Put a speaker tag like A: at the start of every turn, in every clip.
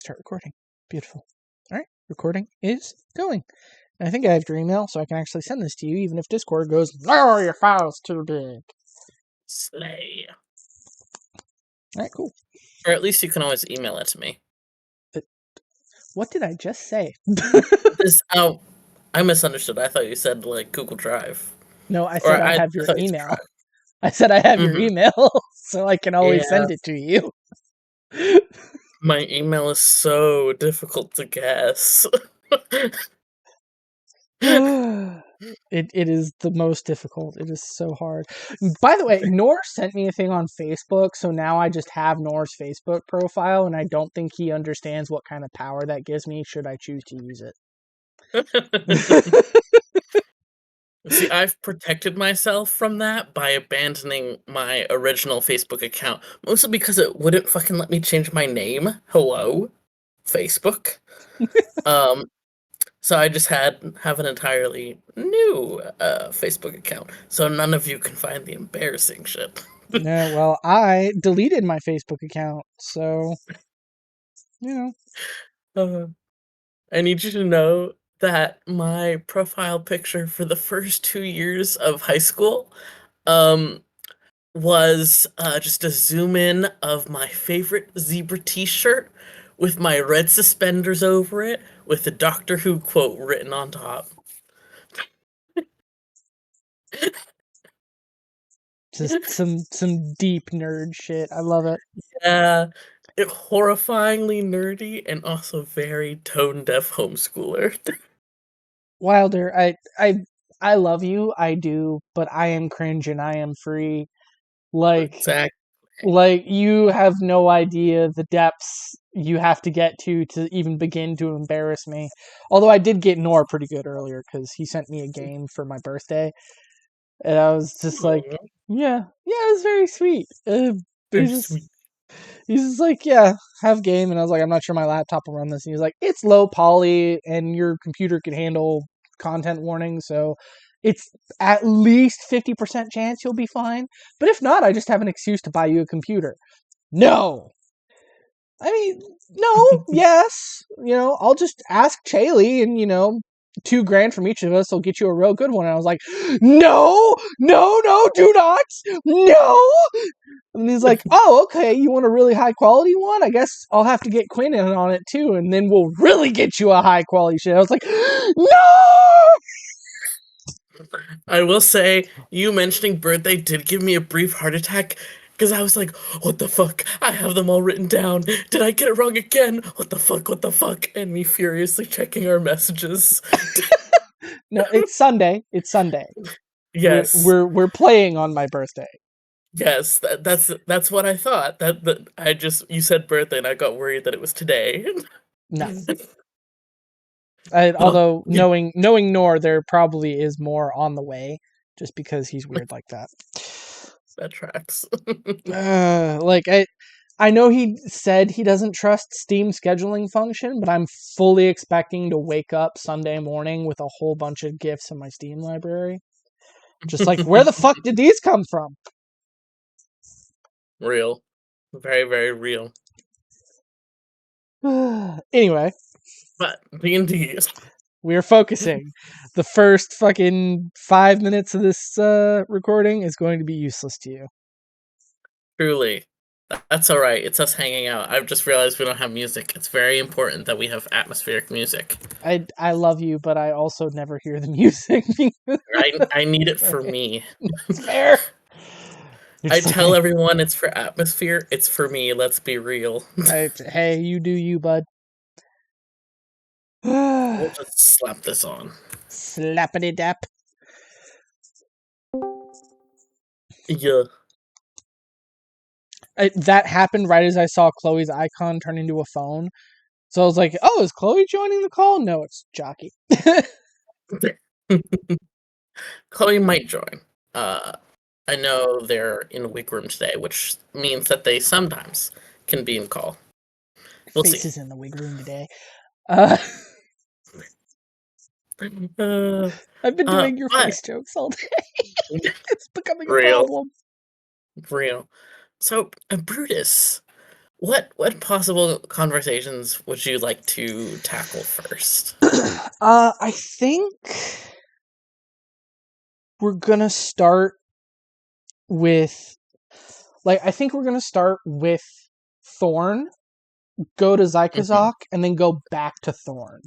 A: Start recording. Beautiful. All right, recording is going. And I think I have your email, so I can actually send this to you, even if Discord goes, no, your file's too big.
B: Slay.
A: All right, cool.
B: Or at least you can always email it to me.
A: What did I just say?
B: I misunderstood. I thought you said, like, Google Drive.
A: No, I said I have your
B: thought you said
A: email.
B: Drive.
A: I said I have your email, so I can always send it to you.
B: My email is so difficult to guess.
A: It is the most difficult. It is so hard. By the way, Nor sent me a thing on Facebook, so now I just have Nor's Facebook profile, and I don't think he understands what kind of power that gives me should I choose to use it.
B: See, I've protected myself from that by abandoning my original Facebook account, mostly because it wouldn't fucking let me change my name. Hello, Facebook. So I just have an entirely new Facebook account, so none of you can find the embarrassing shit.
A: No, well, I deleted my Facebook account, so, you
B: know. I need you to know that my profile picture for the first 2 years of high school was just a zoom in of my favorite zebra t-shirt with my red suspenders over it with the Doctor Who quote written on top.
A: Just some deep nerd shit. I love it.
B: Yeah, horrifyingly nerdy and also very tone-deaf homeschooler.
A: Wilder, I love you, I do, but I am cringe and I am free.
B: Exactly.
A: Like you have no idea the depths you have to get to even begin to embarrass me. Although I did get Nor pretty good earlier because he sent me a game for my birthday, and I was just like, yeah, it was very sweet. He's just like, yeah, have game, and I was like, I'm not sure my laptop will run this. And he's like, it's low poly, and your computer can handle content warnings, so it's at least 50% chance you'll be fine. But if not, I just have an excuse to buy you a computer. No. I mean, no, yes. I'll just ask Chaley and, $2,000 from each of us will get you a real good one. And I was like, no, do not, no. And he's like, oh, okay, you want a really high quality one? I guess I'll have to get Quinn in on it too, and then we'll really get you a high quality shit. I was like, no!
B: I will say, you mentioning birthday did give me a brief heart attack, because I was like, what the fuck? I have them all written down. Did I get it wrong again? What the fuck? And me furiously checking our messages.
A: No, it's Sunday.
B: Yes.
A: We're playing on my birthday.
B: Yes, that's what I thought. You said birthday and I got worried that it was today.
A: No. Although knowing Nor, there probably is more on the way, just because he's weird like that.
B: That tracks.
A: I know he said he doesn't trust Steam scheduling function, but I'm fully expecting to wake up Sunday morning with a whole bunch of GIFs in my Steam library. Just like, where the fuck did these come from?
B: Real. Very, very real.
A: Anyway.
B: But D&D.
A: We're focusing. The first fucking 5 minutes of this recording is going to be useless to you.
B: Truly. That's alright. It's us hanging out. I've just realized we don't have music. It's very important that we have atmospheric music.
A: I love you, but I also never hear the music.
B: I need it for me.
A: It's fair.
B: I tell everyone it's for atmosphere. It's for me. Let's be real.
A: Hey, you do you, bud.
B: We'll just slap this on.
A: Slappity dap.
B: Yeah.
A: That happened right as I saw Chloe's icon turn into a phone. So I was like, oh, is Chloe joining the call? No, it's Jockey.
B: Chloe might join. I know they're in a wig room today, which means that they sometimes can be in call. We'll see.
A: Faces in the wig room today. I've been doing your face jokes all day. It's becoming a problem.
B: Real. So, Brutus, What possible conversations would you like to tackle first?
A: I think we're gonna start with I think we're gonna start with Thorn, go to
B: Hmm.
A: Zykozok, and then go back to Thorn.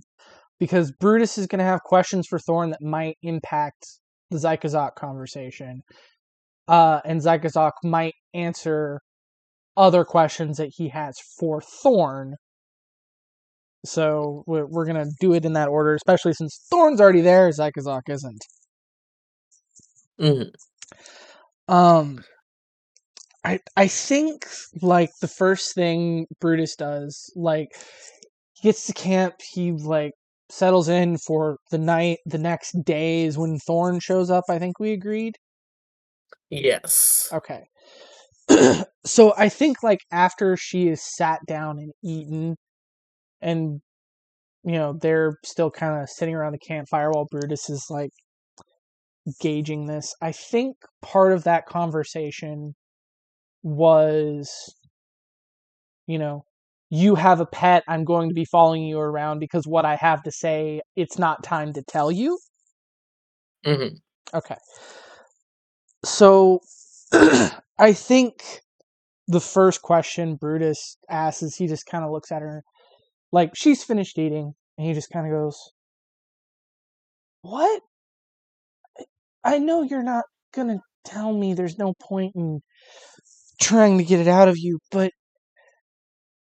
A: Because Brutus is gonna have questions for Thorn that might impact the Zykozok conversation. And Zykozok might answer other questions that he has for Thorn. So we're gonna do it in that order, especially since Thorn's already there, Zykozok isn't.
B: Hmm.
A: Um, I think the first thing Brutus does, he gets to camp, he settles in for the night. The next day is when Thorn shows up. I think we agreed.
B: Yes.
A: Okay. So I think after she is sat down and eaten, and they're still kind of sitting around the campfire while Brutus is gauging this. I think part of that conversation was, you know, you have a pet, I'm going to be following you around because what I have to say, it's not time to tell you.
B: Hmm.
A: Okay. So I think the first question Brutus asks is he just kind of looks at her she's finished eating and he just kind of goes, "What? I know you're not going to tell me, there's no point in trying to get it out of you, but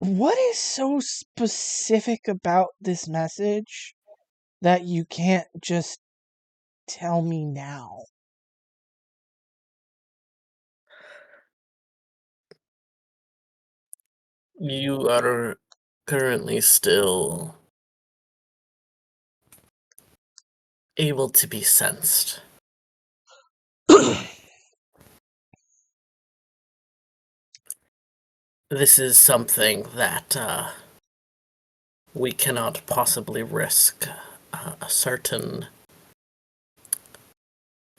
A: what is so specific about this message that you can't just tell me now?"
B: You are currently still able to be sensed. This is something that we cannot possibly risk a certain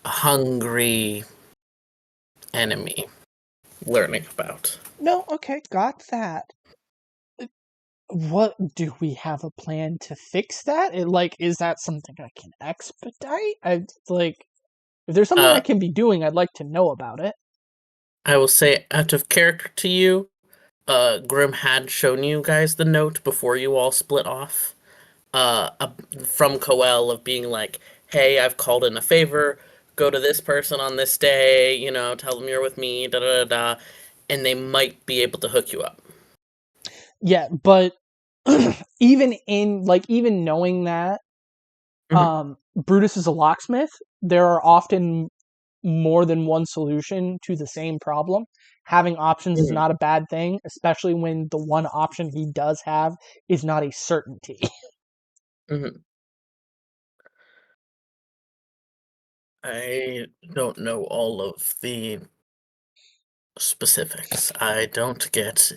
B: hungry enemy learning about.
A: No, okay, got that. What do we have a plan to fix that? Is that something I can expedite? If there's something I
B: Uh,
A: can be doing, I'd like to know about it.
B: I will say, out of character to you, Grim had shown you guys the note before you all split off. Uh, from Coel of being like, "Hey, I've called in a favor. Go to this person on this day. Tell them you're with me. Da da da da," and they might be able to hook you up.
A: Yeah, but even knowing that,
B: Hmm.
A: Brutus is a locksmith, there are often more than one solution to the same problem. Having options is
B: Hmm.
A: not a bad thing, especially when the one option he does have is not a certainty.
B: Hmm. I don't know all of the specifics. I don't get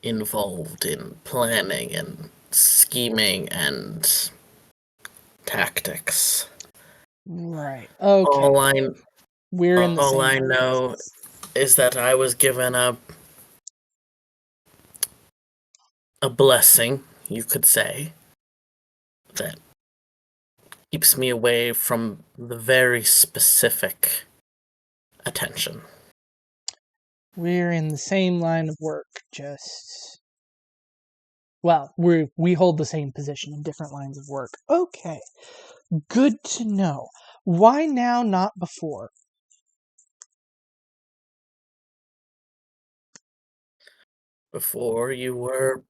B: involved in planning and scheming and tactics.
A: Right. Okay.
B: All I
A: We're in the
B: all
A: same
B: I
A: boat then.
B: know is that I was given a blessing, you could say, that keeps me away from the very specific attention.
A: We're in the same line of work, just we hold the same position in different lines of work. Okay. Good to know. Why now, not before?
B: Before you were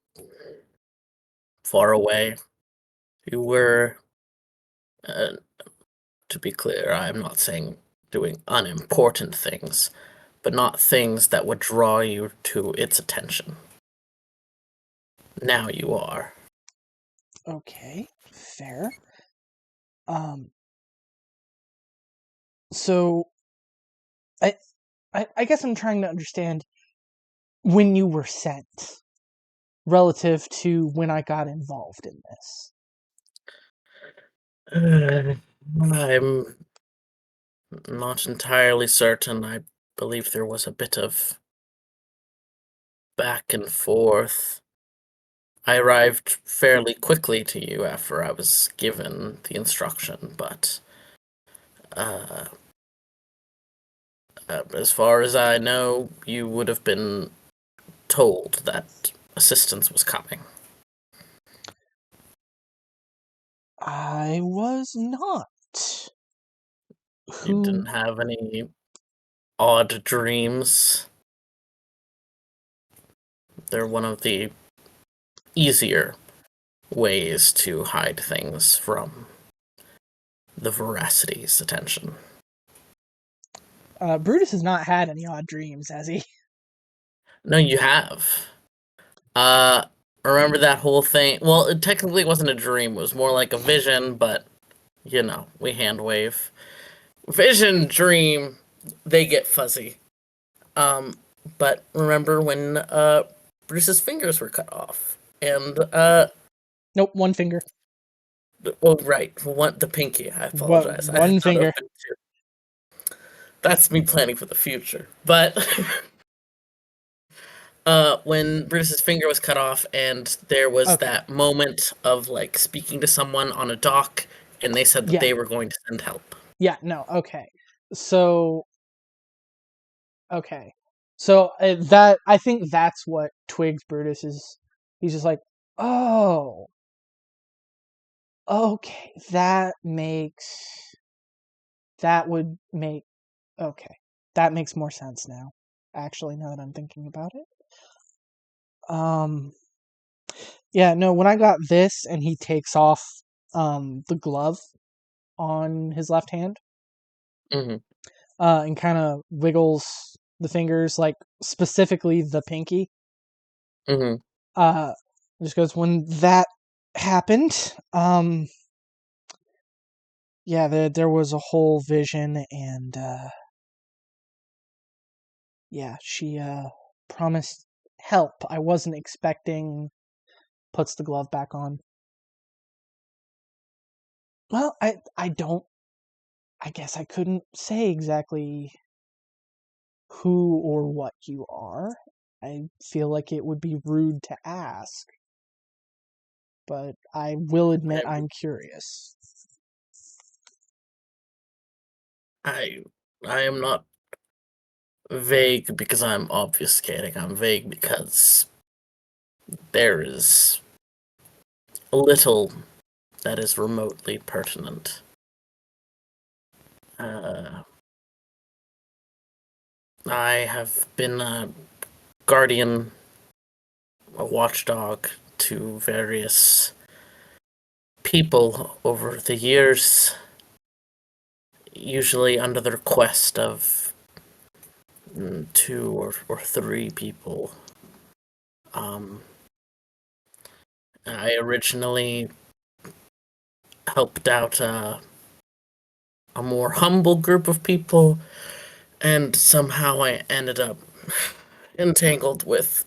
B: far away, you were, uh, to be clear, I'm not saying doing unimportant things, but not things that would draw you to its attention. Now you are.
A: Okay, fair. Um, so I, I guess I'm trying to understand when you were sent relative to when I got involved in this.
B: I'm not entirely certain. I believe there was a bit of back and forth. I arrived fairly quickly to you after I was given the instruction, but uh, as far as I know, you would have been told that assistance was coming.
A: I was not.
B: You
A: Who?
B: didn't have any odd dreams. They're one of the easier ways to hide things from the Veracity's attention.
A: Brutus has not had any odd dreams, has he?
B: No, you have. Uh, remember that whole thing? Well, it technically wasn't a dream. It was more like a vision, but, we hand wave. Vision, dream, they get fuzzy. Um, but remember when, Bruce's fingers were cut off? And,
A: Nope, one finger.
B: well, right, the pinky, I apologize. I
A: One
B: thought it
A: finger.
B: was two. That's me planning for the future. But when Brutus's finger was cut off and there was
A: Okay.
B: that moment of like speaking to someone on a dock and they said that
A: Yeah.
B: they were going to send help.
A: Yeah. No. Okay. So. Okay. So that I think that's what twigs Brutus is. He's just like, oh, okay. That would make okay. That makes more sense now. Actually, now that I'm thinking about it. Yeah, no, when I got this and he takes off the glove on his left hand,
B: Hmm.
A: and kind of wiggles the fingers, like specifically the pinky,
B: Hmm.
A: uh just goes, when that happened, yeah, there was a whole vision, and yeah, she promised help. I wasn't expecting. Puts the glove back on. Well, I don't. I guess I couldn't say exactly who or what you are. I feel like it would be rude to ask, but I will admit I'm curious.
B: I I am not vague because I'm obfuscating. I'm vague because there is little that is remotely pertinent. Uh, I have been a guardian, a watchdog to various people over the years, usually under the request of two or three people. Um, I originally helped out a more humble group of people, and somehow I ended up entangled with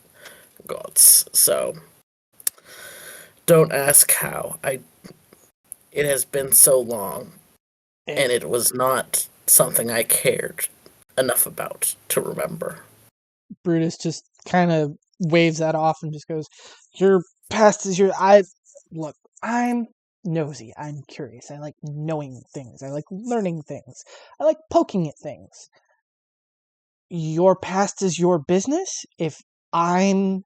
B: gods. So don't ask how. It has been so long, and
A: And
B: it was not something I cared enough about to remember.
A: Brutus just kind of waves that off and just goes, "Your past is your I look, I'm nosy. I'm curious. I like knowing things. I like learning things. I like poking at things. Your past is your business. If I'm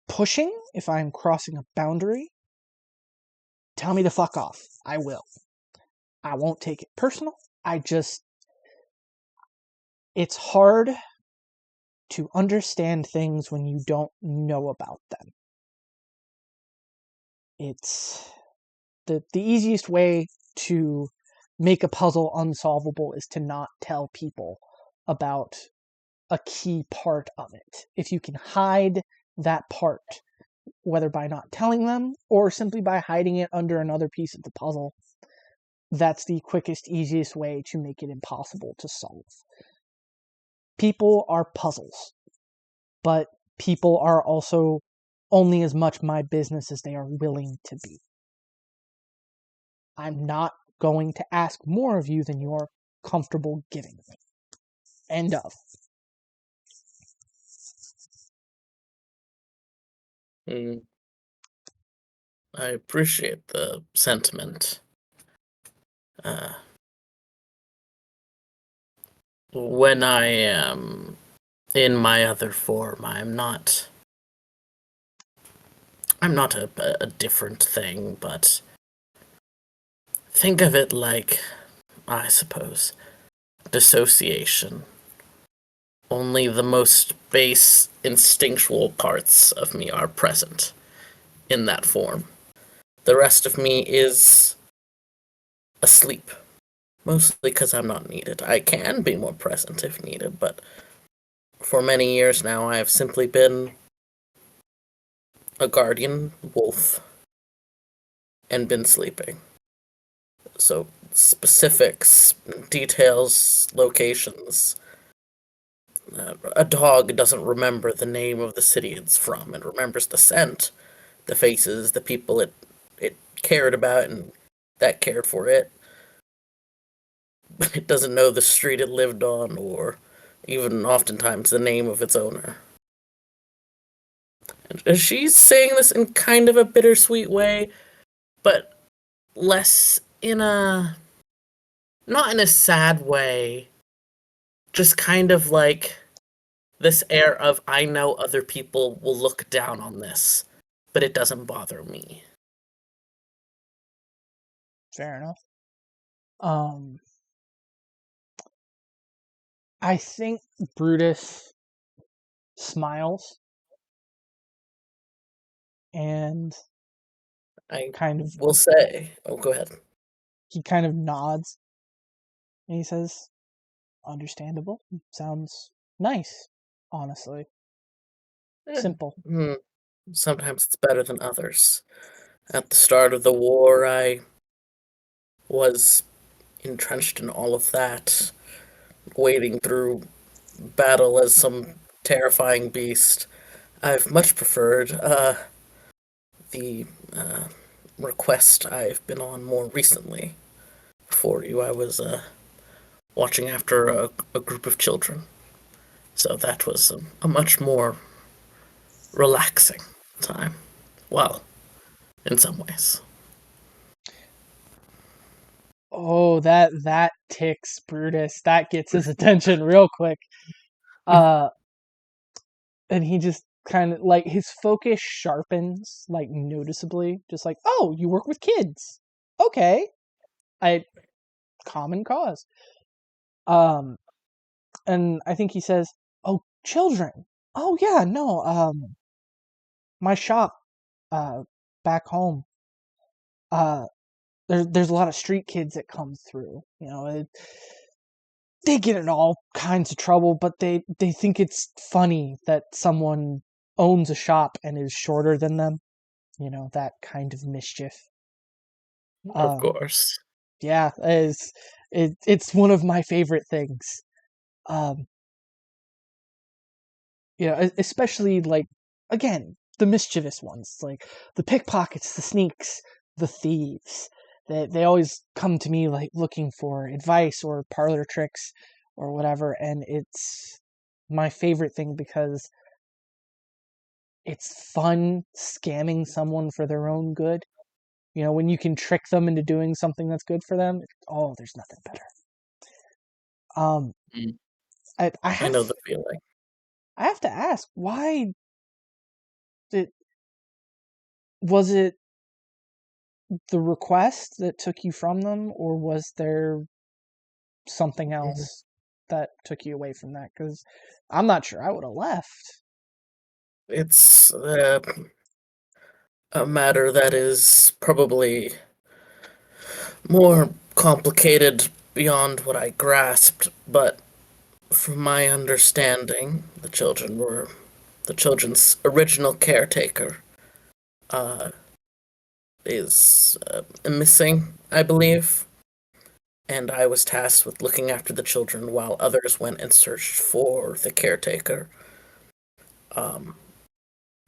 A: pushing, if I'm crossing a boundary, tell me to fuck off. I will. I won't take it personal. I just it's hard to understand things when you don't know about them. It's the easiest way to make a puzzle unsolvable is to not tell people about a key part of it. If you can hide that part, whether by not telling them or simply by hiding it under another piece of the puzzle, that's the quickest, easiest way to make it impossible to solve. People are puzzles, but people are also only as much my business as they are willing to be. I'm not going to ask more of you than you're comfortable giving me. End of.
B: Mm, I appreciate the sentiment. Uh, when I am in my other form, I'm not a different thing, but think of it like, I suppose, dissociation. Only the most base instinctual parts of me are present in that form. The rest of me is asleep, mostly because I'm not needed. I can be more present if needed, but for many years now I have simply been a guardian wolf and been sleeping. So specifics, details, locations. A dog doesn't remember the name of the city it's from. It remembers the scent, the faces, the people it cared about and that cared for it. But it doesn't know the street it lived on or even oftentimes the name of its owner. And she's saying this in kind of a bittersweet way, but less in a not in a sad way, just kind of like this air of I know other people will look down on this, but it doesn't bother me.
A: Fair enough. Um, I think Brutus smiles and
B: I
A: kind of
B: will say, oh, go ahead.
A: he kind of nods and he says, "Understandable. Sounds nice, honestly.
B: Eh,
A: Simple."
B: hmm, sometimes it's better than others. At the start of the war, I was entrenched in all of that, wading through battle as some terrifying beast. I've much preferred the request I've been on more recently. Before you, I was watching after a group of children, so that was a much more relaxing time. Well, in some ways.
A: Oh, that ticks Brutus. That gets his attention real quick. Uh, and he just kind of like his focus sharpens like noticeably. Just like, oh, you work with kids. Okay, I common cause. Um, and I think he says, "Oh, children. Oh yeah, no. My shop, uh, back home. Uh, there's a lot of street kids that come through. You know, they get in all kinds of trouble, but they think it's funny that someone owns a shop and is shorter than them. You know, that kind of mischief.
B: Of
A: Um,
B: course.
A: yeah, it's one of my favorite things. Um, especially like again the mischievous ones, like the pickpockets, the sneaks, the thieves. They always come to me like looking for advice or parlor tricks or whatever, and it's my favorite thing because it's fun scamming someone for their own good. You know, when you can trick them into doing something that's good for them, oh, there's nothing better. Um,
B: Mm,
A: I, I
B: I
A: have
B: know the feeling.
A: I have to ask, why did was it the request that took you from them, or was there something
B: Mhm.
A: else that took you away from that? Because I'm not sure I would have left.
B: It's a matter that is probably more complicated beyond what I grasped, but from my understanding, the children's original caretaker is missing, I believe, and I was tasked with looking after the children while others went and searched for the caretaker.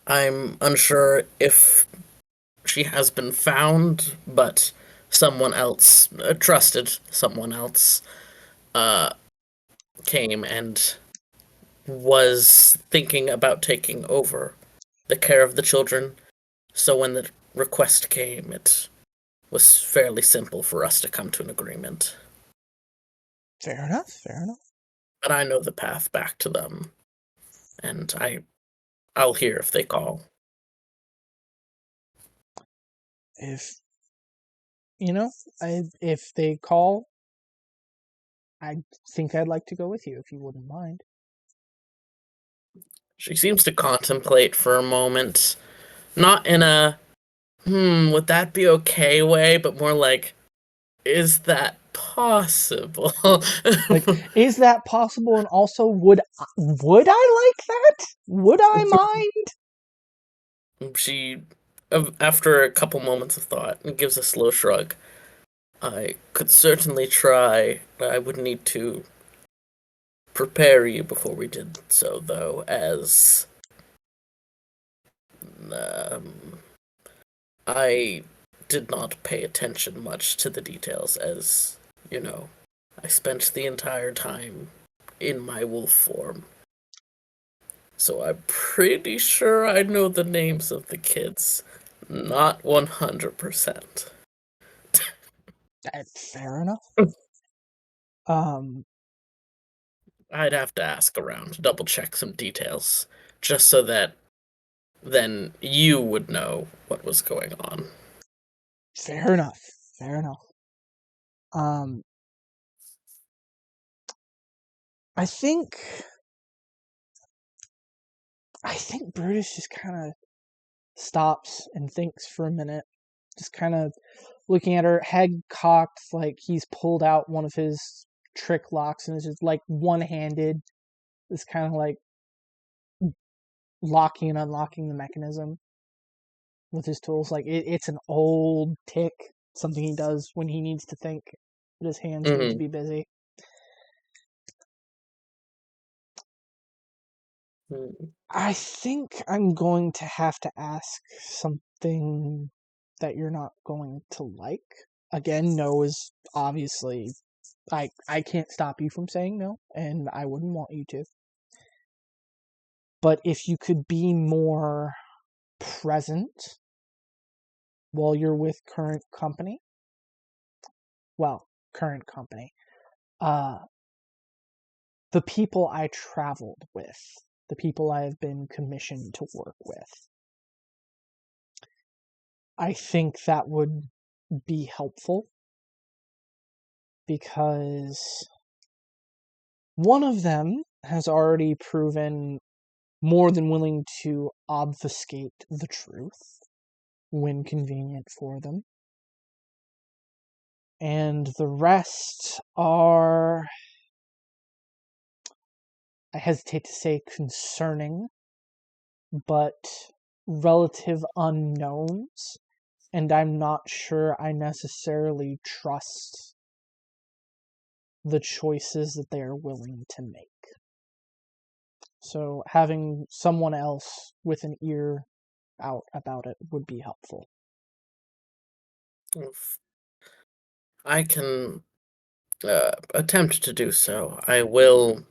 B: I'm unsure if she has been found, but someone else, a trusted someone else, came and was thinking about taking over the care of the children. So when the request came, it was fairly simple for us to come to an agreement.
A: Fair enough. Fair enough.
B: But I know the path back to them, and I'll hear if they call.
A: If if they call, I think I'd like to go with you if you wouldn't mind.
B: She seems to contemplate for a moment, not in a would that be okay way, but more like, is that possible?
A: Like, is that possible? And also, would I like that? Would I mind?
B: She, after a couple moments of thought, gives a slow shrug. I could certainly try. I would need to prepare you before we did so, though, as um, I did not pay attention much to the details, as you know, I spent the entire time in my wolf form. So I'm pretty sure I know the names of the kids. Not 100%.
A: That's fair enough. Um,
B: I'd have to ask around to double check some details, just so that then you would know what was going on.
A: fair enough. Fair enough. Um, I think Brutus just kind of stops and thinks for a minute, just kind of looking at her, head cocked, like he's pulled out one of his trick locks and is just like one-handed, is kind of like locking and unlocking the mechanism with his tools. Like it's an old tick, something he does when he needs to think, but his hands need to be busy. I think I'm going to have to ask something that you're not going to like. Again, no is obviously I can't stop you from saying no, and I wouldn't want you to. But if you could be more present while you're with current company, uh, the people I traveled with, the people I have been commissioned to work with, I think that would be helpful, because one of them has already proven more than willing to obfuscate the truth when convenient for them. And the rest are, I hesitate to say concerning, but relative unknowns, and I'm not sure I necessarily trust the choices that they are willing to make. So having someone else with an ear out about it would be helpful.
B: I can attempt to do so. I will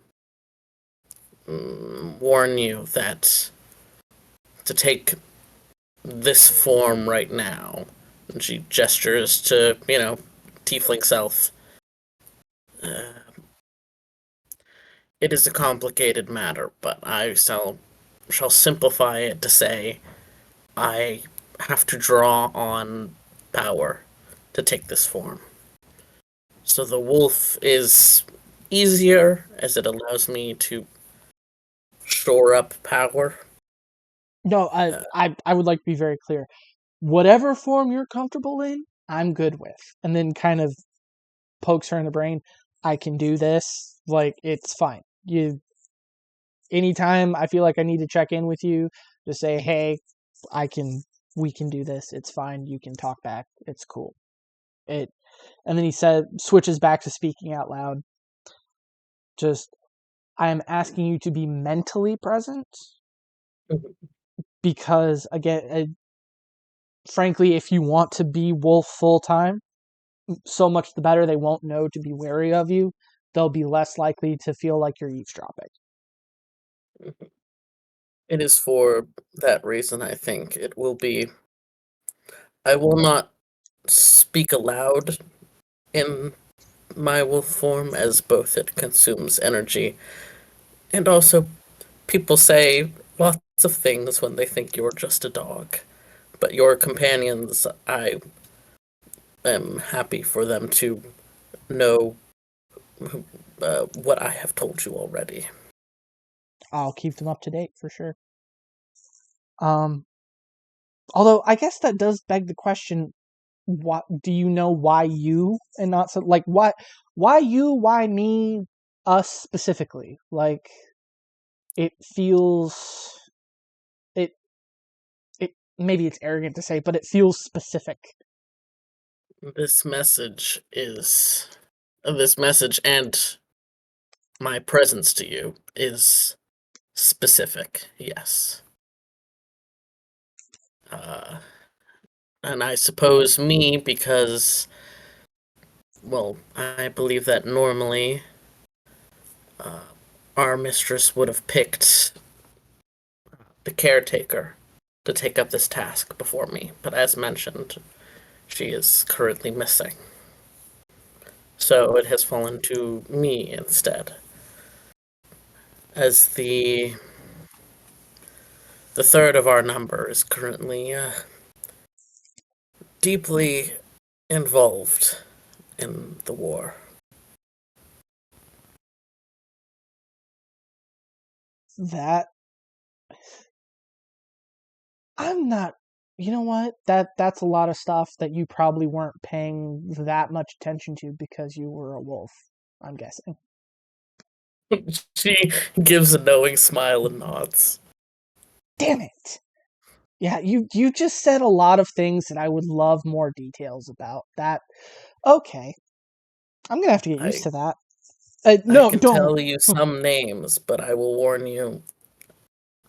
B: warn you that to take this form right now, and she gestures to, Tiefling Self, it is a complicated matter, but I shall simplify it to say I have to draw on power to take this form. So the wolf is easier as it allows me to shore up power.
A: No, I would like to be very clear. Whatever form you're comfortable in, I'm good with. And then kind of pokes her in the brain. I can do this. Like, it's fine. Anytime I feel like I need to check in with you, just say, hey, we can do this. It's fine. You can talk back. It's cool. And then he switches back to speaking out loud. Just, I am asking you to be mentally present, because again, frankly, if you want to be wolf full time, so much the better. They won't know to be wary of you. They'll be less likely to feel like you're eavesdropping.
B: It is for that reason, I think. It will be. I will not speak aloud in my wolf form, as both it consumes energy, and also people say lots of things when they think you're just a dog. But your companions, I am happy for them to know what I have told you already.
A: I'll keep them up to date for sure. Um, Although I guess that does beg the question: what do you know? Why you and not so like what? Why you? Why me? Us specifically? Like it feels it it maybe it's arrogant to say, but it feels specific.
B: This message is. This message and my presence to you is specific, yes. Uh, and I suppose me, because, well, I believe that normally uh, our mistress would have picked the caretaker to take up this task before me, but as mentioned, she is currently missing. So it has fallen to me instead. As the third of our number is currently deeply involved in the war.
A: That I'm not. You know what? That's a lot of stuff that you probably weren't paying that much attention to because you were a wolf. I'm guessing.
B: She gives a knowing smile and nods.
A: Damn it! Yeah, you just said a lot of things that I would love more details about. That okay? I'm gonna have to get used
B: I
A: to that.
B: I
A: No,
B: can
A: don't.
B: tell you some names, but I will warn you,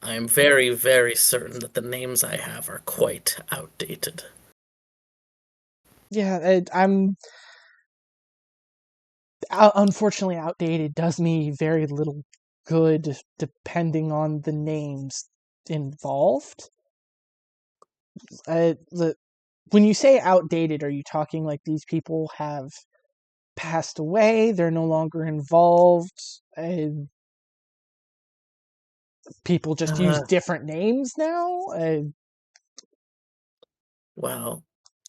B: I am very, very certain that the names I have are quite outdated.
A: Yeah, I'm unfortunately outdated. Does me very little good, depending on the names involved. When you say outdated, are you talking like these people have passed away? They're no longer involved. People just use
B: Uh,
A: different names now.
B: well,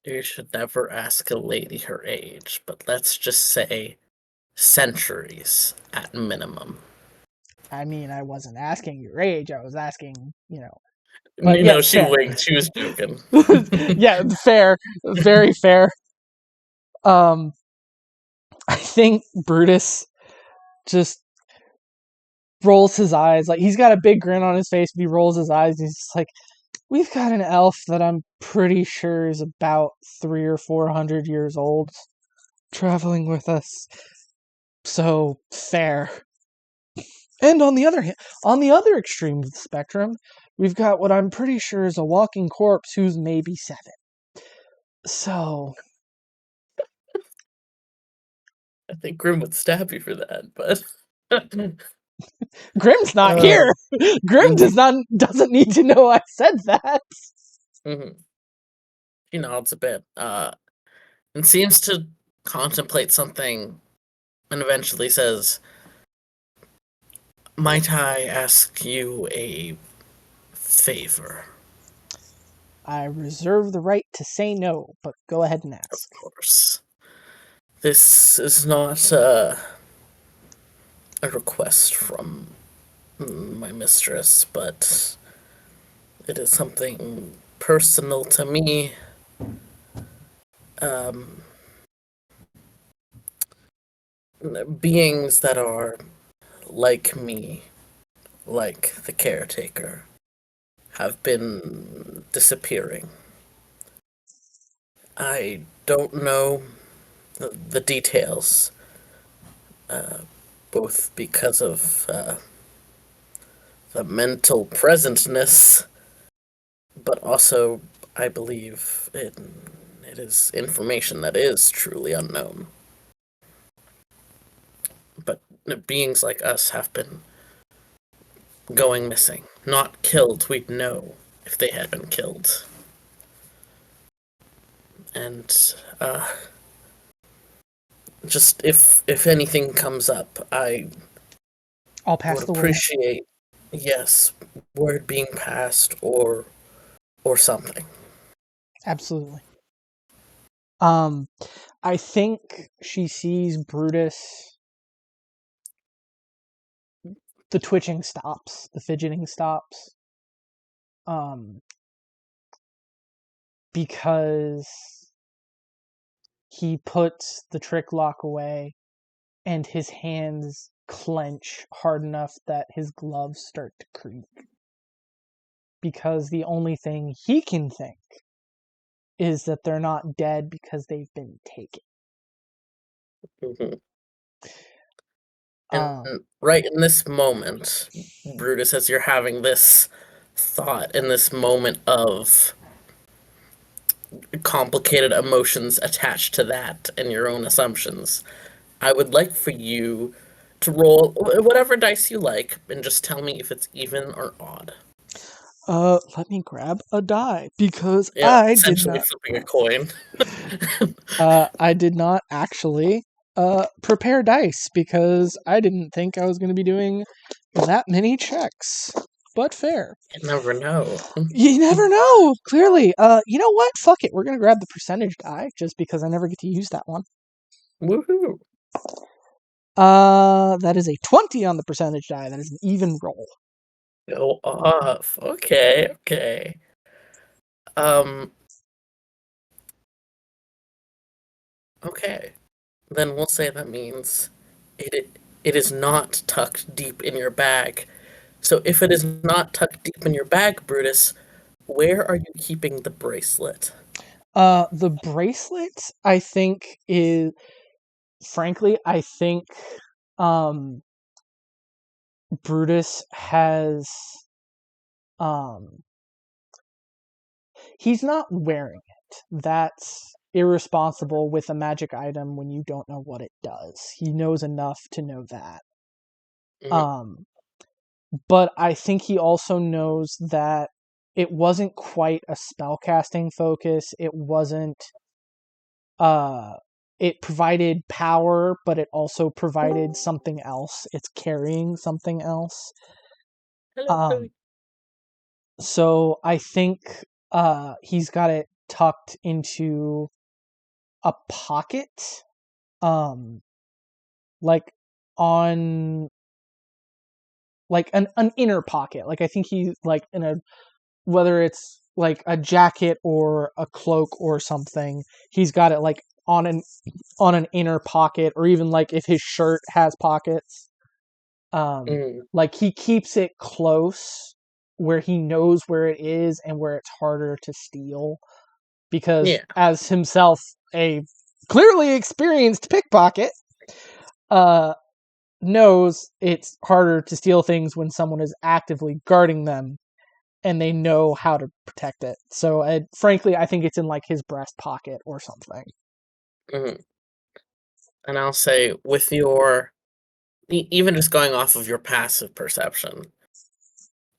B: you should never ask a lady her age, but let's just say centuries at minimum.
A: I mean, I wasn't asking your age. I was asking, But
B: You know,
A: yes,
B: she
A: fair.
B: winked. She was joking.
A: Yeah, fair. Very fair. Um, I think Brutus just rolls his eyes. Like, he's got a big grin on his face, but he rolls his eyes. And he's just like, we've got an elf that I'm pretty sure is about 300 or 400 years old traveling with us. So, fair. And on the other extreme of the spectrum, we've got what I'm pretty sure is a walking corpse who's maybe 7. So,
B: I think Grim would stab you for that, but
A: Grimm's not
B: uh,
A: here. Grimm
B: mhm,
A: doesn't need to know I said that.
B: mhm. She nods a bit, and seems to contemplate something, and eventually says, "Might I ask you a favor?"
A: I reserve the right to say no, but go ahead and
B: Of
A: ask.
B: course. This is not a request from my mistress, but it is something personal to me. Um, Beings that are like me, like the caretaker, have been disappearing. I don't know the details, both because of the mental presentness, but also I believe it is information that is truly unknown. But beings like us have been going missing not killed, we'd know if they had been killed. And just if anything comes up, I
A: I'll pass
B: would
A: the word.
B: appreciate, yes, word being passed or something.
A: Absolutely. Um, I think she sees Brutus. The twitching stops. The fidgeting stops. Um, because he puts the trick lock away and his hands clench hard enough that his gloves start to creak. Because the only thing he can think is that they're not dead because they've been taken.
B: Mhm. And
A: Um,
B: right in this moment, Brutus, as you're having this thought, in this moment of complicated emotions attached to that and your own assumptions, I would like for you to roll whatever dice you like and just tell me if it's even or odd.
A: let me grab a die because
B: Yeah, essentially flipping a coin.
A: I did not actually prepare dice because I didn't think I was going to be doing that many checks. But fair.
B: You never know.
A: You never know. Clearly, you know what? Fuck it. We're gonna grab the percentage die just because I never get to use that one.
B: Woohoo!
A: That is a 20 on the percentage die. That is an even roll.
B: Go off. Okay, okay. Um, okay. Then we'll say that means it is not tucked deep in your bag. So if it is not tucked deep in your bag, Brutus, where are you keeping the bracelet?
A: The bracelet, I think, is frankly, I think, um, Brutus has, um, he's not wearing it. That's irresponsible with a magic item when you don't know what it does. He knows enough to know that.
B: Mhm.
A: Um, but I think he also knows that it wasn't quite a spellcasting focus. It wasn't uh it provided power, but it also provided something else. It's carrying something else.
B: Hello,
A: Um
B: Chloe.
A: so I think he's got it tucked into a pocket um like on like an inner pocket. Like I think he's like in a whether it's like a jacket or a cloak or something, he's got it like on an inner pocket, or even like if his shirt has pockets,
B: Mm,
A: like he keeps it close where he knows where it is and where it's harder to steal, because
B: yeah.
A: as himself a clearly experienced pickpocket, uh knows it's harder to steal things when someone is actively guarding them and they know how to protect it. So, frankly, I think it's in like his breast pocket or something.
B: Mhm. And I'll say, with your even just going off of your passive perception,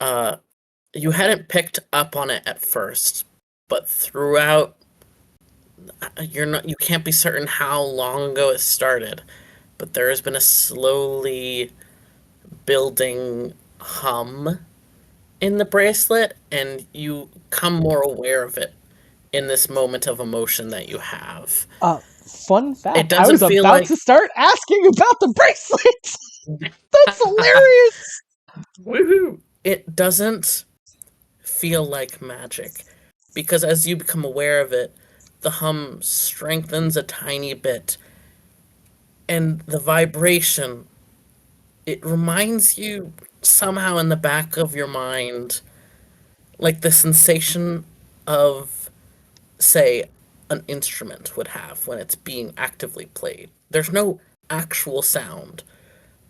B: uh, you hadn't picked up on it at first, but throughout, you can't be certain how long ago it started, but there has been a slowly building hum in the bracelet, and you come more aware of it in this moment of emotion that you have.
A: Uh, Fun
B: It
A: fact: I
B: doesn't
A: was
B: feel
A: about to
B: like
A: start asking about the bracelet. That's hilarious.
B: woohoo! It doesn't feel like magic because as you become aware of it, the hum strengthens a tiny bit, and the vibration, it reminds you somehow in the back of your mind, like the sensation of, say, an instrument would have when it's being actively played. There's no actual sound,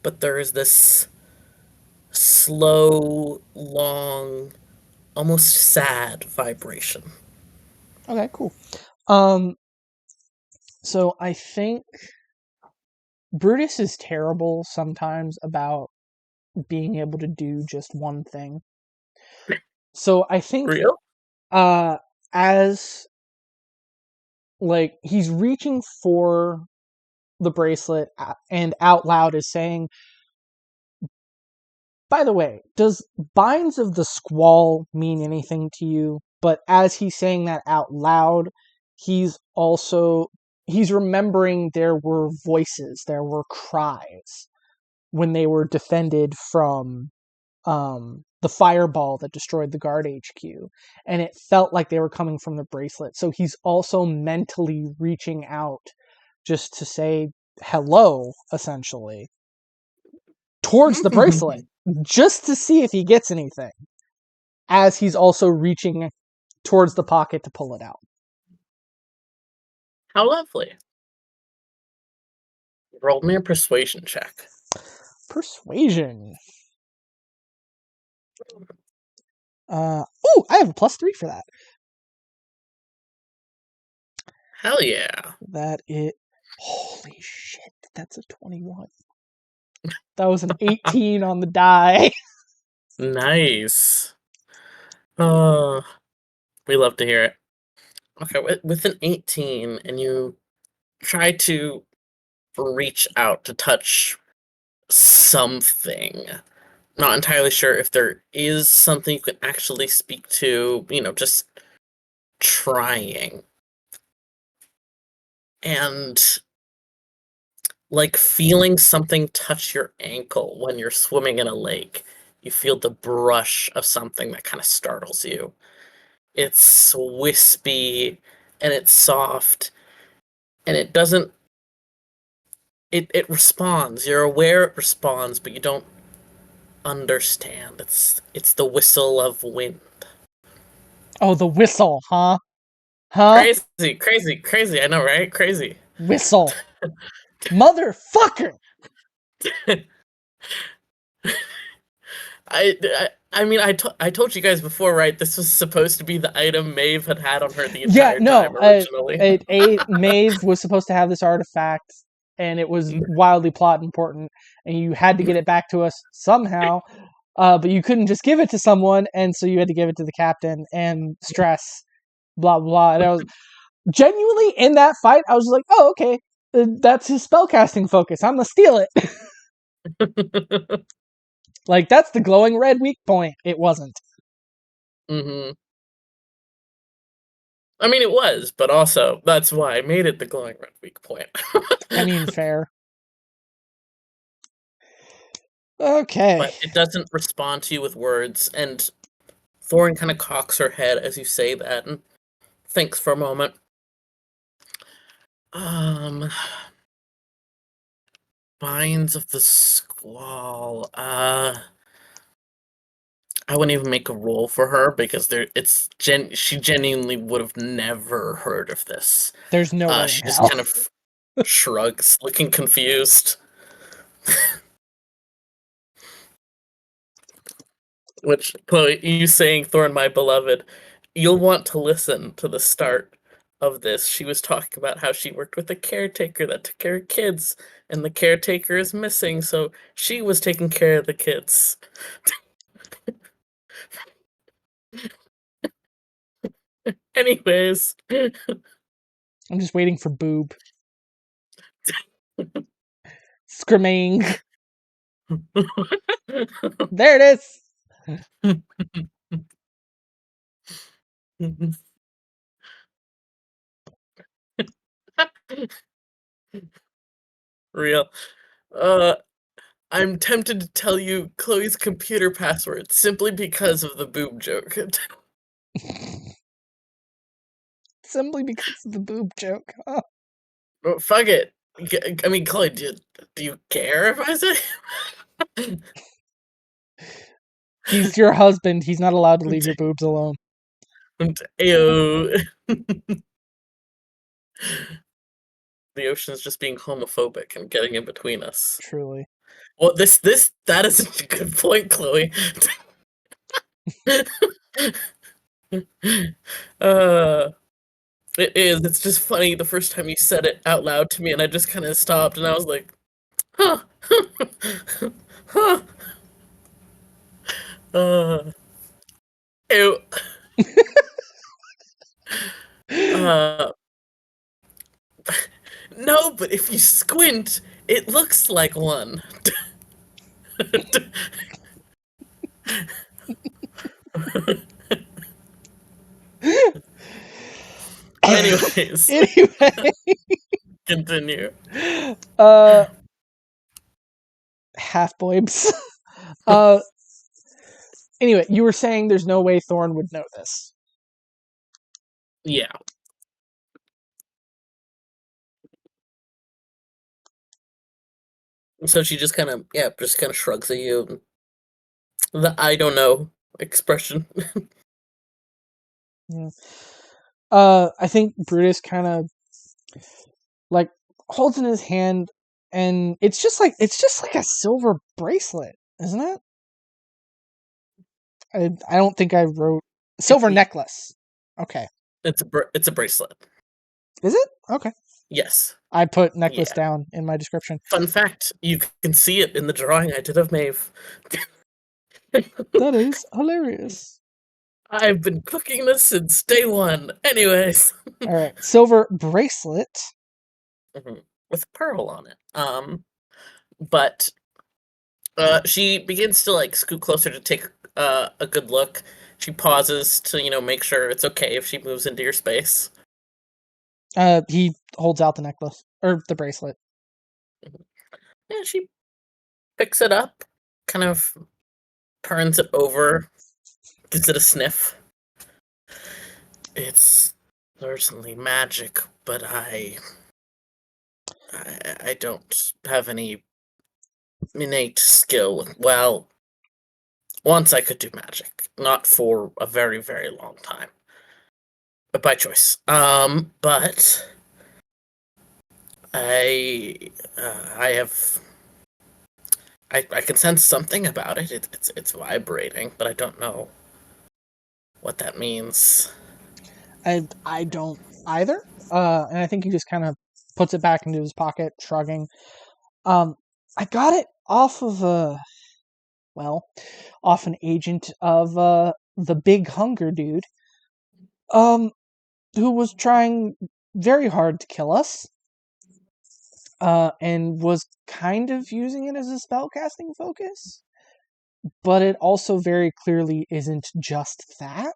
B: but there is this slow, long, almost sad vibration.
A: Okay, cool. Um, so I think Brutus is terrible sometimes about being able to do just one thing. So I think
B: Real?
A: as like he's reaching for the bracelet and out loud is saying, by the way, does Binds of the Squall mean anything to you? But as he's saying that out loud, he's also he's remembering there were voices, there were cries when they were defended from the fireball that destroyed the guard HQ, and it felt like they were coming from the bracelet. So he's also mentally reaching out just to say hello, essentially, towards the bracelet, just to see if he gets anything, as he's also reaching towards the pocket to pull it out.
B: How lovely. Roll me a persuasion check.
A: Persuasion. I have a +3 for that.
B: Hell yeah.
A: That it. Holy shit! That's a 21. That was an 18 on the die.
B: Nice. Oh, we love to hear it. Okay, with an 18, and you try to reach out to touch something. Not entirely sure if there is something you can actually speak to, just trying. And like feeling something touch your ankle when you're swimming in a lake. You feel the brush of something that kind of startles you. It's wispy and it's soft and it doesn't it responds. You're aware it responds, but you don't understand. It's the whistle of wind.
A: Oh, the whistle, huh? Huh?
B: Crazy, crazy, crazy. I know, right? Crazy.
A: Whistle. Motherfucker!
B: I mean, I told you guys before, right? This was supposed to be the item Maeve had on her the entire time originally.
A: Maeve was supposed to have this artifact, and it was wildly plot important, and you had to get it back to us somehow, but you couldn't just give it to someone, and so you had to give it to the captain, and stress, blah, blah. And I was genuinely, in that fight, I was like, oh, okay, that's his spellcasting focus. I'm gonna steal it. Like, that's the glowing red weak point. It wasn't.
B: Mm-hmm. I mean, it was, but also, that's why I made it the glowing red weak point.
A: I mean, fair. Okay.
B: But it doesn't respond to you with words, and Thorin kind of cocks her head as you say that, and thinks for a moment. Binds of the Squall. I wouldn't even make a roll for her because she genuinely would have never heard of this.
A: There's no way.
B: She just kind of shrugs, looking confused. Which, Chloe, you saying Thorin, my beloved, you'll want to listen to the start of this. She was talking about how she worked with a caretaker that took care of kids, and the caretaker is missing, so she was taking care of the kids. Anyways.
A: I'm just waiting for boob. Screaming. There it is.
B: Real. I'm tempted to tell you Chloe's computer password simply because of the boob joke.
A: Simply because of the boob joke. Huh?
B: Well, fuck it. I mean, Chloe, do you care if I say?
A: He's your husband. He's not allowed to leave your boobs alone.
B: Ayo. The ocean is just being homophobic and getting in between us.
A: Truly.
B: Well, that is a good point, Chloe. It is. It's just funny the first time you said it out loud to me, and I just kind of stopped, and I was like, huh. Huh. Ew. Uh, no, but if you squint, it looks like one. Anyways,
A: Anyway,
B: continue.
A: uh, half boybs. uh, anyway, you were saying there's no way Thorn would know this.
B: Yeah. So she just kind of, yeah, just kind of shrugs at you. The I don't know expression.
A: Yeah. I think Brutus kind of like holds in his hand, and it's just like a silver bracelet, isn't it? I don't think I wrote silver necklace. Okay,
B: It's a bracelet.
A: is it? Okay,
B: Yes.
A: I put necklace
B: Yeah.
A: down in my description.
B: Fun fact, you can see it in the drawing I did of Maeve.
A: That is hilarious.
B: I've been cooking this since day one. Anyways.
A: All right, silver bracelet.
B: With a pearl on it. But she begins to like scoot closer to take a good look. She pauses to, make sure it's okay if she moves into your space.
A: He holds out the necklace or the bracelet.
B: Yeah, she picks it up, kind of turns it over, gives it a sniff. It's certainly magic, but I don't have any innate skill. Well, once I could do magic, not for a very, very long time, but by choice. But I have I can sense something about it. It's vibrating, but I don't know what that means.
A: I don't either. And I think he just kind of puts it back into his pocket, shrugging. I got it off of off an agent of the Big Hunger dude, um, who was trying very hard to kill us, and was kind of using it as a spellcasting focus. But it also very clearly isn't just that,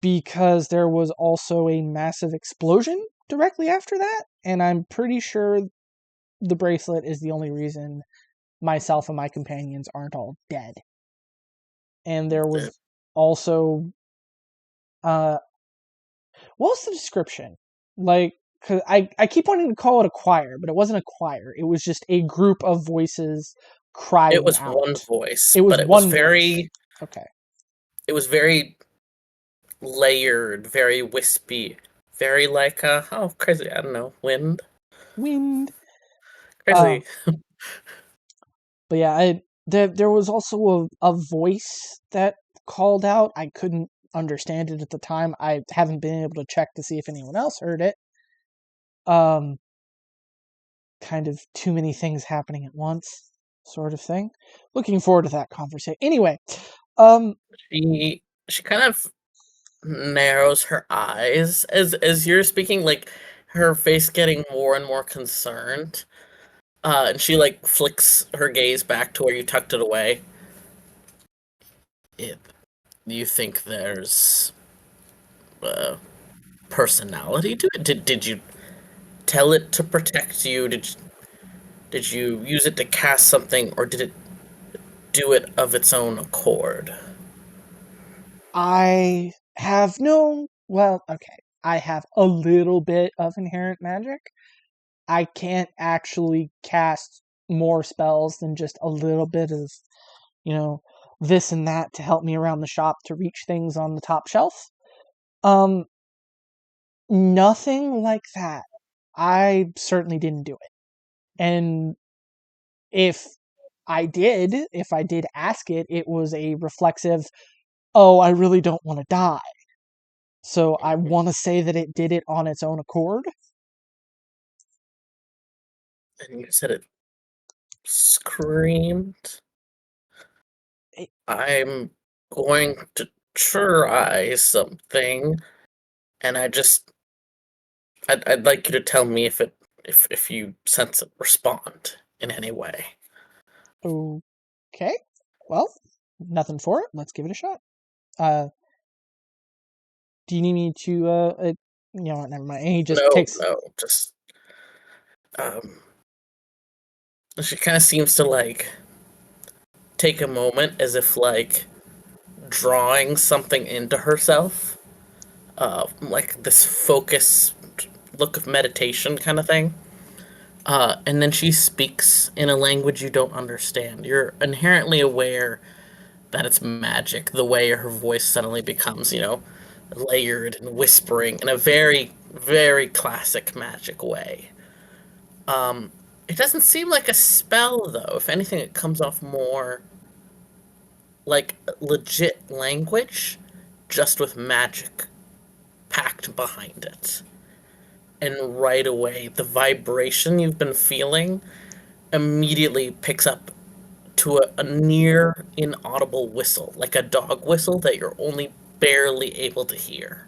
A: because there was also a massive explosion directly after that, and I'm pretty sure the bracelet is the only reason myself and my companions aren't all dead. And there was also what was the description? Like, cause I keep wanting to call it a choir, but it wasn't a choir. It was just a group of voices
B: It
A: crying
B: was
A: out.
B: one voice,
A: It was
B: but it was
A: one voice.
B: very
A: Okay.
B: it was very layered, very wispy, very like oh crazy, I don't know, wind.
A: Wind.
B: Crazy.
A: But yeah, there was also a voice that called out. I couldn't understand it at the time. I haven't been able to check to see if anyone else heard it. Um, kind of too many things happening at once, sort of thing. Looking forward to that conversation. Anyway, um,
B: She kind of narrows her eyes as you're speaking, like her face getting more and more concerned. And she like flicks her gaze back to where you tucked it away. It, you think there's uh, personality to it? Did you tell it to protect you? Did you use it to cast something, or did it do it of its own accord?
A: I have no. Well, okay. I have a little bit of inherent magic. I can't actually cast more spells than just a little bit of, you know, this and that to help me around the shop to reach things on the top shelf. Um, Nothing like that. I certainly didn't do it. And if if I did ask it, it was a reflexive, oh, I really don't want to die. So I want to say that it did it on its own accord.
B: And you said it screamed.
A: It,
B: I'm going to try something, and I'd like you to tell me if you sense it respond in any way.
A: Okay. Well, nothing for it. Let's give it a shot. Uh, do you need me to? Never mind. And he just
B: No,
A: takes.
B: no, just um, she kind of seems to like take a moment as if like drawing something into herself, like this focus look of meditation kind of thing. And then she speaks in a language you don't understand. You're inherently aware that it's magic, the way her voice suddenly becomes, layered and whispering in a very, very classic magic way. It doesn't seem like a spell, though. If anything, it comes off more like legit language, just with magic packed behind it. And right away, the vibration you've been feeling immediately picks up to a near inaudible whistle, like a dog whistle that you're only barely able to hear.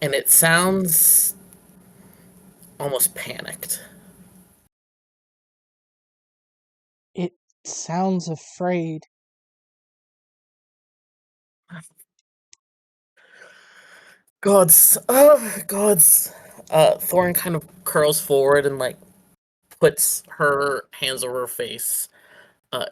B: And it sounds almost panicked.
A: It sounds afraid.
B: Gods. Thorn kind of curls forward and like puts her hands over her face.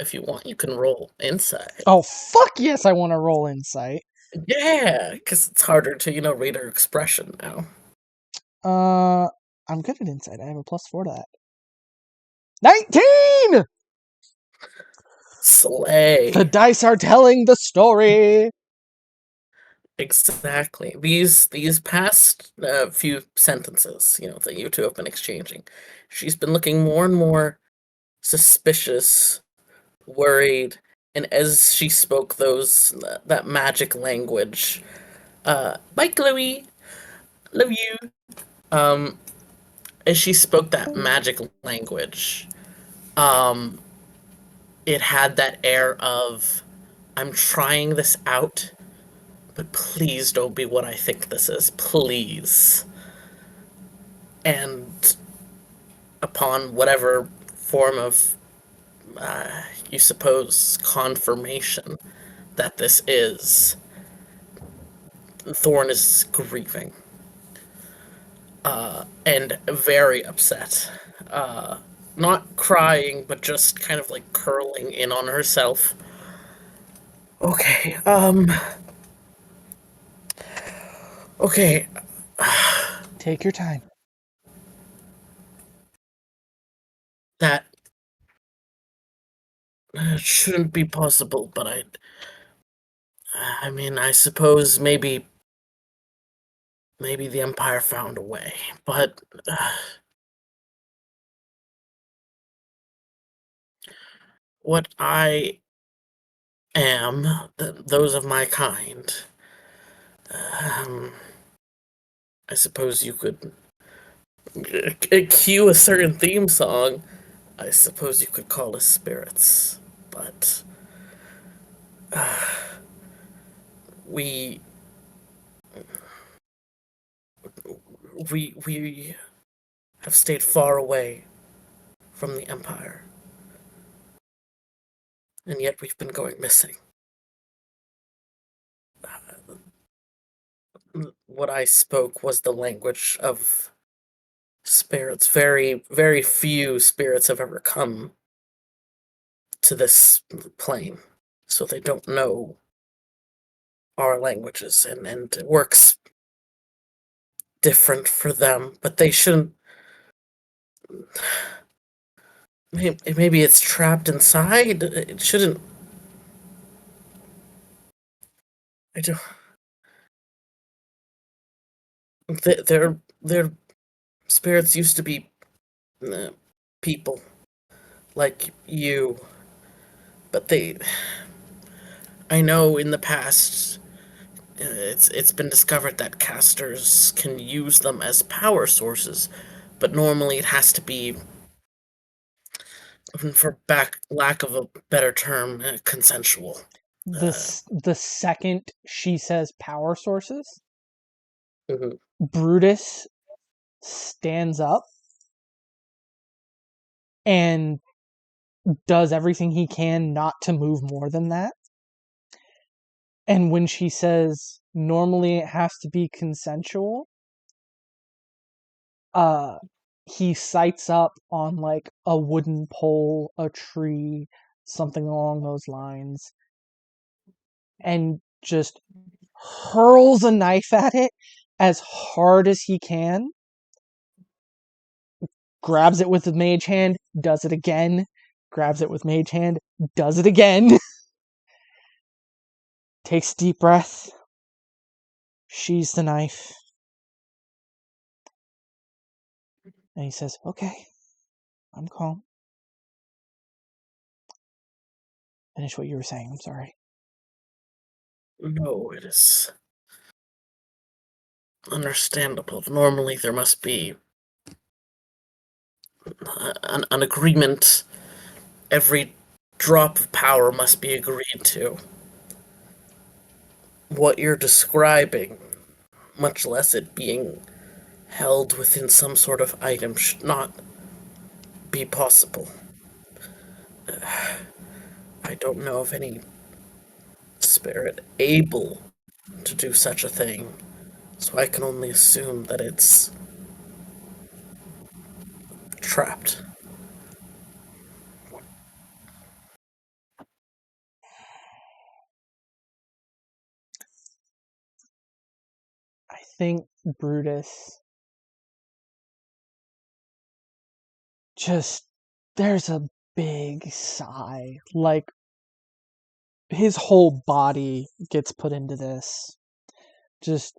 B: If you want, you can roll insight.
A: Oh fuck yes! I want to roll insight.
B: Yeah, because it's harder to, read her expression now.
A: Uh, I'm good at insight. I have a +4 to that. 19.
B: Slay.
A: The dice are telling the story.
B: Exactly. These past few sentences, that you two have been exchanging, she's been looking more and more suspicious, worried, and as she spoke that magic language, bye Chloe, love you. Um, as she spoke that magic language, um, it had that air of, I'm trying this out, but please don't be what I think this is, please. And upon whatever form of, you suppose, confirmation that this is, Thorn is grieving and very upset. Not crying, but just kind of like curling in on herself. Okay, okay,
A: Take your time.
B: that shouldn't be possible, but I mean, I suppose maybe the Empire found a way, but what I am, those of my kind, um, I suppose you could cue a certain theme song. I suppose you could call us spirits, but we we have stayed far away from the Empire, and yet we've been going missing. What I spoke was the language of spirits. Very, very few spirits have ever come to this plane, so they don't know our languages, and it works different for them, but they shouldn't. Maybe it's trapped inside. It shouldn't. I don't. Their spirits used to be uh, people like you, but they. I know in the past, it's been discovered that casters can use them as power sources, but normally it has to be, for back lack of a better term, consensual.
A: The second she says power sources,
B: Mhm.
A: Brutus stands up and does everything he can not to move more than that. And when she says normally it has to be consensual, uh he sights up on like a wooden pole, a tree, something along those lines, and just hurls a knife at it as hard as he can, grabs it with the mage hand, does it again, grabs it with mage hand, does it again, takes a deep breath, sheathes the knife, and he says, "Okay, I'm calm. Finish what you were saying, I'm sorry."
B: No, it is understandable. Normally, there must be an agreement. Every drop of power must be agreed to. What you're describing, much less it being held within some sort of item, should not be possible. I don't know of any spirit able to do such a thing, so I can only assume that it's trapped.
A: I think Brutus just, there's a big sigh. Like, his whole body gets put into this. Just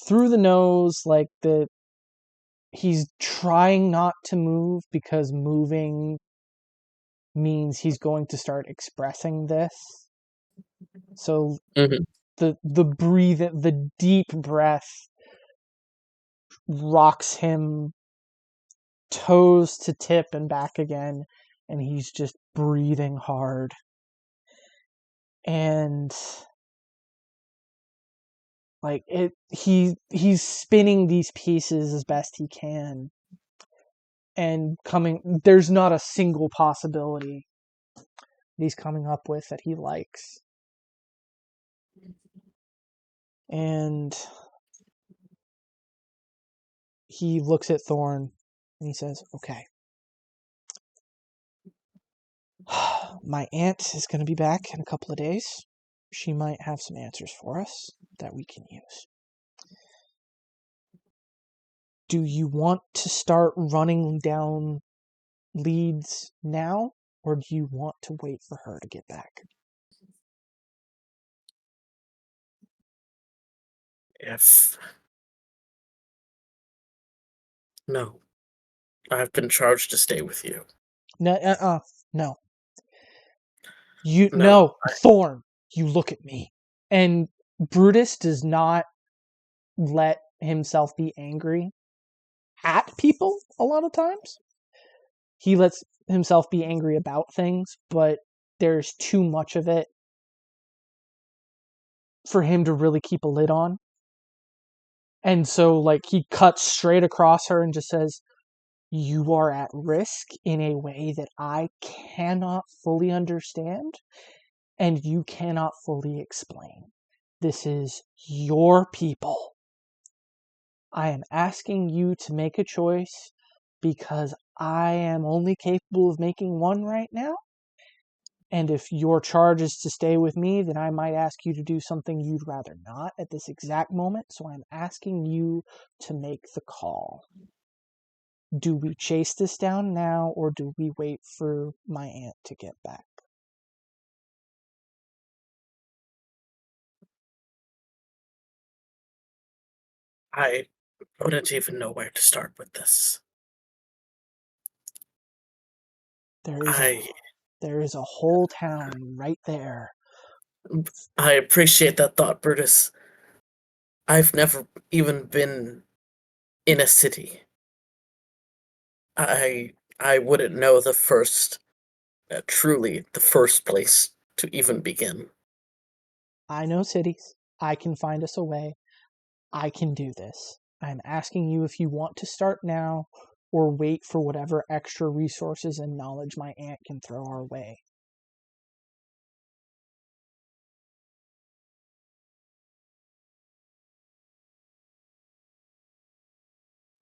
A: through the nose, like he's trying not to move because moving means he's going to start expressing this. So
B: Mhm.
A: the deep breath rocks him toes to tip and back again, and he's just breathing hard. And like he's spinning these pieces as best he can, and coming, there's not a single possibility he's coming up with that he likes. And he looks at Thorn and he says, "Okay, my aunt is going to be back in a couple of days. She might have some answers for us that we can use. Do you want to start running down leads now, or do you want to wait for her to get back?"
B: If. No. I've been charged to stay with you.
A: No, no. You,
B: No.
A: no, Thorn, you look at me. And Brutus does not let himself be angry at people a lot of times. He lets himself be angry about things, but there's too much of it for him to really keep a lid on. And so, like, he cuts straight across her and just says, "You are at risk in a way that I cannot fully understand and you cannot fully explain. This is your people. I am asking you to make a choice because I am only capable of making one right now. And if your charge is to stay with me, then I might ask you to do something you'd rather not at this exact moment. So I'm asking you to make the call. Do we chase this down now, or do we wait for my aunt to get back?"
B: I wouldn't even know where to start with this.
A: There is a
B: I
A: there is a whole town right there.
B: I appreciate that thought, Brutus. I've never even been in a city. I wouldn't know the first, truly the first place to even begin.
A: I know cities. I can find us a way. I can do this. I'm asking you if you want to start now or wait for whatever extra resources and knowledge my aunt can throw our way.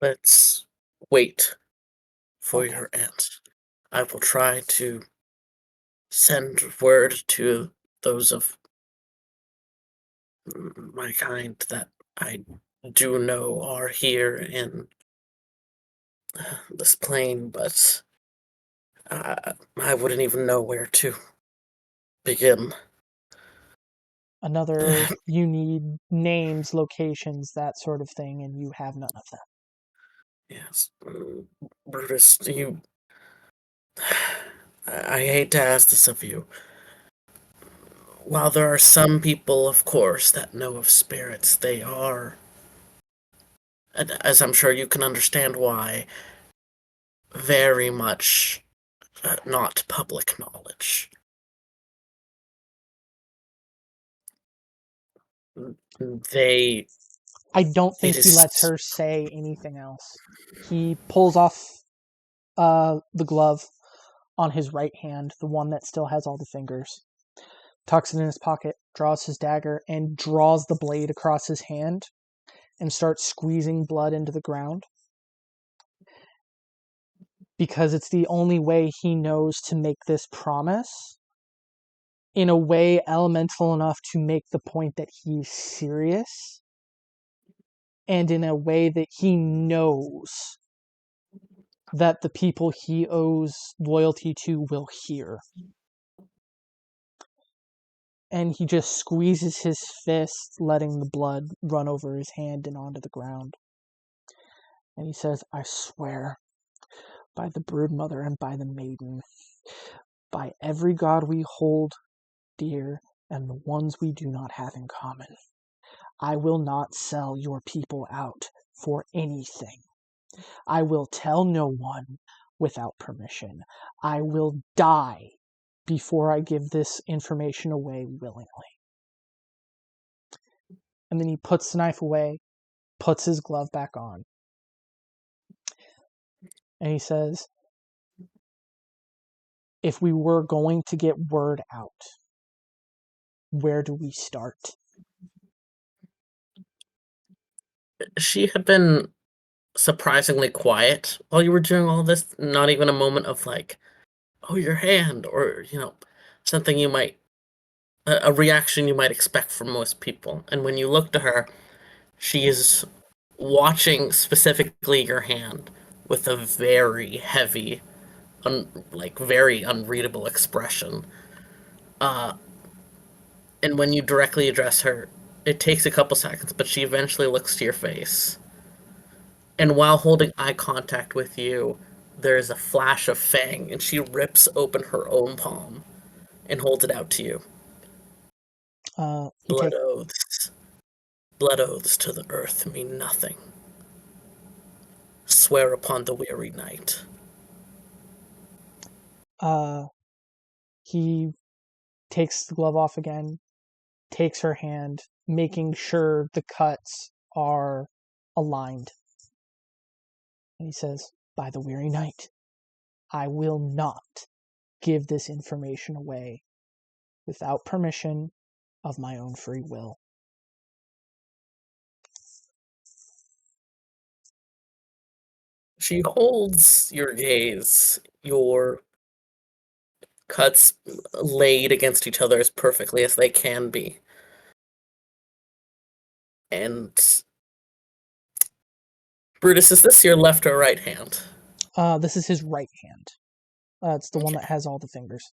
B: Let's wait for
A: Okay.
B: your aunt. I will try to send word to those of my kind that I do know are here in this plane, but I wouldn't even know where to begin.
A: Another, you need names, locations, that sort of thing, and you have none of them.
B: Yes, Brutus, you. I hate to ask this of you. While there are some people, of course, that know of spirits, they are, and as I'm sure you can understand why, very much not public knowledge. They.
A: I don't
B: It
A: think he lets
B: is.
A: her say anything else. He pulls off the glove on his right hand, the one that still has all the fingers, tucks it in his pocket, draws his dagger, and draws the blade across his hand and starts squeezing blood into the ground. Because it's the only way he knows to make this promise in a way elemental enough to make the point that he's serious, and in a way that he knows that the people he owes loyalty to will hear. And he just squeezes his fist, letting the blood run over his hand and onto the ground. And he says, I swear, by the broodmother and by the maiden, by every god we hold dear and the ones we do not have in common, I will not sell your people out for anything. I will tell no one without permission. I will die before I give this information away willingly. And then he puts the knife away, puts his glove back on, and he says, if we were going to get word out, where do we start?
B: She had been surprisingly quiet while you were doing all this. Not even a moment of like, "Oh, your hand," or something you might a reaction you might expect from most people. And when you look to her, she is watching specifically your hand with a very heavy, like very unreadable expression. And when you directly address her, it takes a couple seconds, but she eventually looks to your face. And while holding eye contact with you, there is a flash of fang, and she rips open her own palm and holds it out to you.
A: He
B: Blood
A: takes
B: oaths. Blood oaths to the earth mean nothing. Swear upon the weary night.
A: uh, he takes the glove off again, takes her hand, making sure the cuts are aligned. And he says, by the weary night, I will not give this information away without permission of my own free will.
B: She holds your gaze, your cuts laid against each other as perfectly as they can be. And Brutus, is this your left or right hand?
A: This is his right hand. It's the one that
B: Okay.
A: has all the fingers.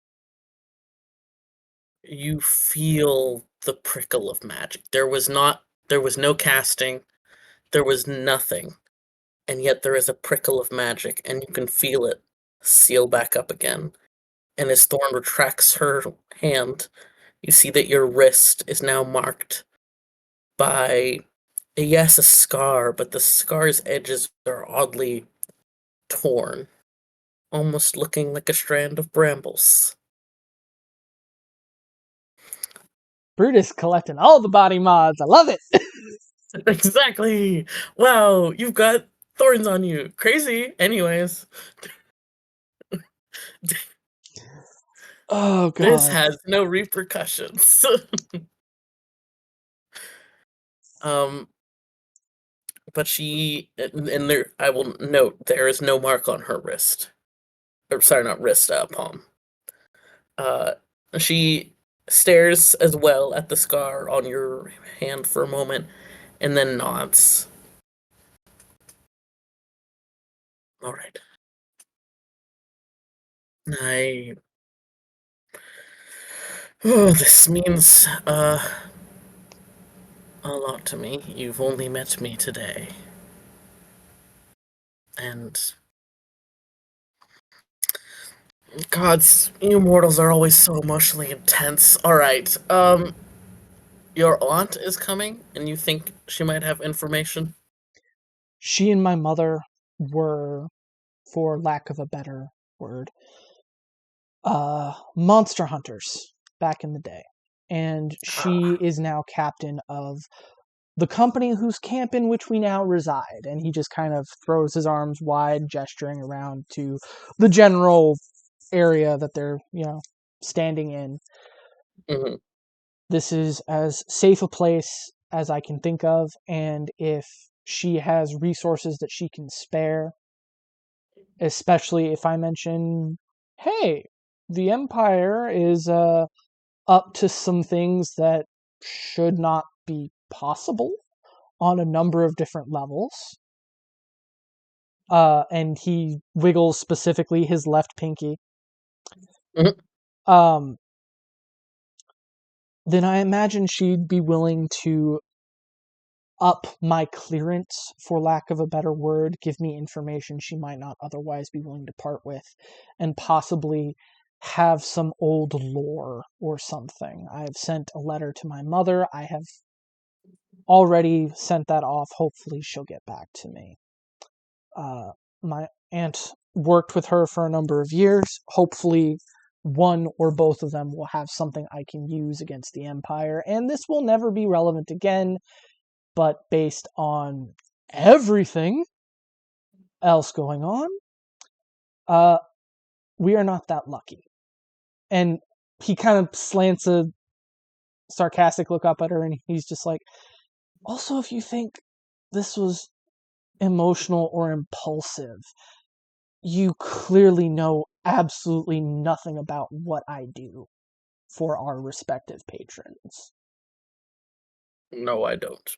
B: You feel the prickle of magic. There was no casting, there was nothing. And yet there is a prickle of magic, and you can feel it seal back up again. And as Thorn retracts her hand, you see that your wrist is now marked by, yes, a scar, but the scar's edges are oddly torn, almost looking like a strand of brambles.
A: Brutus collecting all the body mods. I love it.
B: Exactly. Wow, you've got thorns on you. Crazy. Anyways,
A: Oh
B: this
A: god.
B: has no repercussions. um, but she and there. I will note there is no mark on her wrist. Or sorry, not wrist. Palm. Uh, she stares as well at the scar on your hand for a moment, and then nods. All right. I. Oh, this means a lot to me. You've only met me today, and gods, you mortals are always so emotionally intense. All right. Your aunt is coming, and you think she might have information?
A: She and my mother were, for lack of a better word, monster hunters back in the day. And she
B: Ah.
A: is now captain of the company whose camp in which we now reside. And he just kind of throws his arms wide, gesturing around to the general area that they're, standing in.
B: Hmm.
A: This is as safe a place as I can think of, and if she has resources that she can spare, especially if I mention, hey, the Empire is up to some things that should not be possible on a number of different levels. And he wiggles specifically his left pinky.
B: Hmm.
A: Um, then I imagine she'd be willing to up my clearance, for lack of a better word, give me information she might not otherwise be willing to part with, and possibly have some old lore or something. I have sent a letter to my mother. I have already sent that off. Hopefully, she'll get back to me. My aunt worked with her for a number of years. Hopefully, one or both of them will have something I can use against the Empire, and this will never be relevant again. But based on everything else going on, uh, we are not that lucky. And he kind of slants a sarcastic look up at her, and he's just like, also, if you think this was emotional or impulsive, you clearly know absolutely nothing about what I do for our respective patrons.
B: No, I don't.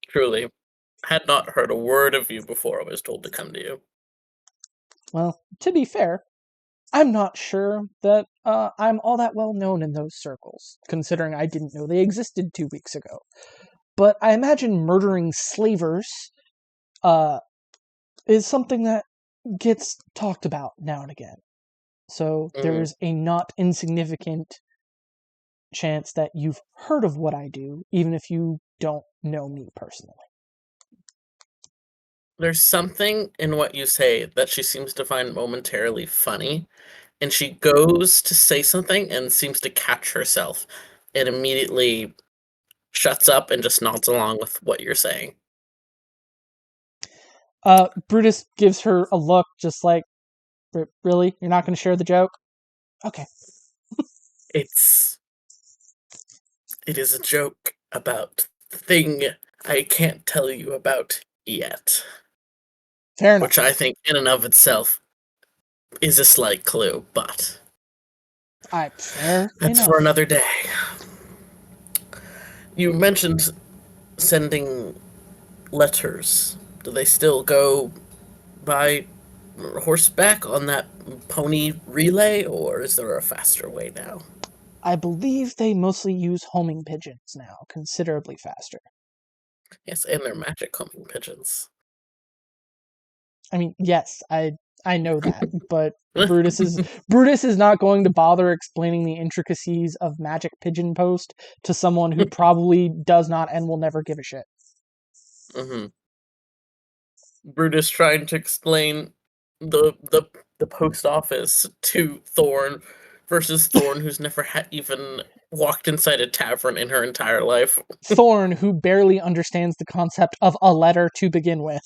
B: Truly, had not heard a word of you before I was told to come to you.
A: Well, to be fair, I'm not sure that I'm all that well known in those circles, considering I didn't know they existed 2 weeks ago. But I imagine murdering slavers uh, is something that gets talked about now and again. So
B: Mm.
A: there's a not insignificant chance that you've heard of what I do, even if you don't know me personally.
B: There's something in what you say that she seems to find momentarily funny, and she goes to say something and seems to catch herself and immediately shuts up and just nods along with what you're saying.
A: Brutus gives her a look just like, really? You're not going to share the joke? Okay.
B: It's it is a joke about the thing I can't tell you about yet,
A: Fair enough.
B: which I think in and of itself is a slight clue, but
A: Fair
B: that's for
A: enough.
B: another day. You mentioned sending letters. Do they still go by horseback on that pony relay, or is there a faster way now?
A: I believe they mostly use homing pigeons now, considerably faster.
B: Yes, and they're magic homing pigeons.
A: I mean, yes, I know that, but Brutus is not going to bother explaining the intricacies of magic pigeon post to someone who probably does not and will never give a shit.
B: Hmm. Brutus trying to explain the the the post office to Thorn versus Thorn, who's never even walked inside a tavern in her entire life.
A: Thorn, who barely understands the concept of a letter to begin with.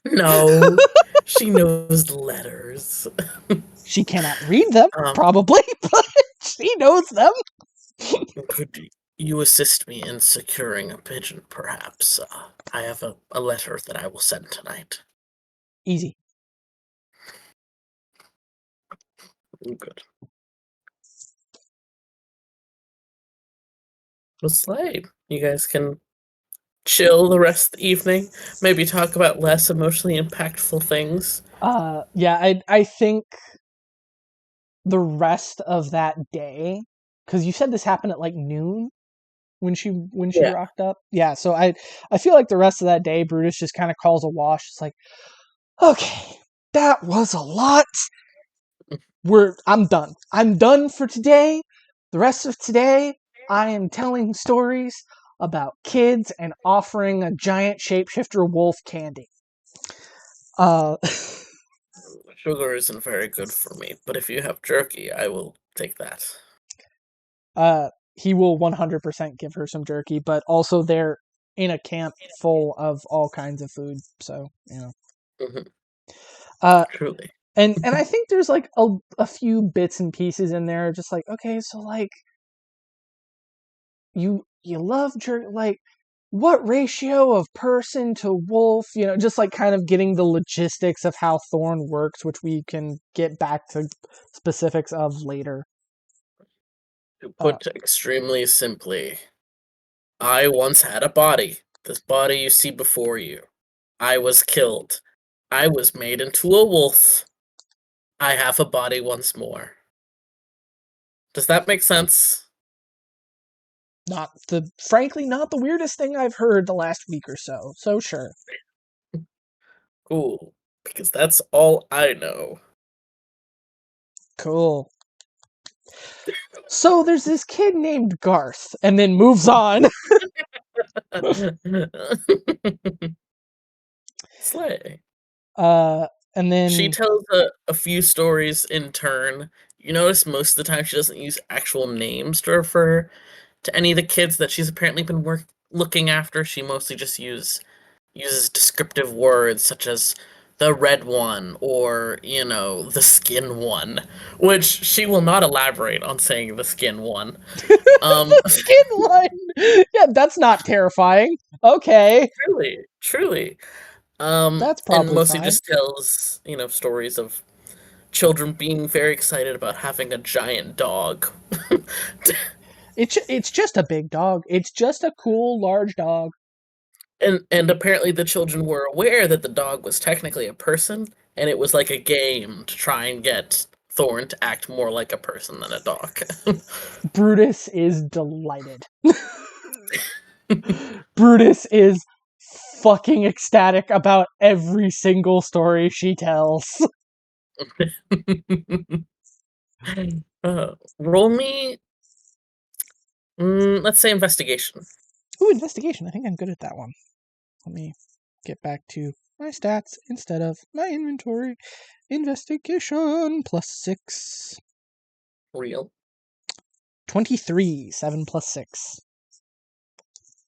B: No, she knows letters.
A: She cannot read them,
B: Um,
A: probably, but she knows them.
B: Could you assist me in securing a pigeon, perhaps? I have a letter that I will send tonight.
A: Easy.
B: Good. Well, Slade, you guys can chill the rest of the evening. Maybe talk about less emotionally impactful things.
A: Yeah, I think the rest of that day, because you said this happened at like noon when she
B: Yeah.
A: rocked up. Yeah, so I feel like the rest of that day, Brutus just kind of calls a wash. It's like, okay, that was a lot. I'm done. I'm done for today. The rest of today, I am telling stories about kids and offering a giant shapeshifter wolf candy.
B: Sugar isn't very good for me, but if you have jerky, I will take that.
A: He will 100% give her some jerky, but also they're in a camp full of all kinds of food, so, you know.
B: Mm-hmm. Truly.
A: And I think there's like a few bits and pieces in there, just like, okay, so like, you love jerky, like, what ratio of person to wolf, you know, just like kind of getting the logistics of how Thorn works, which we can get back to specifics of later.
B: To put extremely simply, I once had a body. This body you see before you. I was killed. I was made into a wolf. I have a body once more. Does that make sense?
A: Frankly, not the weirdest thing I've heard the last week or so. So sure.
B: Cool. Because that's all I know.
A: Cool. So there's this kid named Garth, and then moves on.
B: Slay.
A: And then
B: She tells a few stories in turn. You notice most of the time she doesn't use actual names to refer to any of the kids that she's apparently been looking after. She mostly just uses descriptive words such as the red one or, the skin one, which she will not elaborate on saying the skin one.
A: Skin one. Yeah, that's not terrifying. Okay.
B: Truly.
A: That's
B: And
A: probably
B: mostly
A: fine.
B: just tells, stories of children being very excited about having a giant dog.
A: It's just a big dog. It's just a cool large dog.
B: And apparently the children were aware that the dog was technically a person, and it was like a game to try and get Thorn to act more like a person than a dog.
A: Brutus is delighted. Brutus is fucking ecstatic about every single story she tells.
B: Roll me, let's say investigation.
A: Ooh, investigation. I think I'm good at that one. Let me get back to my stats instead of my inventory. Investigation +6.
B: Real.
A: 23. 7 + 6.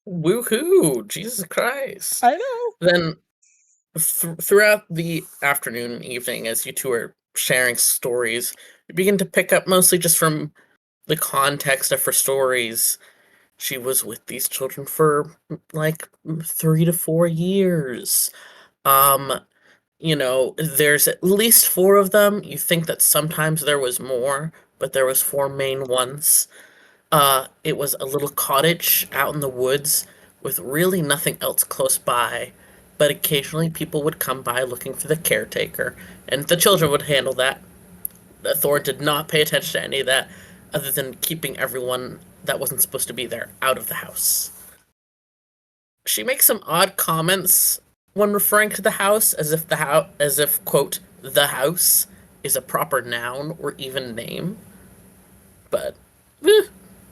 B: Woohoo! Jesus Christ.
A: I know.
B: Then throughout the afternoon and evening, as you two are sharing stories, you begin to pick up mostly just from the context of her stories. She was with these children for like 3 to 4 years. There's at least 4 of them. You think that sometimes there was more, but there was 4 main ones. It was a little cottage out in the woods with really nothing else close by, but occasionally people would come by looking for the caretaker, and the children would handle that. Thor did not pay attention to any of that, other than keeping everyone that wasn't supposed to be there out of the house. She makes some odd comments when referring to the house, as if quote the house is a proper noun or even name. But who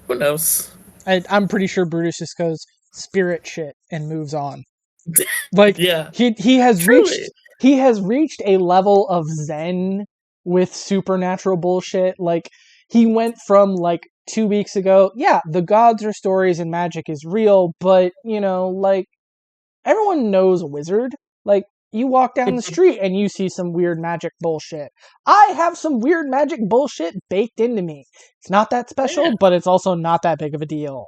B: knows?
A: I'm pretty sure Brutus just goes spirit shit and moves on. Like
B: Yeah,
A: he has
B: truly.
A: reached a level of zen with supernatural bullshit. Like he went from like 2 weeks ago, yeah, the gods are stories and magic is real, but like everyone knows a wizard. Like you walk down the street and you see some weird magic bullshit. I have some weird magic bullshit baked into me. It's not that
B: Yeah.
A: special, but it's also not that big of a deal.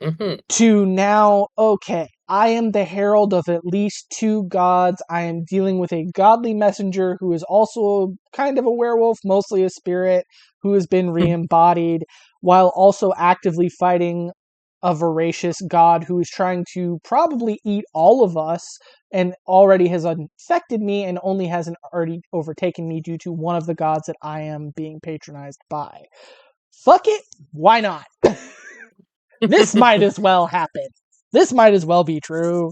B: Hmm.
A: To now, okay, I am the herald of at least two gods. I am dealing with a godly messenger who is also kind of a werewolf, mostly a spirit, who has been re-embodied, while also actively fighting a voracious god who is trying to probably eat all of us and already has infected me and only hasn't already overtaken me due to one of the gods that I am being patronized by. Fuck it, why not? This might as well happen. This might as well be true.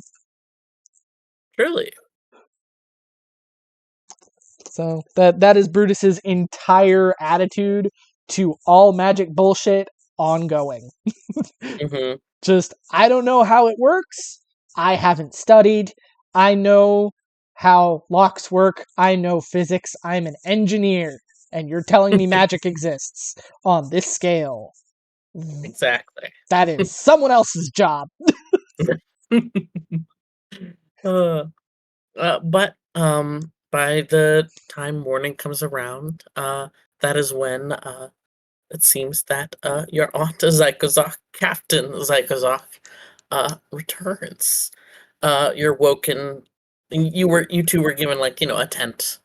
B: Truly.
A: So that is Brutus's entire attitude to all magic bullshit ongoing.
B: Hmm.
A: Just, I don't know how it works. I haven't studied. I know how locks work. I know physics. I'm an engineer. And you're telling me magic exists on this scale.
B: Exactly.
A: That is someone else's job.
B: uh, but by the time morning comes around, that is when it seems that your aunt Zykozok, Captain Zykozok, returns. You're woken. You two were given like a tent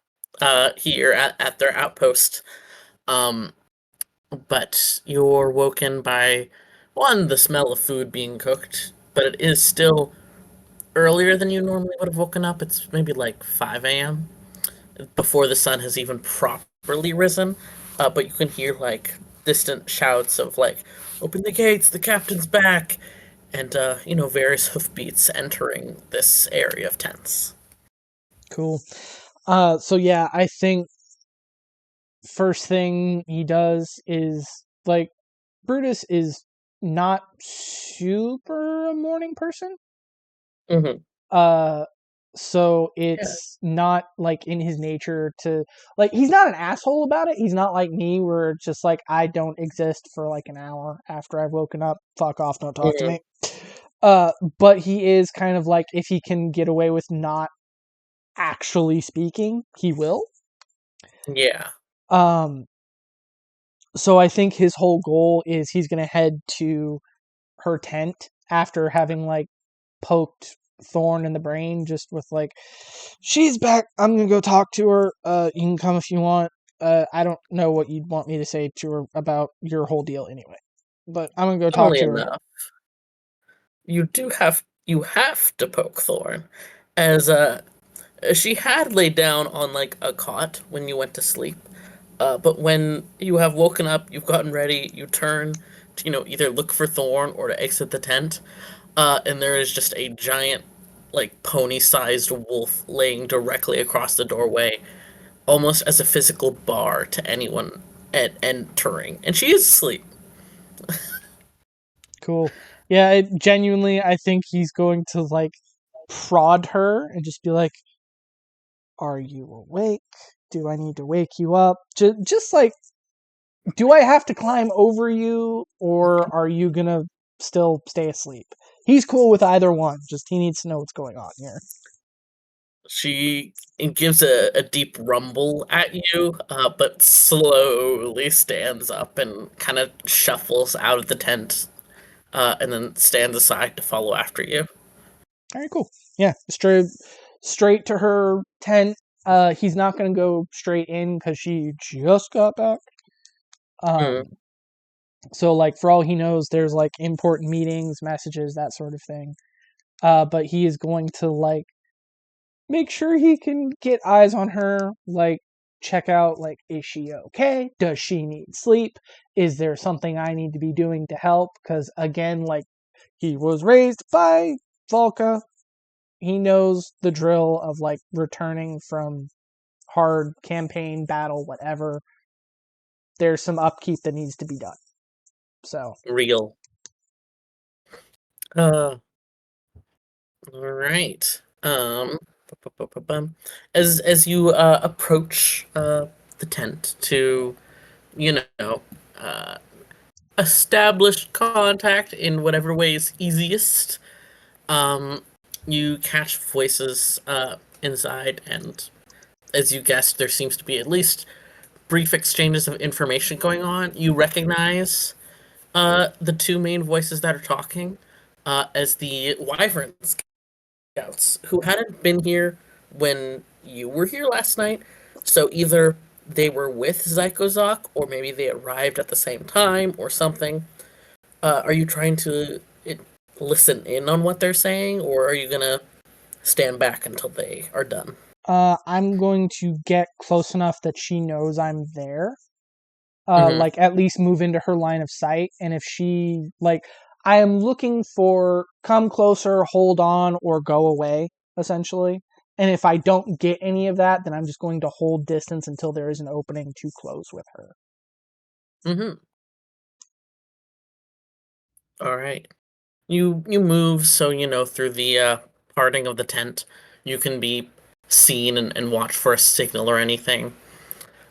B: here at their outpost. Um, but you're woken by one, the smell of food being cooked, but it is still earlier than you normally would have woken up. It's maybe like 5 a.m. before the sun has even properly risen. But you can hear like distant shouts of like, "Open the gates! The captain's back!" And various hoofbeats entering this area of tents.
A: Cool. So yeah, I think first thing he does is like Brutus is not super a morning person.
B: Hmm.
A: Uh so
B: Yeah.
A: it's not like in his nature to like he's not an asshole about it. He's not like me where it's just like I don't exist for like an hour after I've woken up. Fuck off, don't talk to
B: Hmm.
A: me. But he is kind of like if he can get away with not actually speaking, he will.
B: Yeah.
A: Um so I think his whole goal is he's going to head to her tent after having like poked Thorn in the brain just with like she's back, I'm gonna go talk to her, you can come if you want. I don't know what you'd want me to say to her about your whole deal anyway, but I'm gonna go talk
B: Funnily
A: to her.
B: enough, you have to poke Thorn, as she had laid down on like a cot when you went to sleep. But when you have woken up, you've gotten ready, you turn to, either look for Thorn or to exit the tent, and there is just a giant, like, pony-sized wolf laying directly across the doorway, almost as a physical bar to anyone entering. And she is asleep.
A: Cool. Yeah, genuinely I think he's going to like prod her and just be like, are you awake? Do I need to wake you up? Just like, do I have to climb over you or are you gonna still stay asleep? He's cool with either one. Just he needs to know what's going on here.
B: She gives a deep rumble at you, but slowly stands up and kind of shuffles out of the tent, and then stands aside to follow after you.
A: All right, cool. Yeah, straight to her tent. He's not gonna go straight in because she just got back.
B: Mm,
A: So like for all he knows, there's like important meetings, messages, that sort of thing. But he is going to like make sure he can get eyes on her, like check out like is she okay? Does she need sleep? Is there something I need to be doing to help? Because again, like he was raised by Volka. He knows the drill of like returning from hard campaign, battle, whatever. There's some upkeep that needs to be done. So
B: real. Uh, all right. Bu-bu-bu-bu-bum. As you approach the tent to you know, uh, establish contact in whatever way is easiest. Um, you catch voices inside, and as you guessed, there seems to be at least brief exchanges of information going on. You recognize the two main voices that are talking as the Wyvern Scouts, who hadn't been here when you were here last night. So either they were with Zykozok, or maybe they arrived at the same time, or something. Are you trying to listen in on what they're saying, or are you gonna stand back until they are done?
A: I'm going to get close enough that she knows I'm there.
B: Hmm.
A: Like at least move into her line of sight. And if she like, I am looking for come closer, hold on, or go away, essentially. And if I don't get any of that, then I'm just going to hold distance until there is an opening to close with her.
B: Hmm. All right. You move so through the parting of the tent, you can be seen and watch for a signal or anything.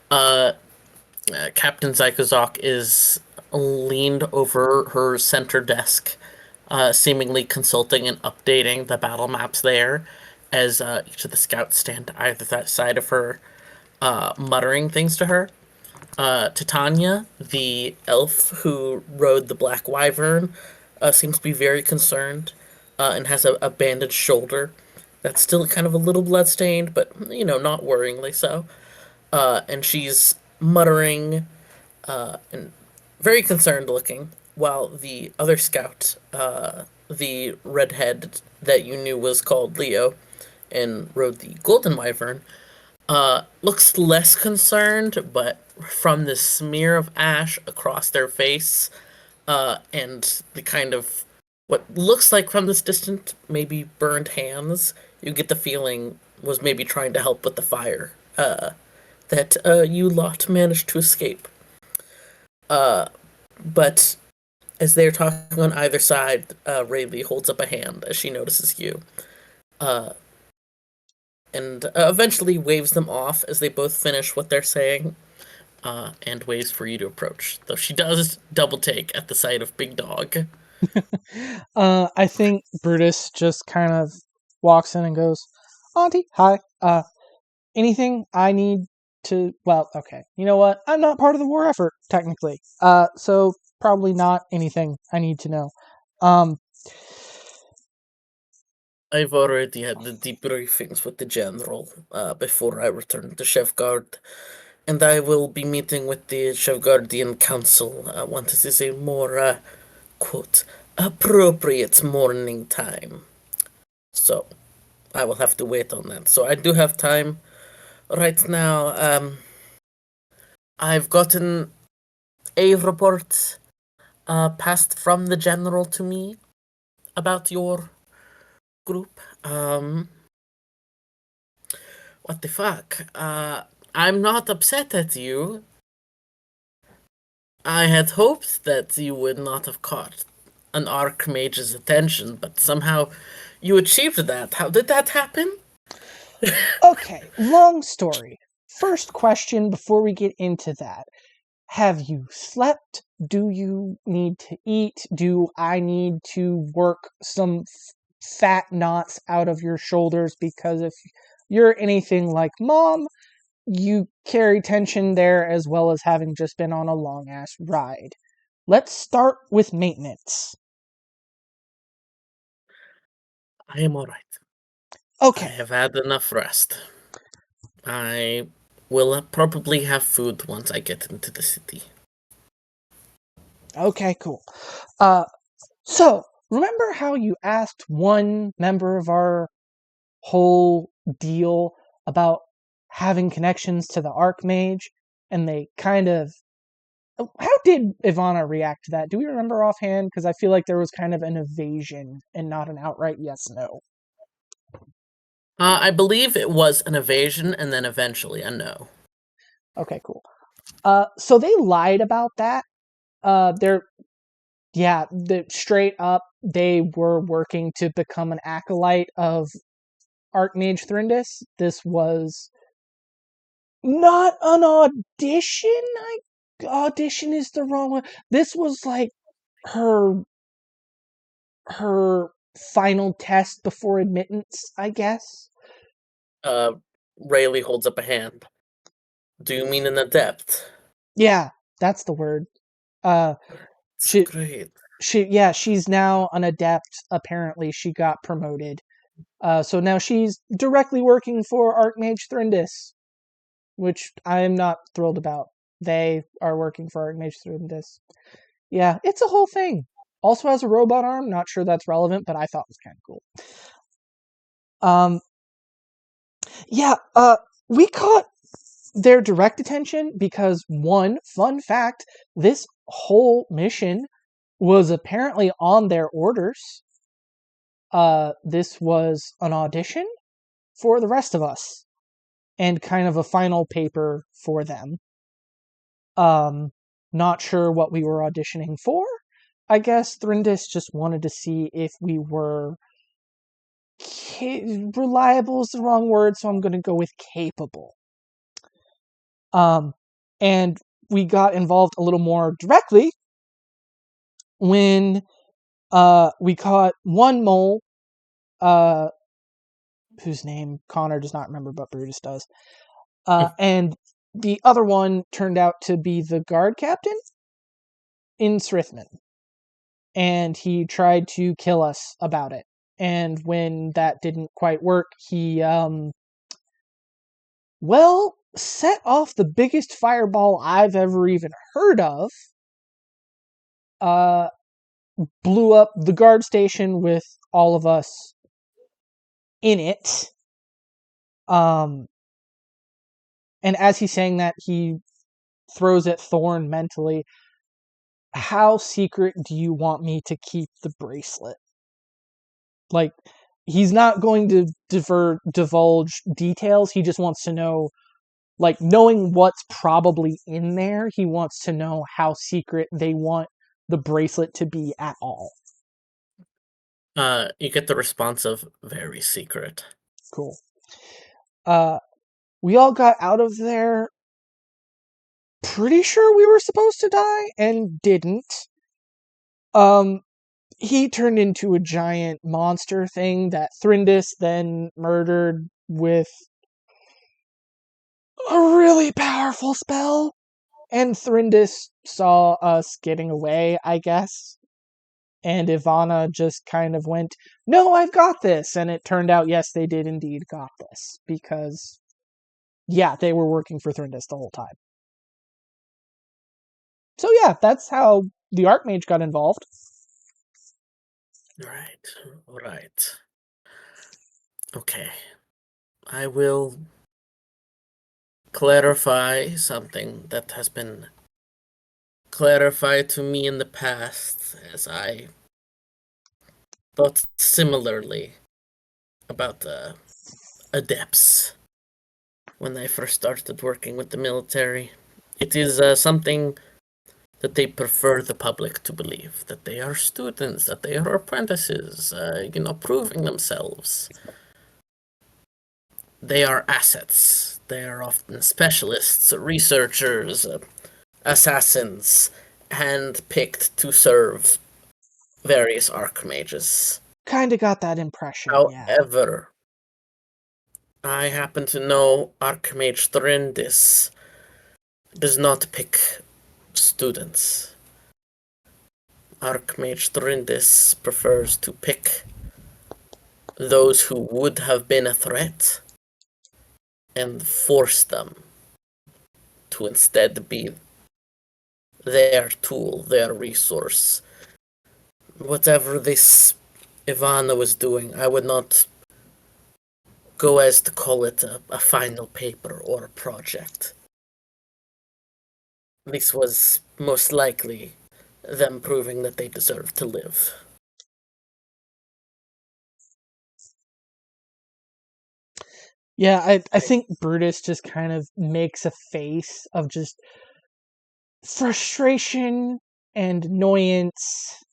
B: Uh, Captain Zykozok is leaned over her center desk, seemingly consulting and updating the battle maps there, as each of the scouts stand to either that side of her, muttering things to her. Titania, the elf who rode the Black Wyvern, seems to be very concerned and has a bandaged shoulder that's still kind of a little bloodstained, but not worryingly so. And she's muttering and very concerned looking, while the other scout, the redhead that you knew was called Leo and rode the Golden Wyvern, looks less concerned, but from the smear of ash across their face, and the kind of what looks like from this distance, maybe burned hands, you get the feeling was maybe trying to help with the fire, that you lot managed to escape. But as they're talking on either side, Rayleigh holds up a hand as she notices you, and eventually waves them off as they both finish what they're saying. And ways for you to approach. Though she does double take at the sight of Big Dog.
A: I think Brutus just kind of walks in and goes, Auntie, hi. Anything I need to, well, okay. You know what? I'm not part of the war effort, technically. So probably not anything I need to know. Um,
B: I've already had the debriefings with the general before I return to Chefgard, and I will be meeting with the Chefgardian Council once it is a more, quote, appropriate morning time. So, I will have to wait on that. So, I do have time right now. I've gotten a report passed from the general to me about your group. What the fuck? I'm not upset at you. I had hoped that you would not have caught an Archmage's attention, but somehow you achieved that. How did that happen?
A: okay, long story. First question before we get into that. Have you slept? Do you need to eat? Do I need to work some fat knots out of your shoulders? Because if you're anything like mom, you carry tension there as well as having just been on a long ass ride. Let's start with maintenance.
B: I am alright. I
A: Okay,
B: have had enough rest. I will probably have food once I get into the city.
A: okay, cool. Uh, so remember how you asked one member of our whole deal about having connections to the Archmage, and they kind of. How did Ivana react to that? Do we remember offhand? Because I feel like there was kind of an evasion and not an outright yes no.
B: I believe it was an evasion and then eventually a no.
A: Okay, cool. So they lied about that. They're yeah, straight up they were working to become an acolyte of Archmage Thrindis. This was not an audition, I audition is the wrong one. This was like her final test before admittance, I guess.
B: Rayleigh holds up a hand. Do you mean an adept?
A: Yeah, that's the word. Uh,
B: It's
A: she
B: great.
A: she's now an adept. Apparently, she got promoted. So now she's directly working for Archmage Thrindis, which I am not thrilled about. They are working for Archmage Thrindis. Yeah, it's a whole thing. Also has a robot arm. Not sure that's relevant, but I thought it was kind of cool. Yeah, we caught their direct attention because one fun fact, this whole mission was apparently on their orders. This was an audition for the rest of us and kind of a final paper for them. Not sure what we were auditioning for. I guess Thrindis just wanted to see if we were reliable is the wrong word, so I'm going to go with capable. And we got involved a little more directly when we caught one mole, whose name Connor does not remember, but Brutus does. And the other one turned out to be the guard captain in Srithman. And he tried to kill us about it. And when that didn't quite work, he, set off the biggest fireball I've ever even heard of. Blew up the guard station with all of us in it. And as he's saying that, he throws at Thorn mentally, how secret do you want me to keep the bracelet? Like, he's not going to divulge details. He just wants to know, like, knowing what's probably in there, he wants to know how secret they want the bracelet to be at all.
B: You get the response of very secret.
A: Cool. We all got out of there pretty sure we were supposed to die and didn't. He turned into a giant monster thing that Thrindis then murdered with a really powerful spell. And Thrindis saw us getting away, I guess. And Ivana just kind of went, no, I've got this. And it turned out, yes, they did indeed got this. Because, yeah, they were working for Thrindis the whole time. So yeah, that's how the Archmage got involved.
B: Right. Okay. I will clarify something that has been clarified to me in the past, as I thought similarly about adepts when I first started working with the military. It is something that they prefer the public to believe, that they are students, that they are apprentices, proving themselves. They are assets. They are often specialists, researchers, assassins, hand-picked to serve various archmages.
A: Kinda got that impression, yeah.
B: However, I happen to know Archmage Thrindis does not pick students. Archmage Thrindis prefers to pick those who would have been a threat and force them to instead be their tool, their resource. Whatever this Ivana was doing, I would not go as to call it a final paper or a project. This was most likely them proving that they deserve to live.
A: Yeah, I think Brutus just kind of makes a face of just frustration and annoyance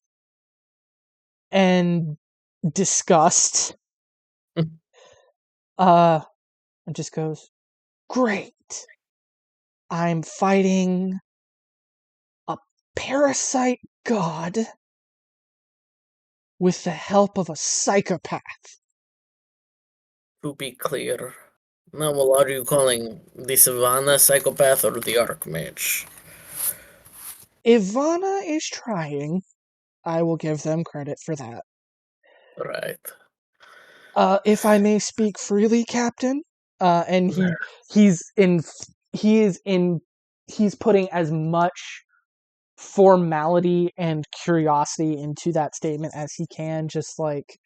A: and disgust. And just goes, great. I'm fighting parasite god with the help of a psychopath.
B: To be clear. Now, well, are you calling the Savannah psychopath or the Archmage?
A: Ivana is trying. I will give them credit for that.
B: Right.
A: If I may speak freely, Captain, and he's in he is in he's putting as much formality and curiosity into that statement as he can. Just like,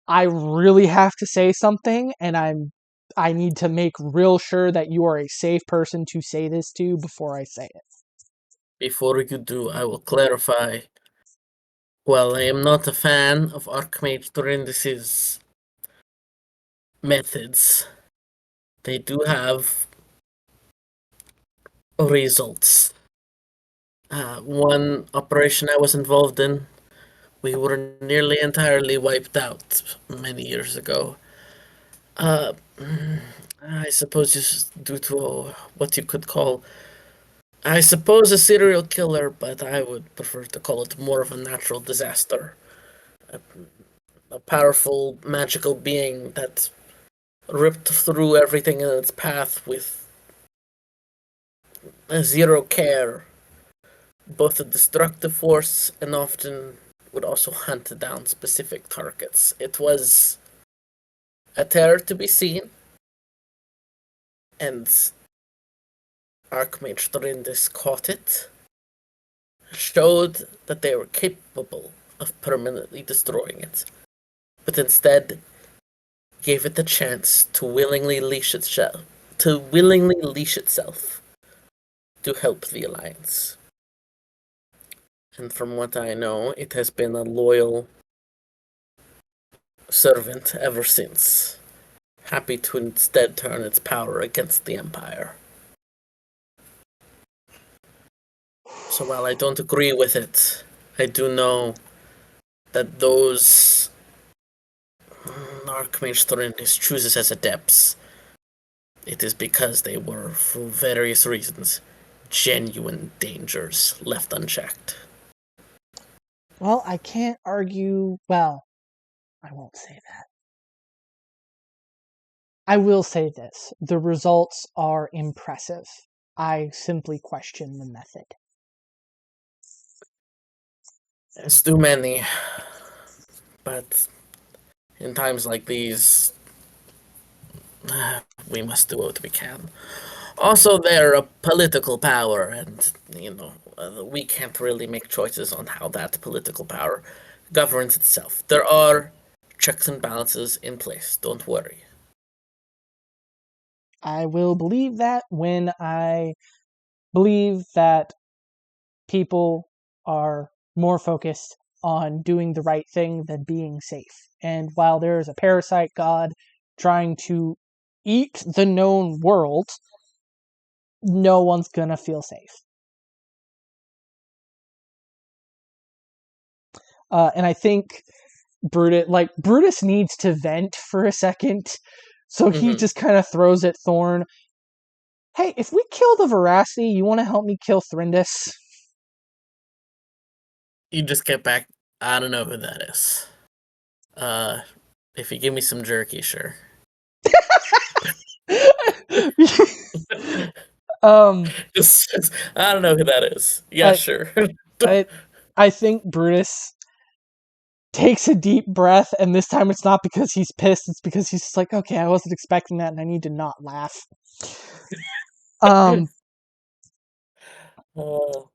A: I really have to say something, and I need to make real sure that you are a safe person to say this to before I say it.
B: Before you do, I will clarify. While I am not a fan of Archmage Durandus's methods, they do have results. One operation I was involved in, we were nearly entirely wiped out many years ago. Uh, I suppose just due to what you could call, I suppose, a serial killer, but I would prefer to call it more of a natural disaster. A powerful, magical being that ripped through everything in its path with a zero care, both a destructive force and often would also hunt down specific targets. It was a terror to be seen, and Archmage Thorindis caught it, showed that they were capable of permanently destroying it, but instead gave it the chance to willingly leash itself to help the Alliance. And from what I know, it has been a loyal servant ever since, happy to instead turn its power against the Empire. So while I don't agree with it, I do know that those Archmage Thorindis chooses as adepts, it is because they were, for various reasons, genuine dangers left unchecked.
A: Well, I can't argue. Well, I won't say that. I will say this. The results are impressive. I simply question the method.
B: As do many, but in times like these, we must do what we can. Also, they're a political power, and, we can't really make choices on how that political power governs itself. There are checks and balances in place, don't worry.
A: I will believe that when I believe that people are more focused on doing the right thing than being safe. And while there is a parasite god trying to eat the known world, no one's gonna feel safe. And I think Brutus needs to vent for a second, so he
B: Mm-hmm.
A: just kind of throws at Thorn. Hey, if we kill the Veracity, you want to help me kill Thrindus?
B: You just get back. I don't know who that is. Uh, if you give me some jerky, sure.
A: um,
B: I don't know who that is. Yeah,
A: I,
B: sure.
A: I, I think Brutus takes a deep breath, and this time it's not because he's pissed, it's because he's just like, okay, I wasn't expecting that, and I need to not laugh. Um,
B: Oh,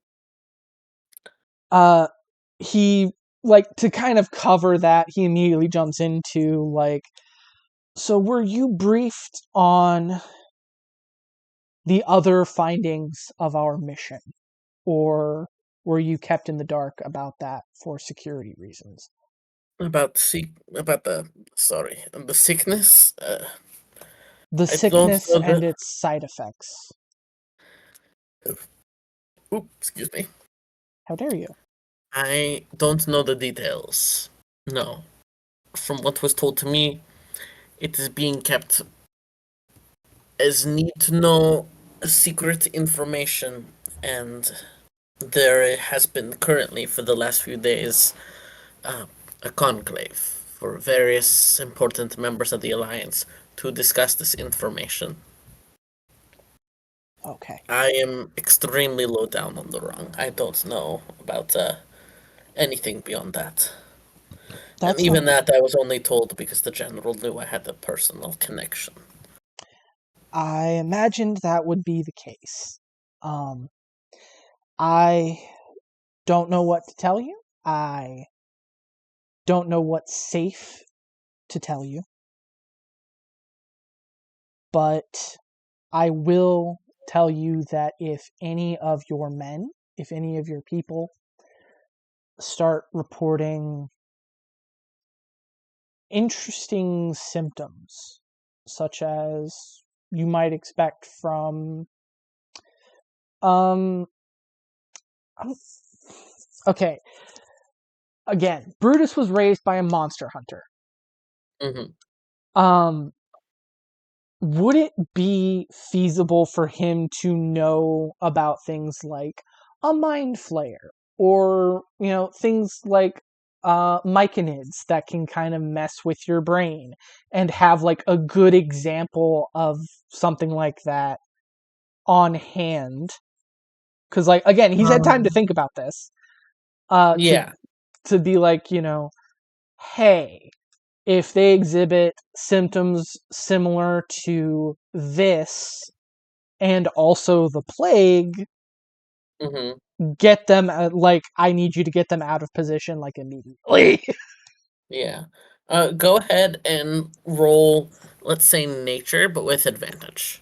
A: uh, he, like, to kind of cover that, he immediately jumps into, like, so were you briefed on the other findings of our mission? Or were you kept in the dark about that for security reasons?
B: about the sickness.
A: The
B: I don't
A: sickness
B: know
A: and
B: the.
A: its side effects.
B: Excuse me.
A: How dare you?
B: I don't know the details. No. From what was told to me, it is being kept as need to know secret information, and there has been currently, for the last few days, uh, a conclave for various important members of the Alliance to discuss this information.
A: Okay,
B: I am extremely low down on the rung. I don't know about anything beyond that. And
A: that's
B: even
A: fine.
B: that I was only told because the general knew I had a personal connection.
A: I imagined that would be the case. Um, I don't know what to tell you. I don't know what's safe to tell you, but I will tell you that if any of your men, if any of your people start reporting interesting symptoms, such as you might expect from, um, okay, again, Brutus was raised by a monster hunter.
B: Hmm.
A: Um, would it be feasible for him to know about things like a mind flayer or things like myconids that can kind of mess with your brain and have like a good example of something like that on hand? Because like again, he's had time to think about this to
B: Yeah.
A: be like, hey, if they exhibit symptoms similar to this and also the plague,
B: Hmm.
A: get them like I need you to get them out of position like immediately.
B: Yeah. Go ahead and roll, let's say nature, but with advantage.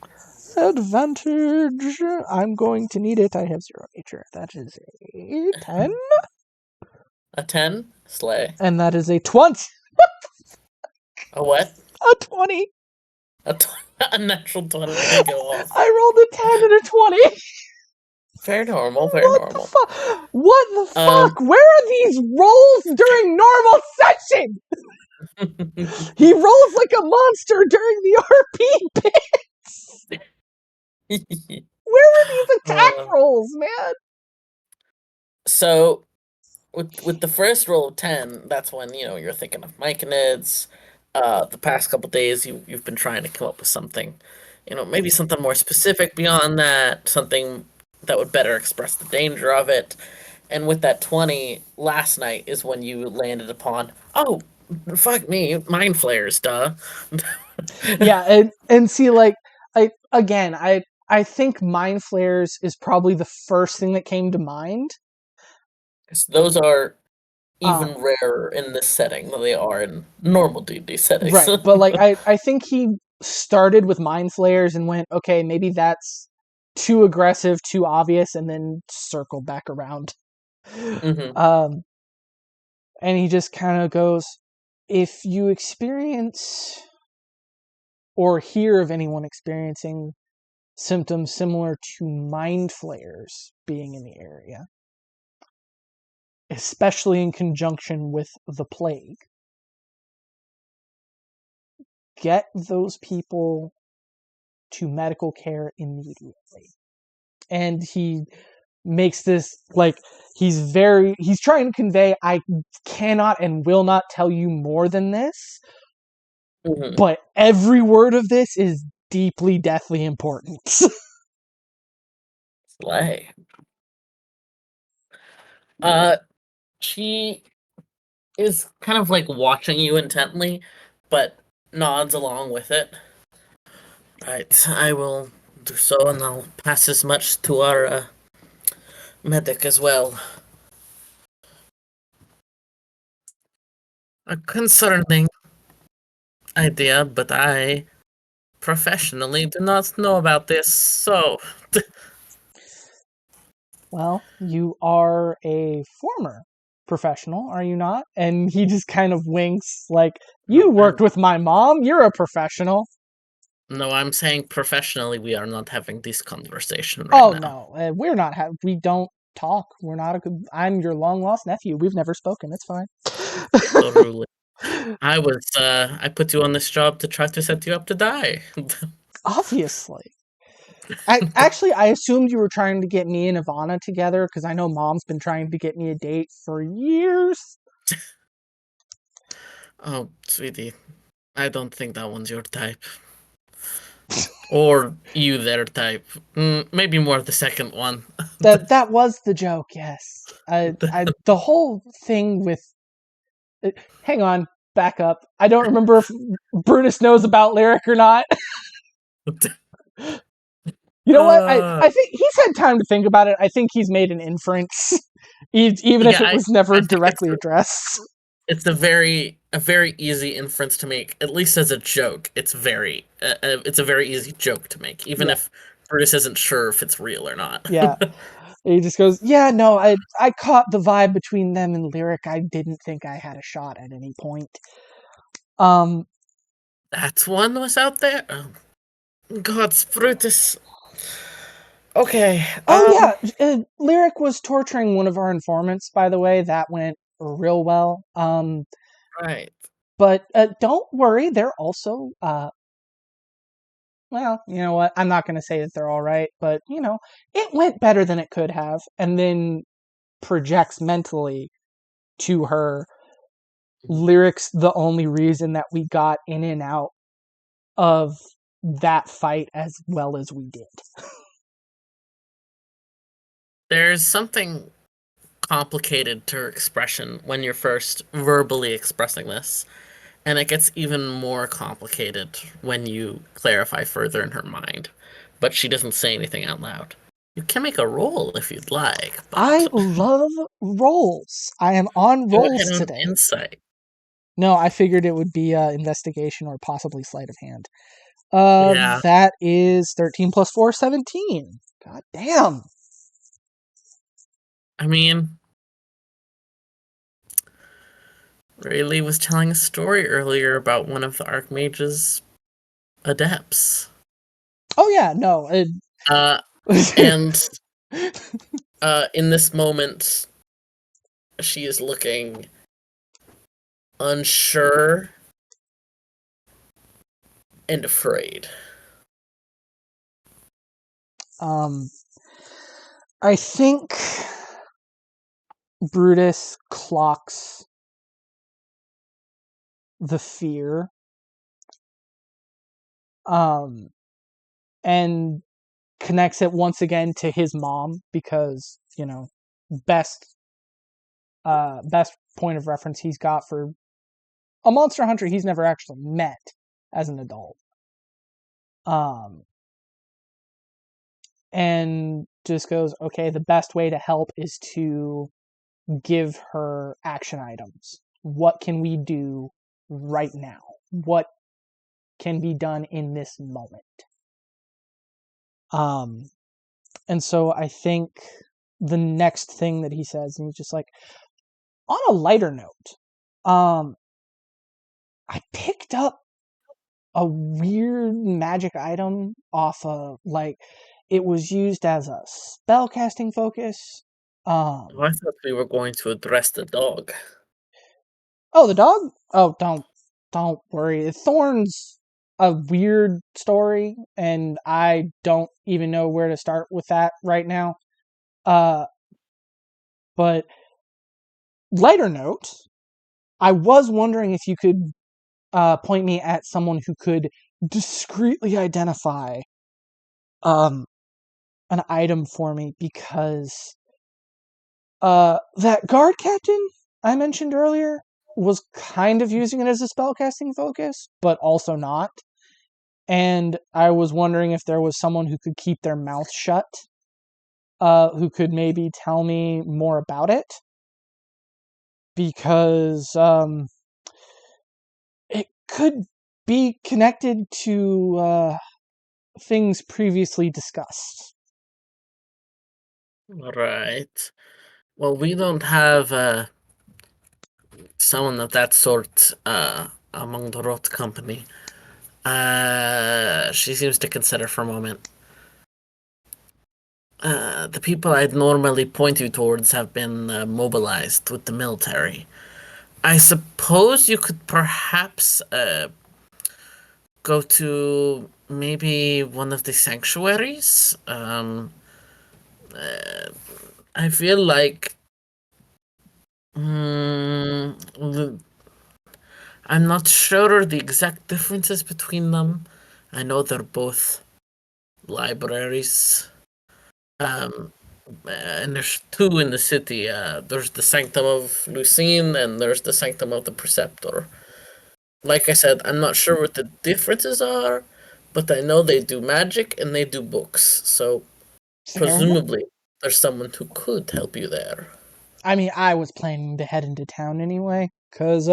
A: Advantage. I'm going to need it. I have 0 nature. That is a 10,
B: A 10? Slay.
A: and that is a 20.
B: A what?
A: A 20.
B: A, tw- a natural 20 to go off.
A: I rolled a 10 and a 20.
B: Fair normal, fair
A: What the
B: normal.
A: fuck? What the
B: Um,
A: fuck? Where are these rolls during normal session? He rolls like a monster during the RP bits. Where were these attack
B: uh,
A: rolls, man?
B: so with the first roll of 10, that's when, you're thinking of myconids. The past couple days you've been trying to come up with something, maybe something more specific beyond that, something that would better express the danger of it. And with that 20 last night is when you landed upon, oh, fuck me, mind flares, duh.
A: Yeah, and see, like, I think mind flares is probably the first thing that came to mind.
B: 'Cause those are
A: Uh,
B: even rarer in this setting than they are in normal D&D settings.
A: right, but like I think he started with mind flares and went, okay, maybe that's too aggressive, too obvious, and then circled back around.
B: Hmm.
A: Um, and he just kind of goes, if you experience or hear of anyone experiencing symptoms similar to mind flares being in the area, especially in conjunction with the plague, get those people to medical care immediately. And he makes this like he's trying to convey, I cannot and will not tell you more than this,
B: Hmm.
A: but every word of this is deeply deathly important.
B: Slay. Uh, she is kind of like watching you intently, but nods along with it. Right, I will do so, and I'll pass as much to our medic as well. A concerning idea, but I professionally do not know about this, so.
A: Well, you are a former professional, are you not? And he just kind of winks like, you
B: No,
A: worked with my mom, you're a professional.
B: no, I'm saying professionally, we are not having this conversation right
A: Oh
B: now.
A: no, we're not. We don't talk. We're not a. I'm your long lost nephew. We've never spoken. It's fine.
B: Totally. I put you on this job to try to set you up to die.
A: Obviously. I assumed you were trying to get me and Ivana together because I know Mom's been trying to get me a date for years.
B: Oh, sweetie, I don't think that one's your type. Or you their type. Maybe more the second one.
A: That was the joke. Yes. The whole thing with. Hang on, back up. I don't remember if Brutus knows about Lyric or not. You know what? I think he's had time to think about it. I think he's made an inference, even if
B: yeah,
A: it was
B: I
A: never
B: think
A: directly addressed.
B: it's a very easy inference to make, at least as a joke. It's a very easy joke to make, even
A: Yeah,
B: if Brutus isn't sure if it's real or not.
A: yeah. He just goes, "Yeah, no, I caught the vibe between them and Lyric. I didn't think I had a shot at any point." Um.
B: That's one was out there. Oh, God's Brutus. Okay.
A: Oh yeah, Lyric was torturing one of our informants. By the way, that went real well.
B: Right.
A: But don't worry, they're also well, you know what? I'm not going to say that they're all right, but it went better than it could have, and then projects mentally to her lyrics the only reason that we got in and out of that fight as well as we did.
B: There's something complicated to her expression when you're first verbally expressing this, and it gets even more complicated when you clarify further in her mind. But she doesn't say anything out loud. You can make a roll if you'd like,
A: I
B: but
A: love rolls. I am on
B: go
A: rolls
B: ahead on
A: today.
B: insight.
A: No, I figured it would be investigation or possibly sleight of hand.
B: Yeah,
A: That is 13 plus 4, 17. God damn.
B: I mean, Rayleigh was telling a story earlier about one of the Archmage's adepts.
A: Oh yeah, no.
B: Uh, and in this moment, she is looking unsure and afraid.
A: um, I think Brutus clocks the fear, um, and connects it once again to his mom because best best point of reference he's got for a monster hunter he's never actually met as an adult. Um, and just goes, okay, the best way to help is to give her action items. What can we do right now? What can be done in this moment? Um, and so I think the next thing that he says, and he's just like, on a lighter note, I picked up a weird magic item off of it was used as a spell casting focus.
B: Oh, I thought we were going to address the dog.
A: Oh, the dog? Oh, don't worry. Thorn's a weird story, and I don't even know where to start with that right now. Uh, but lighter note, I was wondering if you could point me at someone who could discreetly identify um an item for me because that guard captain I mentioned earlier was kind of using it as a spellcasting focus, but also not. And I was wondering if there was someone who could keep their mouth shut, who could maybe tell me more about it, because it could be connected to things previously discussed.
B: Right. Well, we don't have someone of that sort among the Rot Company. She seems to consider for a moment. The people I'd normally point you towards have been mobilized with the military. I suppose you could perhaps go to maybe one of the sanctuaries. I feel like mm, I'm not sure the exact differences between them. I know they're both libraries. Um, and there's two in the city. There's the Sanctum of Lucine and there's the Sanctum of the Preceptor. Like I said, I'm not sure what the differences are, but I know they do magic and they do books. So
A: Fair enough.
B: presumably there's someone who could help you there.
A: I mean, I was planning to head into town anyway, cause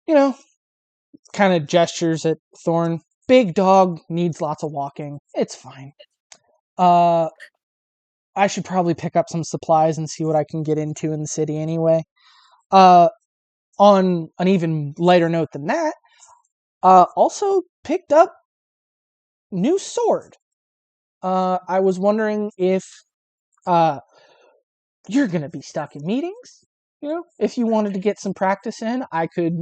A: you know, kind of gestures at Thorn. Big dog needs lots of walking. It's fine. Uh, I should probably pick up some supplies and see what I can get into in the city anyway. Uh, on an even lighter note than that, also picked up new sword. I was wondering if uh you're gonna be stuck in meetings. If you wanted to get some practice in, I could,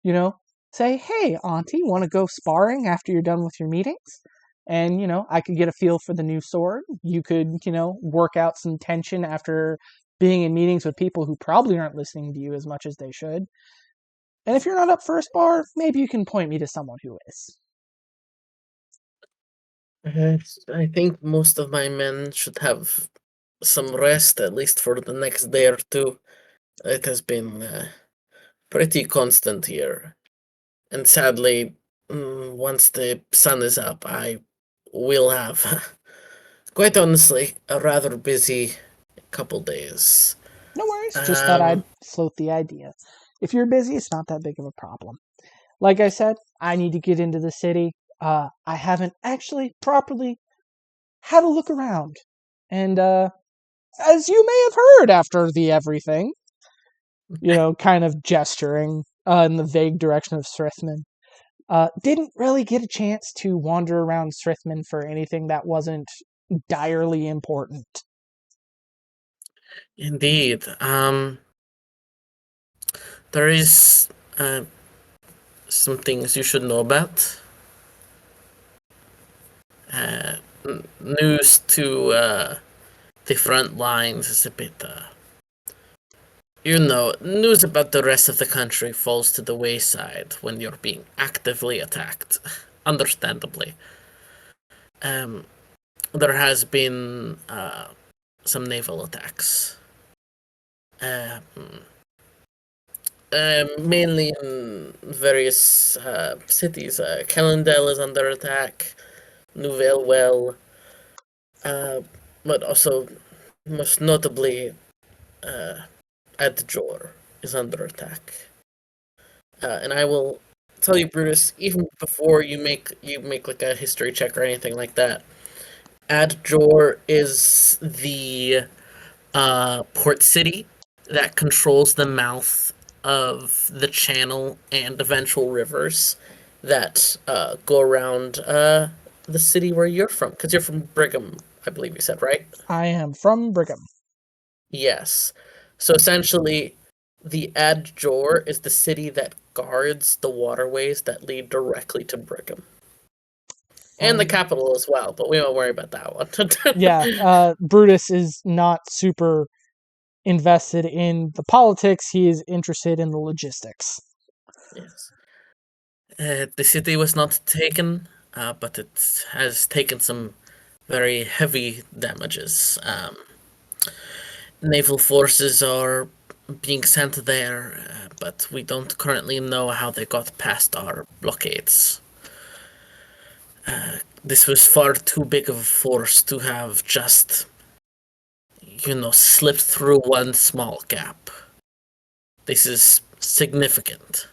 A: you know, say, "Hey, Auntie, want to go sparring after you're done with your meetings?" And I could get a feel for the new sword. You could, work out some tension after being in meetings with people who probably aren't listening to you as much as they should. And if you're not up for a spar, maybe you can point me to someone who is.
B: I think most of my men should have some rest, at least for the next day or two. It has been pretty constant here. And sadly, once the sun is up, I will have, quite honestly, a rather busy couple days.
A: No worries, just thought I'd
B: Um,
A: float the idea. If you're busy, it's not that big of a problem. Like I said, I need to get into the city. I haven't actually properly had a look around. And as you may have heard after the everything, kind of gesturing in the vague direction of Srithman, didn't really get a chance to wander around Srithman for anything that wasn't direly important.
B: Indeed. There is some things you should know about. Uh, News to the front lines is a bit, news about the rest of the country falls to the wayside when you're being actively attacked. Understandably. Um, there has been some naval attacks. Uh, Mainly in various cities. Cannondale is under attack, Nouvelle Well, uh, but also, most notably, uh, Adjor is under attack. And I will tell you, Brutus, even before you make like a history check or anything like that, Adjor is the port city that controls the mouth of the channel and eventual rivers that go around the city where you're from. Because you're from Brigham, I believe you said, right?
A: I am from Brigham.
B: Yes. So essentially, the Adjor is the city that guards the waterways that lead directly to Brigham. And the
A: Fun.
B: capital as well, but we won't worry about that
A: Yeah,
B: one.
A: Brutus is not super invested in the politics. He is interested in the logistics.
B: Yes. The city was not taken, but it has taken some very heavy damages. Naval forces are being sent there, but we don't currently know how they got past our blockades. This was far too big of a force to have just, slipped through one small gap. This is significant.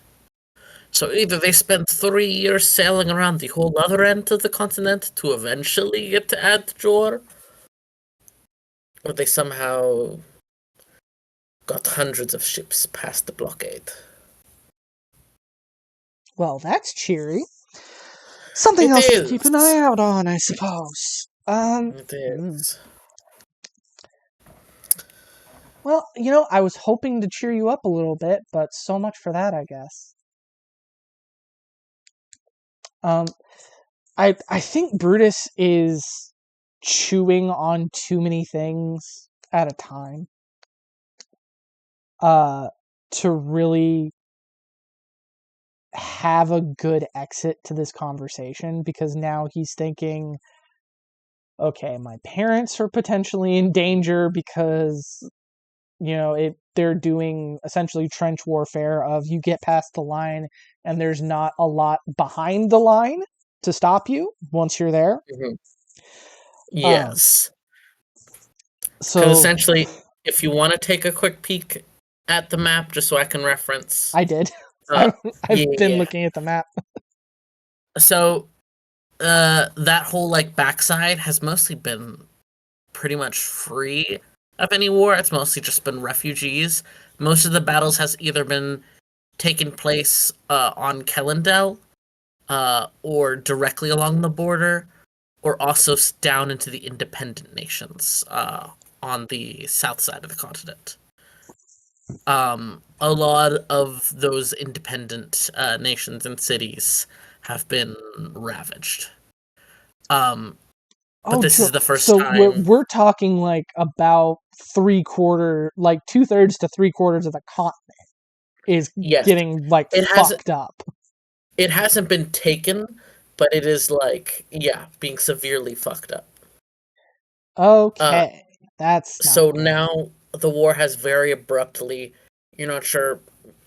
B: So either they spent 3 years sailing around the whole other end of the continent to eventually get to Adjor, or they somehow got hundreds of ships past the blockade.
A: Well, that's cheery. Something
B: It
A: else to keep an eye
B: is.
A: out on, I suppose.
B: It
A: Hmm.
B: is.
A: Well, I was hoping to cheer you up a little bit, but so much for that, I guess. Um, I think Brutus is chewing on too many things at a time. To really have a good exit to this conversation, because now he's thinking, okay, my parents are potentially in danger because, they're doing essentially trench warfare of you get past the line and there's not a lot behind the line to stop you once you're there.
B: Mhm.
A: Um,
B: Yes. Because
A: so
B: essentially, if you want to take a quick peek at the map, just so I can reference,
A: I did.
B: uh,
A: I've
B: yeah,
A: been
B: yeah.
A: looking at the map.
B: So, that whole like backside has mostly been pretty much free of any war. It's mostly just been refugees. Most of the battles has either been taking place on Kellendale, or directly along the border, or also down into the independent nations on the south side of the continent. A lot of those independent nations and cities have been ravaged. But
A: Oh,
B: this is the first
A: so we're
B: time.
A: we're talking like about 3/4, like 2/3 to 3/4 of the continent is
B: Yes,
A: getting like
B: it hasn't.
A: fucked up.
B: It hasn't been taken, but it is like, yeah, being severely fucked up. Uh,
A: Okay, that's not
B: so
A: good.
B: now the war has very abruptly, you're not sure,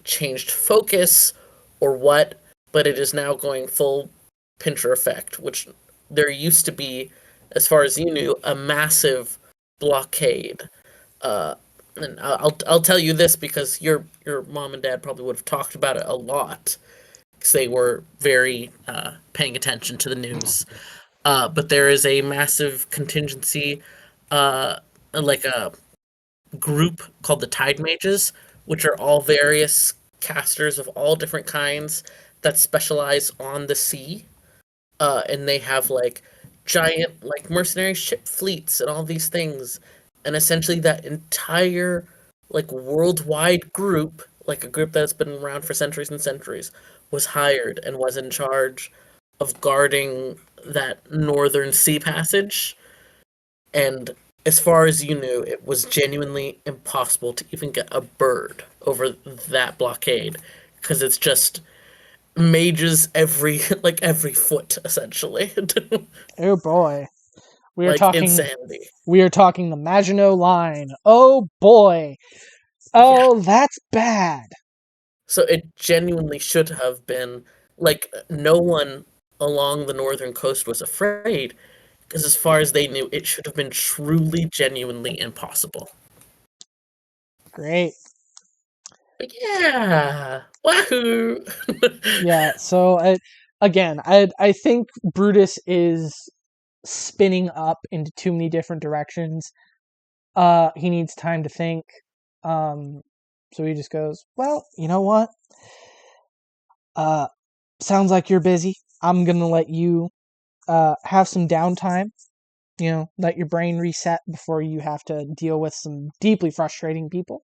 B: changed focus or what, but it is now going full pincher effect, which there used to be, as far as you knew, a massive blockade. Uh, and I'll tell you this because your mom and dad probably would have talked about it a lot because they were very paying attention to the news. But there is a massive contingency, like a group called the Tide Mages, which are all various casters of all different kinds that specialize on the sea. And they have like giant like mercenary ship fleets and all these things. And essentially that entire like worldwide group, like a group that's been around for centuries and centuries, was hired and was in charge of guarding that northern sea passage. And as far as you knew, it was genuinely impossible to even get a bird over that blockade because it's just mages every like every foot essentially.
A: Oh boy, we are
B: Like
A: talking
B: insanity.
A: we are talking the Maginot Line. Oh boy.
B: Yeah.
A: Oh, that's bad.
B: So it genuinely should have been like no one along the northern coast was afraid because as far as they knew, it should have been truly genuinely impossible.
A: Great.
B: Like, yeah. Wahoo.
A: Yeah, so I think Brutus is spinning up into too many different directions. He needs time to think. Um, so he just goes, "Well, you know what? Uh, sounds like you're busy. I'm gonna let you have some downtime. Let your brain reset before you have to deal with some deeply frustrating people.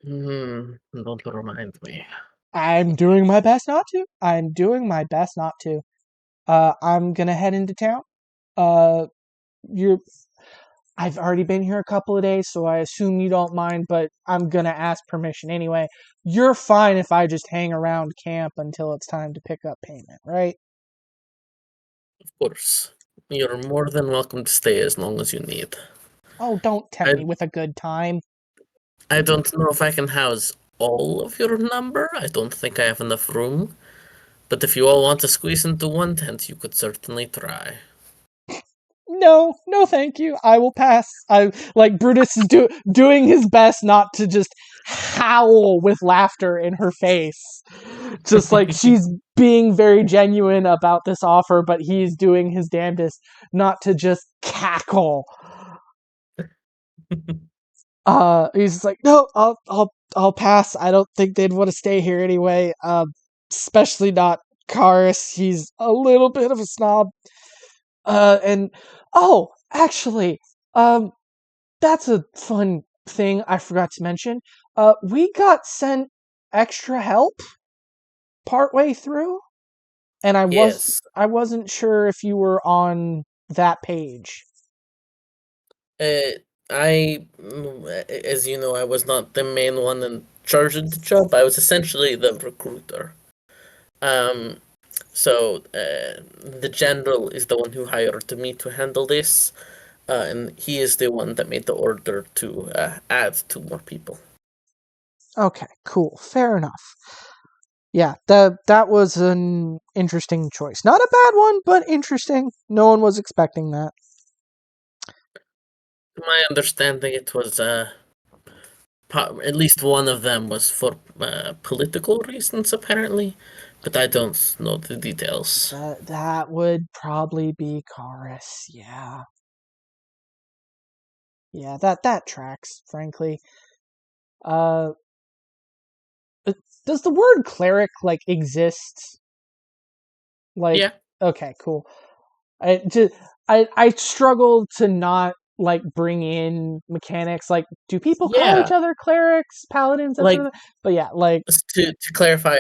B: Don't remind me.
A: I'm doing my best not to. I'm doing my best not to. I'm gonna head into town. Uh, you're I've already been here a couple of days, so I assume you don't mind, but I'm gonna ask permission anyway. You're fine if I just hang around camp until it's time to pick up payment, right?"
B: Of course. You're more than welcome to stay as long as you need.
A: Oh, don't tempt
B: I
A: me with a good time.
B: I don't know if I can house all of your number. I don't think I have enough room. But if you all want to squeeze into one tent, you could certainly try.
A: No, no, thank you. I will pass. I like Brutus is doing his best not to just howl with laughter in her face. Just like she's being very genuine about this offer, but he's doing his damnedest not to just cackle. He's just like, "No, I'll pass. I don't think they'd want to stay here anyway. Especially not Karis. He's a little bit of a snob. And oh, actually, um, that's a fun thing I forgot to mention. We got sent extra help partway through, and
B: Yes.
A: I wasn't sure if you were on that page.
B: Uh, as you know, I was not the main one in charge of the job. I was essentially the recruiter. Um, the general is the one who hired me to handle this, and he is the one that made the order to add two more people.
A: Okay, cool, fair enough. Yeah, that was an interesting choice. Not a bad one, but interesting. No one was expecting that.
B: My understanding, it was at least one of them was for political reasons, apparently, but I don't know the details.
A: That would probably be Chorus. Yeah. Yeah, that tracks, frankly. Uh does the word cleric like exist? Like,
B: Yeah,
A: okay, cool. I struggle to not like bring in mechanics. Like, do people call each
B: yeah.
A: other clerics, paladins, that sort
B: Like
A: of thing? But yeah, like,
B: to clarify,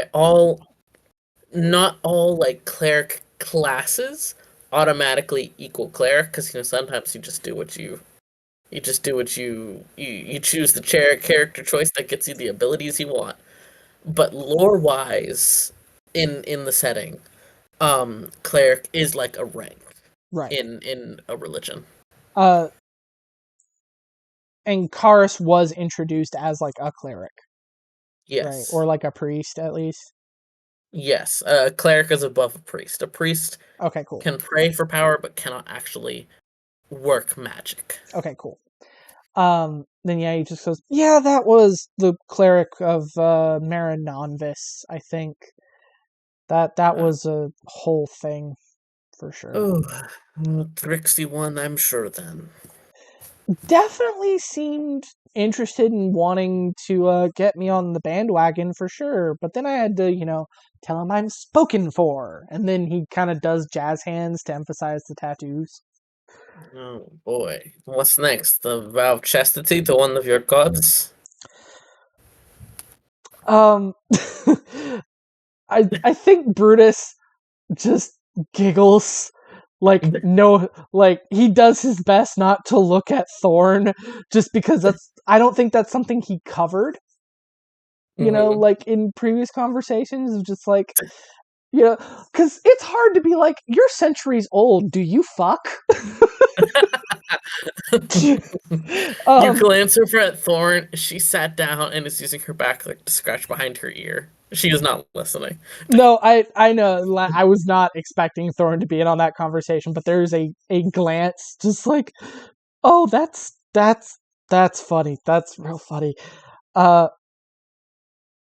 B: not all like cleric classes automatically equal cleric, because sometimes you just do what you choose the character choice that gets you the abilities you want. But lore wise, in the setting, cleric is like a rank
A: right.
B: in a religion.
A: Uh, and Karis was introduced as like a cleric, right, or
B: Yes.
A: like a priest at least.
B: Yes. A cleric is above a priest. A priest
A: Okay, cool.
B: can pray for power but cannot actually work magic.
A: Okay, cool. Then yeah, he just goes, yeah, that was the cleric of Marinonvis, I think. That
B: Uh,
A: was a whole thing for sure.
B: oh, Trixie one, I'm sure then.
A: Definitely seemed interested in wanting to get me on the bandwagon for sure, but then I had to, tell him I'm spoken for, and then he kind of does jazz hands to emphasize the tattoos.
B: Oh boy. What's next? The vow of chastity to one of your gods?
A: Um, I think Brutus just giggles like no, like he does his best not to look at Thorn just because I don't think that's something he covered,
B: Hmm.
A: like in previous conversations of just like, because it's hard to be like, you're centuries old, do you fuck?
B: You
A: um
B: glance over at Thorn. She sat down and is using her back like to scratch behind her ear. She is not listening.
A: no, I know, I was not expecting Thorn to be in on that conversation, but there's a glance just like, oh, that's funny, that's real funny. uh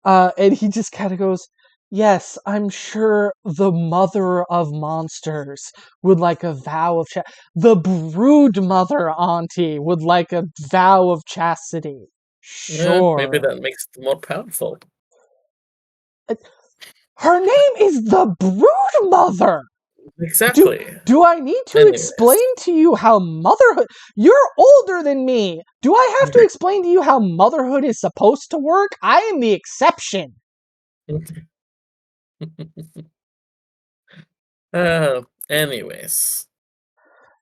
A: and he just kind of goes, yes, I'm sure the mother of monsters would like a vow of the brood mother auntie would like a vow of chastity.
B: Maybe
A: Sure.
B: that makes it more powerful.
A: Her name is the brood mother. Do
B: Exactly.
A: do I need to
B: Anyways.
A: explain to you how motherhood? You're older than me. Do I have to explain to you how motherhood is supposed to work? I am the exception.
B: Anyways.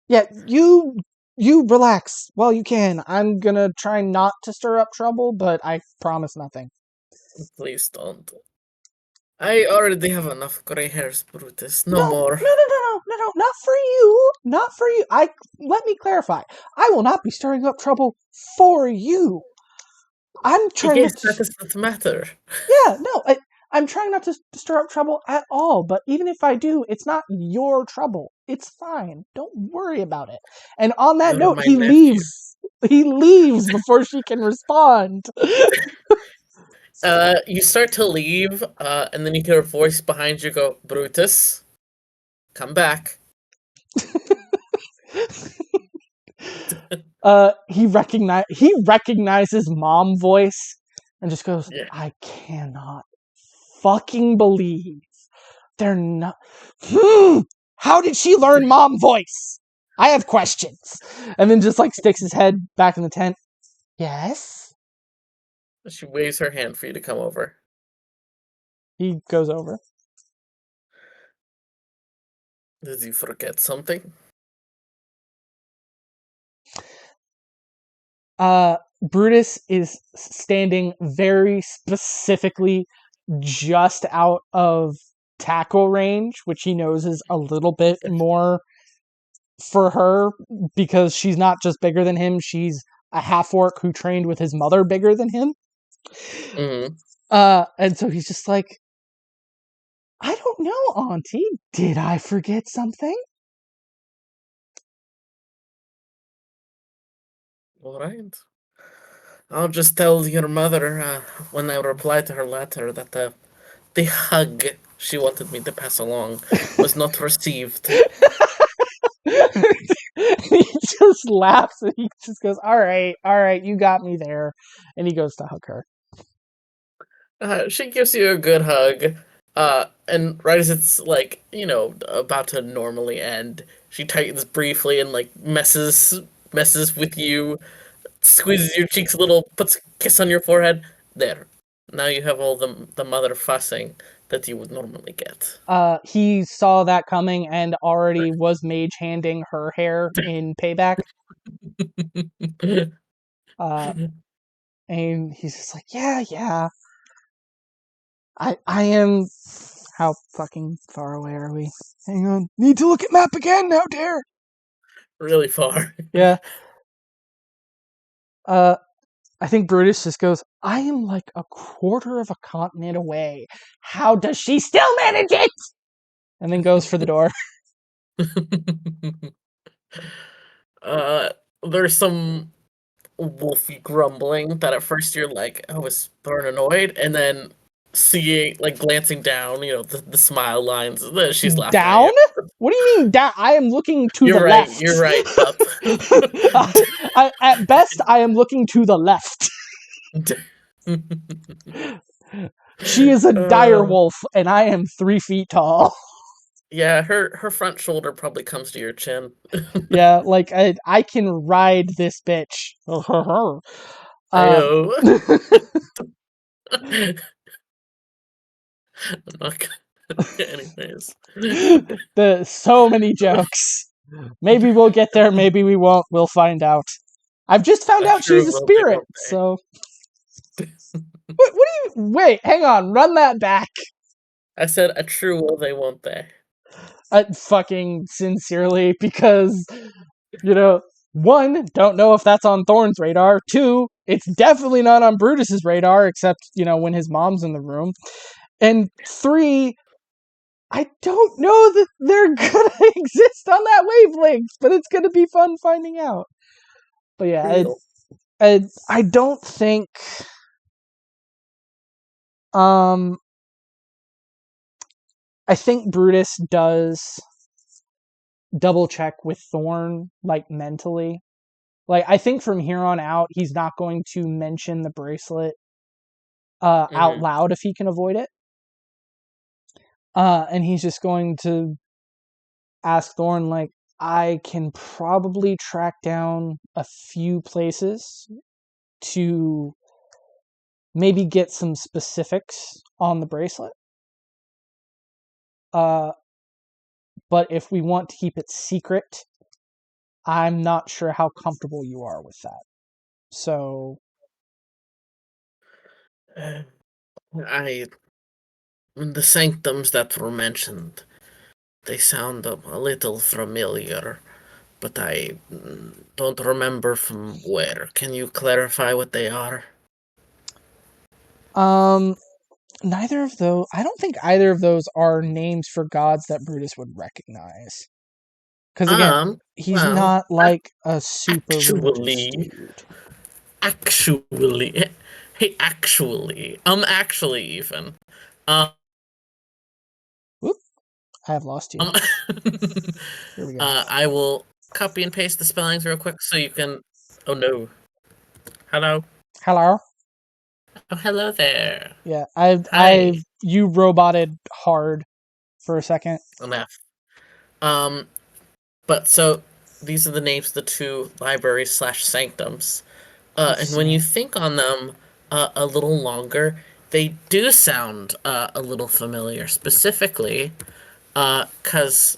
A: Yeah, you relax while you can. I'm gonna try not to stir up trouble, but I promise nothing.
B: Please don't. I already have enough gray hairs, Brutus.
A: No,
B: No more.
A: no, no, no, no, no, no, not for you. Not for you. Let me clarify. I will not be stirring up trouble for you. I'm trying
B: Yes,
A: not to.
B: that does not matter.
A: Yeah, no, I'm trying not to stir up trouble at all. But even if I do, it's not your trouble. It's fine. Don't worry about it. And on that
B: You're
A: note,
B: my
A: he
B: nephew.
A: leaves. He leaves before she can respond.
B: You start to leave, and then you hear a voice behind you go, Brutus, come back.
A: He recognizes mom voice and just goes,
B: Yeah.
A: I cannot fucking believe they're not. How did she learn mom voice? I have questions. And then just like sticks his head back in the tent. Yes.
B: She waves her hand for you to come over.
A: He goes over.
B: Did you forget something?
A: Brutus is standing very specifically just out of tackle range, which he knows is a little bit more for her because she's not just bigger than him, she's a half orc who trained with his mother bigger than him.
B: Mm-hmm.
A: And so he's just like, I don't know, Auntie. Did I forget something?
B: All right. I'll just tell your mother when I reply to her letter that the hug she wanted me to pass along was not received.
A: He just laughs and he just goes, all right, you got me there. And he goes to hug her.
B: She gives you a good hug, and right as it's like, about to normally end, she tightens briefly and like messes with you, squeezes your cheeks a little, puts a kiss on your forehead. There. Now you have all the mother fussing that you would normally get.
A: He saw that coming and already was mage handing her hair in payback. Uh, and he's just like, yeah. I am. How fucking far away are we? Hang on. Need to look at map again. How dare?
B: Really far.
A: Yeah. I think Brutus just goes, I am like a quarter of a continent away. How does she still manage it? And then goes for the door.
B: uh, there's some wolfy grumbling that at first you're like, I was darn annoyed, and then seeing, like, glancing down, the smile lines, she's laughing at
A: Down?
B: you.
A: What do you mean down? I am looking to the
B: You're right,
A: left.
B: you're right, up.
A: At best, I am looking to the left. She is a dire wolf, and I am 3 feet tall.
B: Yeah, her front shoulder probably comes to your chin.
A: Yeah, like I can ride this bitch.
B: Ayo. I'm not gonna anyways.
A: So many jokes. Maybe we'll get there, maybe we won't. We'll find out. I've just found out she's
B: True
A: a
B: will they,
A: spirit,
B: won't they?
A: so. What do you. Wait, hang on, run that back.
B: I said a true will they, won't they?
A: Fucking sincerely, because, one, don't know if that's on Thorn's radar. Two, it's definitely not on Brutus's radar, except, when his mom's in the room. And three, I don't know that they're gonna exist on that wavelength, but it's gonna be fun finding out. But yeah, I don't think. I think Brutus does double check with Thorn, like, mentally. Like, I think from here on out, he's not going to mention the bracelet out
B: Mm-hmm.
A: loud if he can avoid it. And he's just going to ask Thorn, like, I can probably track down a few places to maybe get some specifics on the bracelet. But if we want to keep it secret, I'm not sure how comfortable you are with that. So,
B: The sanctums that were mentioned, they sound a little familiar, but I don't remember from where. Can you clarify what they are?
A: neither of those. I don't think either of those are names for gods that Brutus would recognize. Because again, he's
B: Well,
A: not like a super religious
B: actually,
A: dude.
B: actually, hey, actually, even, um,
A: Whoop! I have lost you.
B: um,
A: Here we go.
B: I will copy and paste the spellings real quick so you can. Oh no! Hello.
A: Hello.
B: Oh, hello there.
A: Yeah,
B: Hi.
A: you roboted hard for a second.
B: Enough. Um, but so these are the names of the two libraries slash sanctums. And when you think on them a little longer, they do sound a little familiar. Specifically, because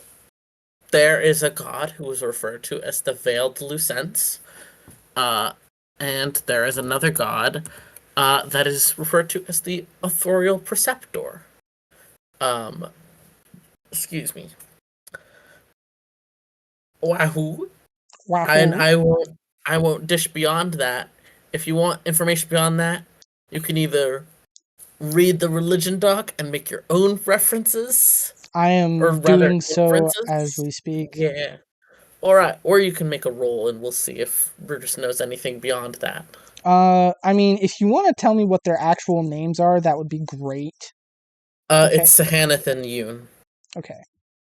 B: there is a god who is referred to as the Veiled Lucence, uh, and there is another god that is referred to as the Authorial Preceptor. Um, excuse me. Wahoo! And
A: Wahoo!
B: I won't dish beyond that. If you want information beyond that, you can either read the religion doc and make your own references,
A: I
B: or
A: am
B: rather
A: doing so as
B: inferences.
A: we speak.
B: Yeah. Alright, or you can make a roll and we'll see if Brutus knows anything beyond that.
A: I mean, if you want to tell me what their actual names are, that would be great. Okay,
B: It's Sahaneth and Yoon.
A: okay.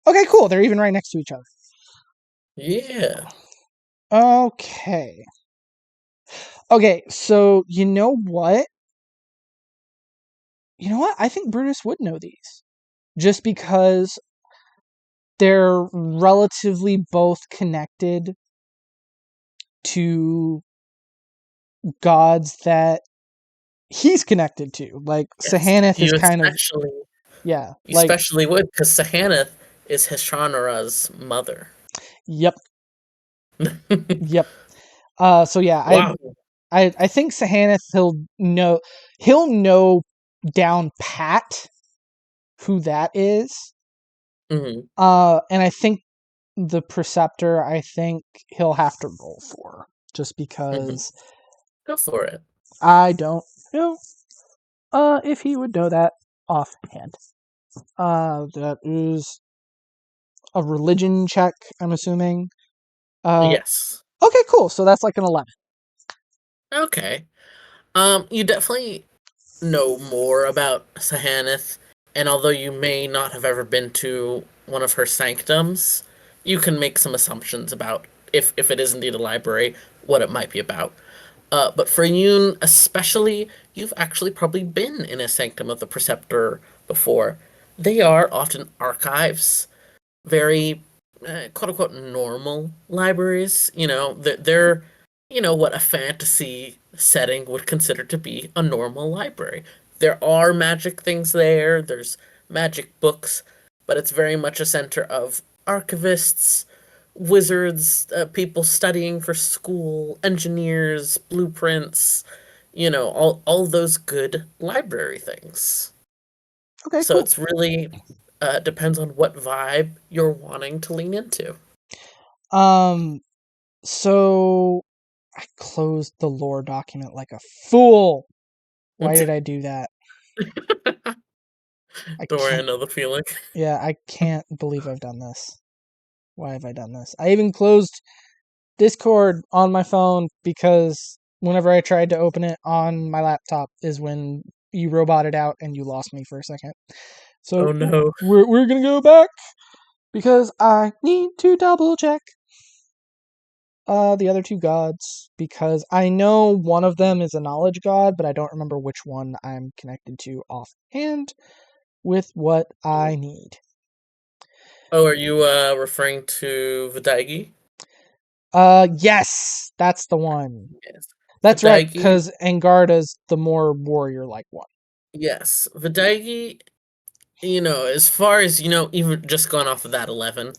A: Okay, cool. They're even right next to each other.
B: Yeah.
A: Okay. Okay, so you know what? You know what? I think Brutus would know these. Just because they're relatively both connected to gods that he's connected to. Like,
B: Yes.
A: Sahaneth is kind of, yeah,
B: You
A: like,
B: especially would, because Sahaneth is Hishanara's mother.
A: yep, yep. So yeah,
B: Wow.
A: I think Sahaneth he'll know down pat who that is.
B: Hmm.
A: And I think the Preceptor, I think he'll have to roll for, just
B: Hmm.
A: because
B: Go for it.
A: I don't know if he would know that offhand. That is a religion check, I'm assuming.
B: Yes.
A: Okay, cool. So that's like an 11.
B: Okay. You definitely know more about Sahaneth, and although you may not have ever been to one of her sanctums, you can make some assumptions about if it is indeed a library, what it might be about. But for Yoon especially, you've actually probably been in a sanctum of the Preceptor before. They are often archives, very quote unquote normal libraries. They're what a fantasy setting would consider to be a normal library. There are magic things there, there's magic books, but it's very much a center of archivists, wizards, people studying for school, engineers, blueprints, all those good library things.
A: Okay,
B: So
A: cool.
B: it's really depends on what vibe you're wanting to lean into.
A: Um, so I closed the lore document like a fool. Why did I do that? I
B: Don't worry, I
A: can't.
B: know the feeling.
A: Yeah, I can't believe I've done this. Why have I done this? I even closed Discord on my phone because whenever I tried to open it on my laptop is when you roboted out and you lost me for a second. So
B: Oh no.
A: we're gonna go back because I need to double check the other two gods because I know one of them is a knowledge god, but I don't remember which one I'm connected to offhand with what I need.
B: Oh, are you referring to Vidaigi?
A: Yes, that's the one.
B: Yes.
A: That's right,
B: Vidaigi,
A: because Angarda's the more warrior-like one.
B: yes. Vidaigi, as far as, even just going off of that 11,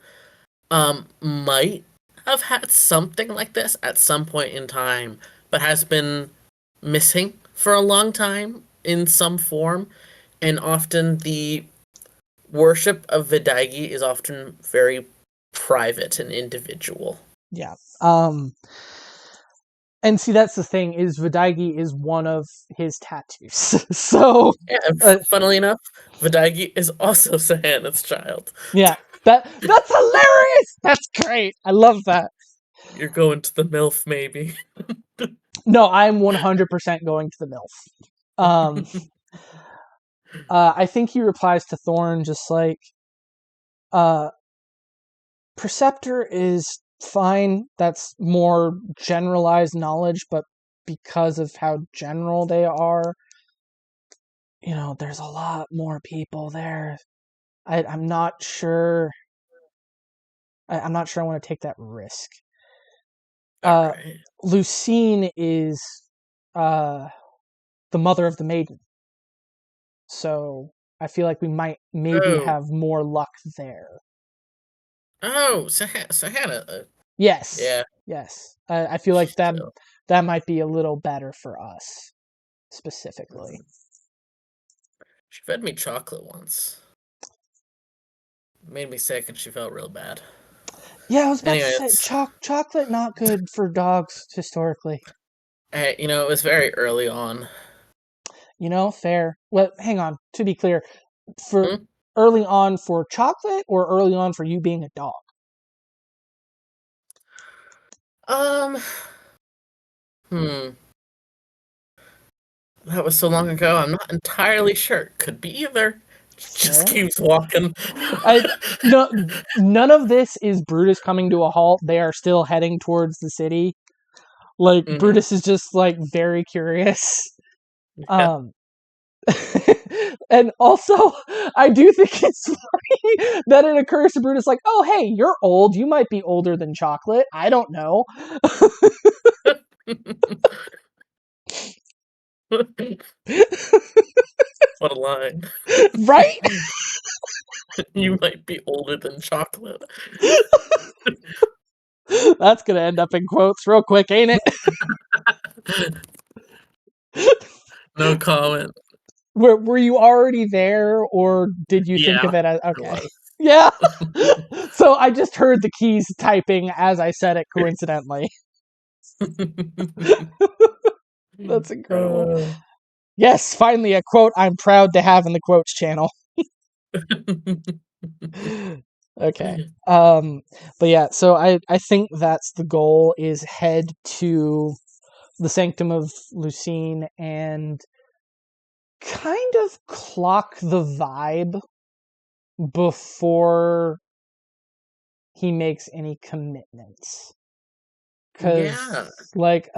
B: might have had something like this at some point in time, but has been missing for a long time in some form. And often the worship of Vidaigi is often very private and individual.
A: Yeah. And see, that's the thing is Vidaigi is one of his tattoos. So,
B: Yeah, and
A: uh,
B: funnily enough, Vidaigi is also Sahanna's child.
A: yeah, that's hilarious. That's great. I love that.
B: You're going to the MILF, maybe.
A: No, I'm 100% going to the MILF. I think he replies to Thorn just like, uh, Preceptor is fine. That's more generalized knowledge, but because of how general they are, there's a lot more people there. I'm not sure. I'm not sure I want to take that risk.
B: All
A: Uh,
B: right.
A: Lucine is uh, the mother of the maiden, so I feel like we might maybe
B: Oh,
A: have more luck there.
B: Oh, so Hannah.
A: Yes,
B: Yeah.
A: yes. I feel like
B: So,
A: that might be a little better for us specifically.
B: she fed me chocolate once. Made me sick, and she felt real bad.
A: Yeah, I was about to
B: Anyway,
A: say chocolate not good for dogs historically.
B: hey, it was very early on.
A: Fair. Well, hang on. To be clear, for
B: Hmm?
A: early on for chocolate or early on for you being a dog?
B: Um, hmm. That was so long ago. I'm not entirely sure. Could be either. Just
A: Fair.
B: keeps walking.
A: I no none of this is Brutus coming to a halt. They are still heading towards the city. Like
B: Hmm.
A: Brutus is just like very curious.
B: Yeah.
A: Um and also I do think it's funny that it occurs to Brutus like, "Oh, hey, you're old. You might be older than chocolate. I don't know."
B: What a line.
A: Right?
B: You might be older than chocolate.
A: That's going to end up in quotes real quick, ain't it?
B: No comment.
A: Were you already there, or did you think
B: Yeah,
A: of it as
B: I
A: okay?
B: was.
A: Yeah. So I just heard the keys typing as I said it coincidentally. That's incredible.
B: Uh,
A: Yes, finally a quote I'm proud to have in the quotes channel. Okay. But yeah, so I think that's the goal is head to the Sanctum of Lucine and kind of clock the vibe before he makes any commitments.
B: yeah.
A: Cuz like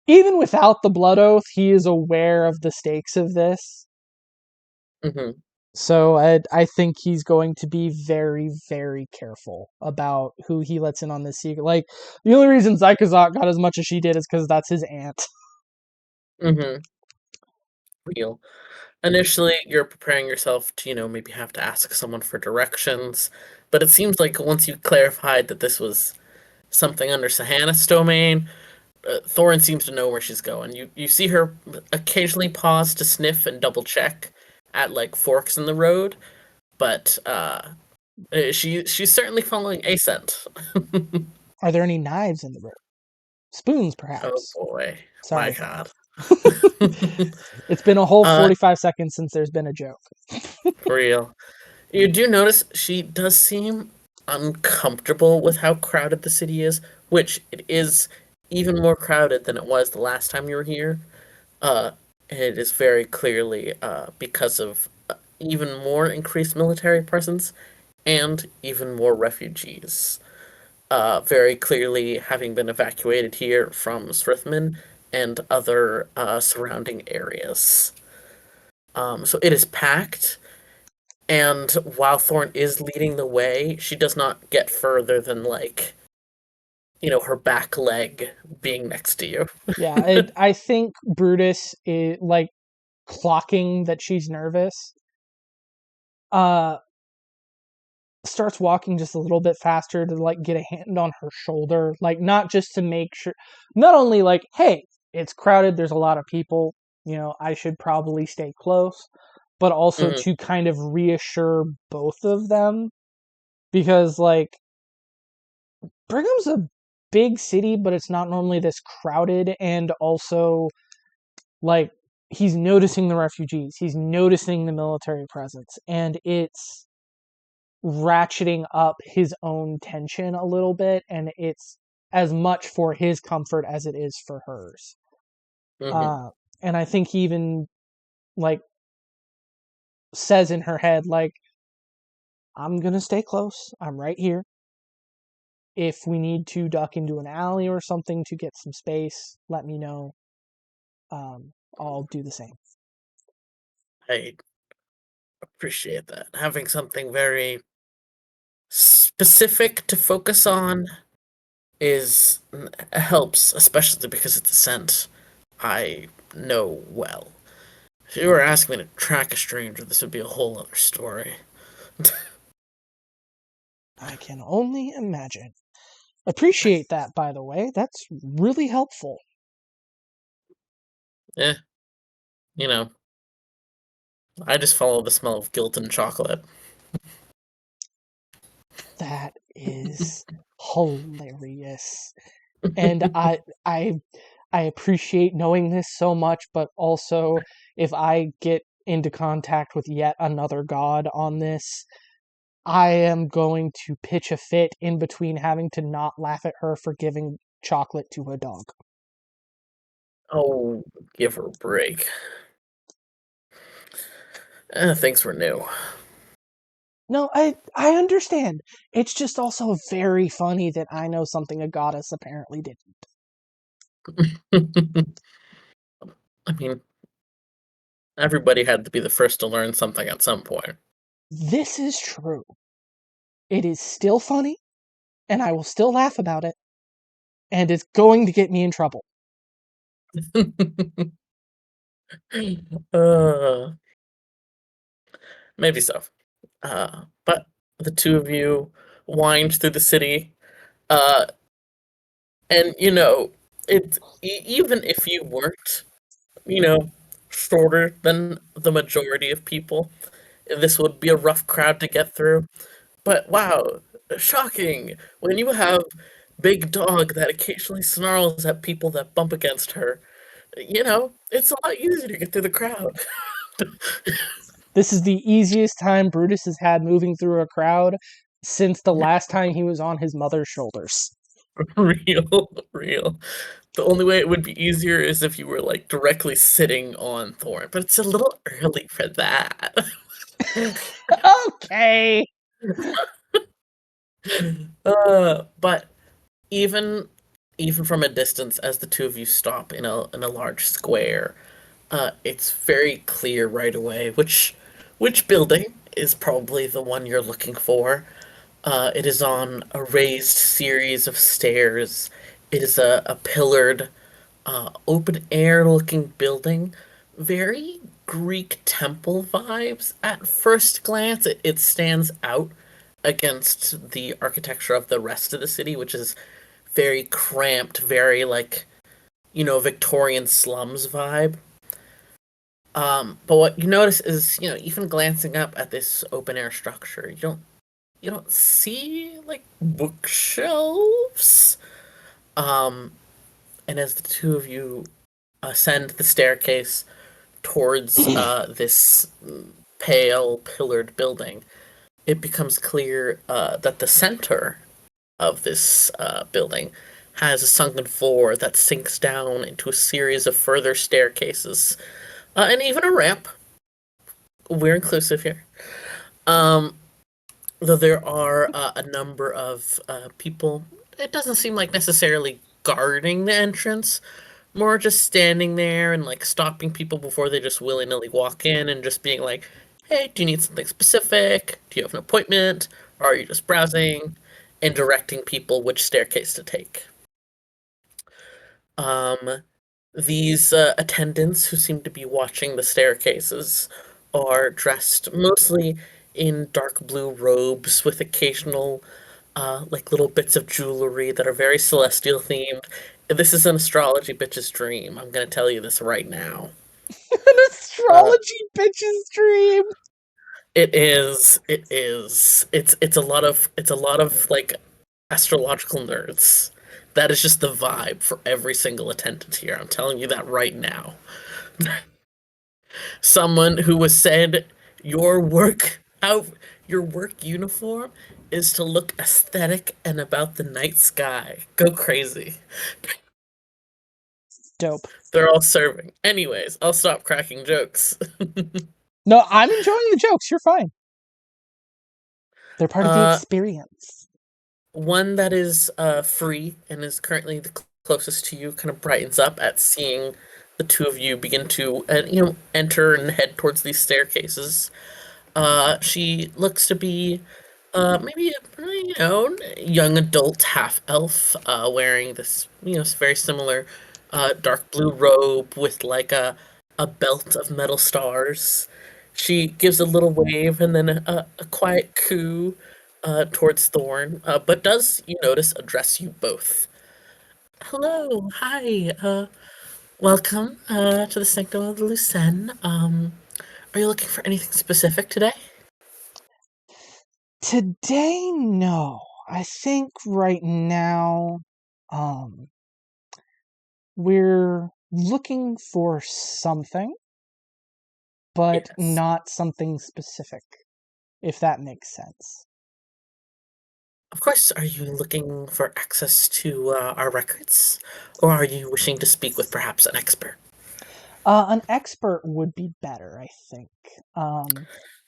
A: even without the blood oath, he is aware of the stakes of this.
B: Hmm.
A: So I think he's going to be very, very careful about who he lets in on this secret. Like, the only reason Zykozot got as much as she did is because that's his aunt.
B: Hmm. Real. Initially, you're preparing yourself to, maybe have to ask someone for directions, but it seems like once you clarified that this was something under Sahanna's domain, Thorin seems to know where she's going. You see her occasionally pause to sniff and double check at like forks in the road, but she's certainly following a scent.
A: Are there any knives in the room? Spoons,
B: Oh
A: perhaps.
B: boy, my
A: Sorry.
B: God.
A: It's been a whole
B: uh,
A: 45 seconds since there's been a joke.
B: for real. You do notice she does seem uncomfortable with how crowded the city is, which it is even more crowded than it was the last time you were here. Uh, and it is very clearly because of even more increased military presence and even more refugees. Very clearly having been evacuated here from Srithman and other surrounding areas. So it is packed, and while Thorn is leading the way, she does not get further than like, her back leg being next to you.
A: Yeah, I think Brutus is like clocking that she's nervous. Uh, starts walking just a little bit faster to like get a hand on her shoulder, like not just to make sure, not only like, hey, it's crowded, there's a lot of people, I should probably stay close, but also
B: Hmm.
A: to kind of reassure both of them because like Brigham's a big city, but it's not normally this crowded, and also like he's noticing the refugees, he's noticing the military presence, and it's ratcheting up his own tension a little bit, and it's as much for his comfort as it is for hers.
B: Hmm.
A: Uh, and I think he even like says in her head like, "I'm gonna stay close. I'm right here. If we need to duck into an alley or something to get some space, let me know. I'll do the same."
B: I appreciate that. Having something very specific to focus on is helps, especially because it's a scent I know well. If you were asking me to track a stranger, this would be a whole other story.
A: I can only imagine. Appreciate that, by the way. That's really helpful.
B: Eh, you know, I just follow the smell of guilt and chocolate.
A: That is hilarious. And I appreciate knowing this so much, but also if I get into contact with yet another god on this, I am going to pitch a fit in between having to not laugh at her for giving chocolate to a dog.
B: Oh, give her a break. Things were new.
A: No, I understand. It's just also very funny that I know something a goddess apparently didn't.
B: I mean, everybody had to be the first to learn something at some point.
A: This is true. It is still funny, and I will still laugh about it, and it's going to get me in trouble.
B: uh, maybe so. But the two of you wind through the city, uh, and even if you weren't, you know, shorter than the majority of people, this would be a rough crowd to get through. But wow, shocking when you have Big Dog that occasionally snarls at people that bump against her. It's a lot easier to get through the crowd.
A: This is the easiest time Brutus has had moving through a crowd since the last time he was on his mother's shoulders.
B: Real, real. The only way it would be easier is if you were like directly sitting on Thorn, but it's a little early for that.
A: Okay.
B: But even even from a distance, as the two of you stop in a large square, it's very clear right away which building is probably the one you're looking for. It is on a raised series of stairs. It is a pillared, open air looking building. Very Greek temple vibes. At first glance, it stands out against the architecture of the rest of the city, which is very cramped, very like, Victorian slums vibe. But what you notice is, even glancing up at this open air structure, you don't see like bookshelves. Um, and as the two of you ascend the staircase towards this pale pillared building, it becomes clear that the center of this building has a sunken floor that sinks down into a series of further staircases and even a ramp. We're inclusive here. Um, though there are a number of people, it doesn't seem like necessarily guarding the entrance, more just standing there and like stopping people before they just willy nilly walk in and just being like, hey, do you need something specific? Do you have an appointment? Or are you just browsing? And directing people which staircase to take. Um, these attendants who seem to be watching the staircases are dressed mostly in dark blue robes with occasional, like little bits of jewelry that are very celestial themed. This is an astrology bitch's dream. I'm gonna tell you this right now.
A: An
B: Uh,
A: astrology bitch's dream.
B: it is. It is. It's a lot of like astrological nerds. That is just the vibe for every single attendant here. I'm telling you that right now. Someone who was said your work out your work uniform is to look aesthetic and about the night sky. Go crazy.
A: Dope.
B: They're all serving. Anyways, I'll stop cracking jokes.
A: No, I'm enjoying the jokes. You're fine. They're part of the
B: uh
A: experience.
B: One that is free and is currently the closest to you kind of brightens up at seeing the two of you begin to enter and head towards these staircases. She looks to be maybe young adult half elf, wearing this very similar dark blue robe with like a belt of metal stars. She gives a little wave and then a quiet coo, towards Thorn, but does, you notice, address you both. Hello, hi, welcome to the Sanctum of the Lucerne. Are you looking for anything specific today?
A: Today, no. I think right now, um, we're looking for something, but
B: Yes.
A: not something specific, if that makes sense.
B: Of course, are you looking for access to our records, or are you wishing to speak with perhaps an expert?
A: An expert would be better, I think. Um,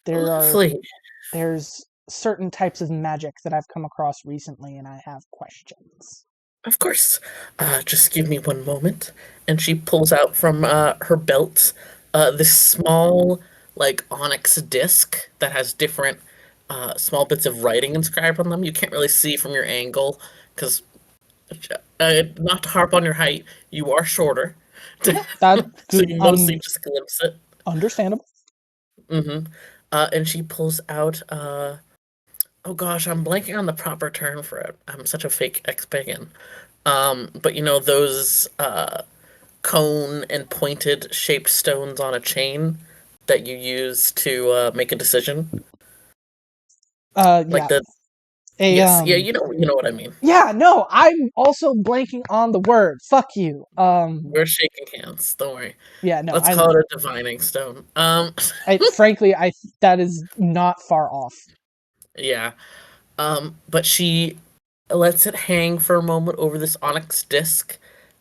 A: there are
B: Lovely.
A: there's certain types of magic that I've come across recently, and I have questions.
B: Of course. Just give me one moment. And she pulls out from her belt this small, like, onyx disc that has different small bits of writing inscribed on them. You can't really see from your angle because, not to harp on your height, you are shorter.
A: Yeah, that
B: So you mostly just glimpse it.
A: understandable.
B: hmm and she pulls out, oh gosh, I'm blanking on the proper term for it. I'm such a fake ex-pagan. But you know those cone and pointed shaped stones on a chain that you use to make a decision? Like
A: Yeah,
B: the
A: a
B: yes, yeah, you know what I mean.
A: yeah, no, I'm also blanking on the word. Fuck you.
B: We're shaking hands. Don't worry.
A: Yeah, no,
B: Let's call it a divining stone.
A: frankly, that is not far off.
B: Yeah. But she lets it hang for a moment over this onyx disc,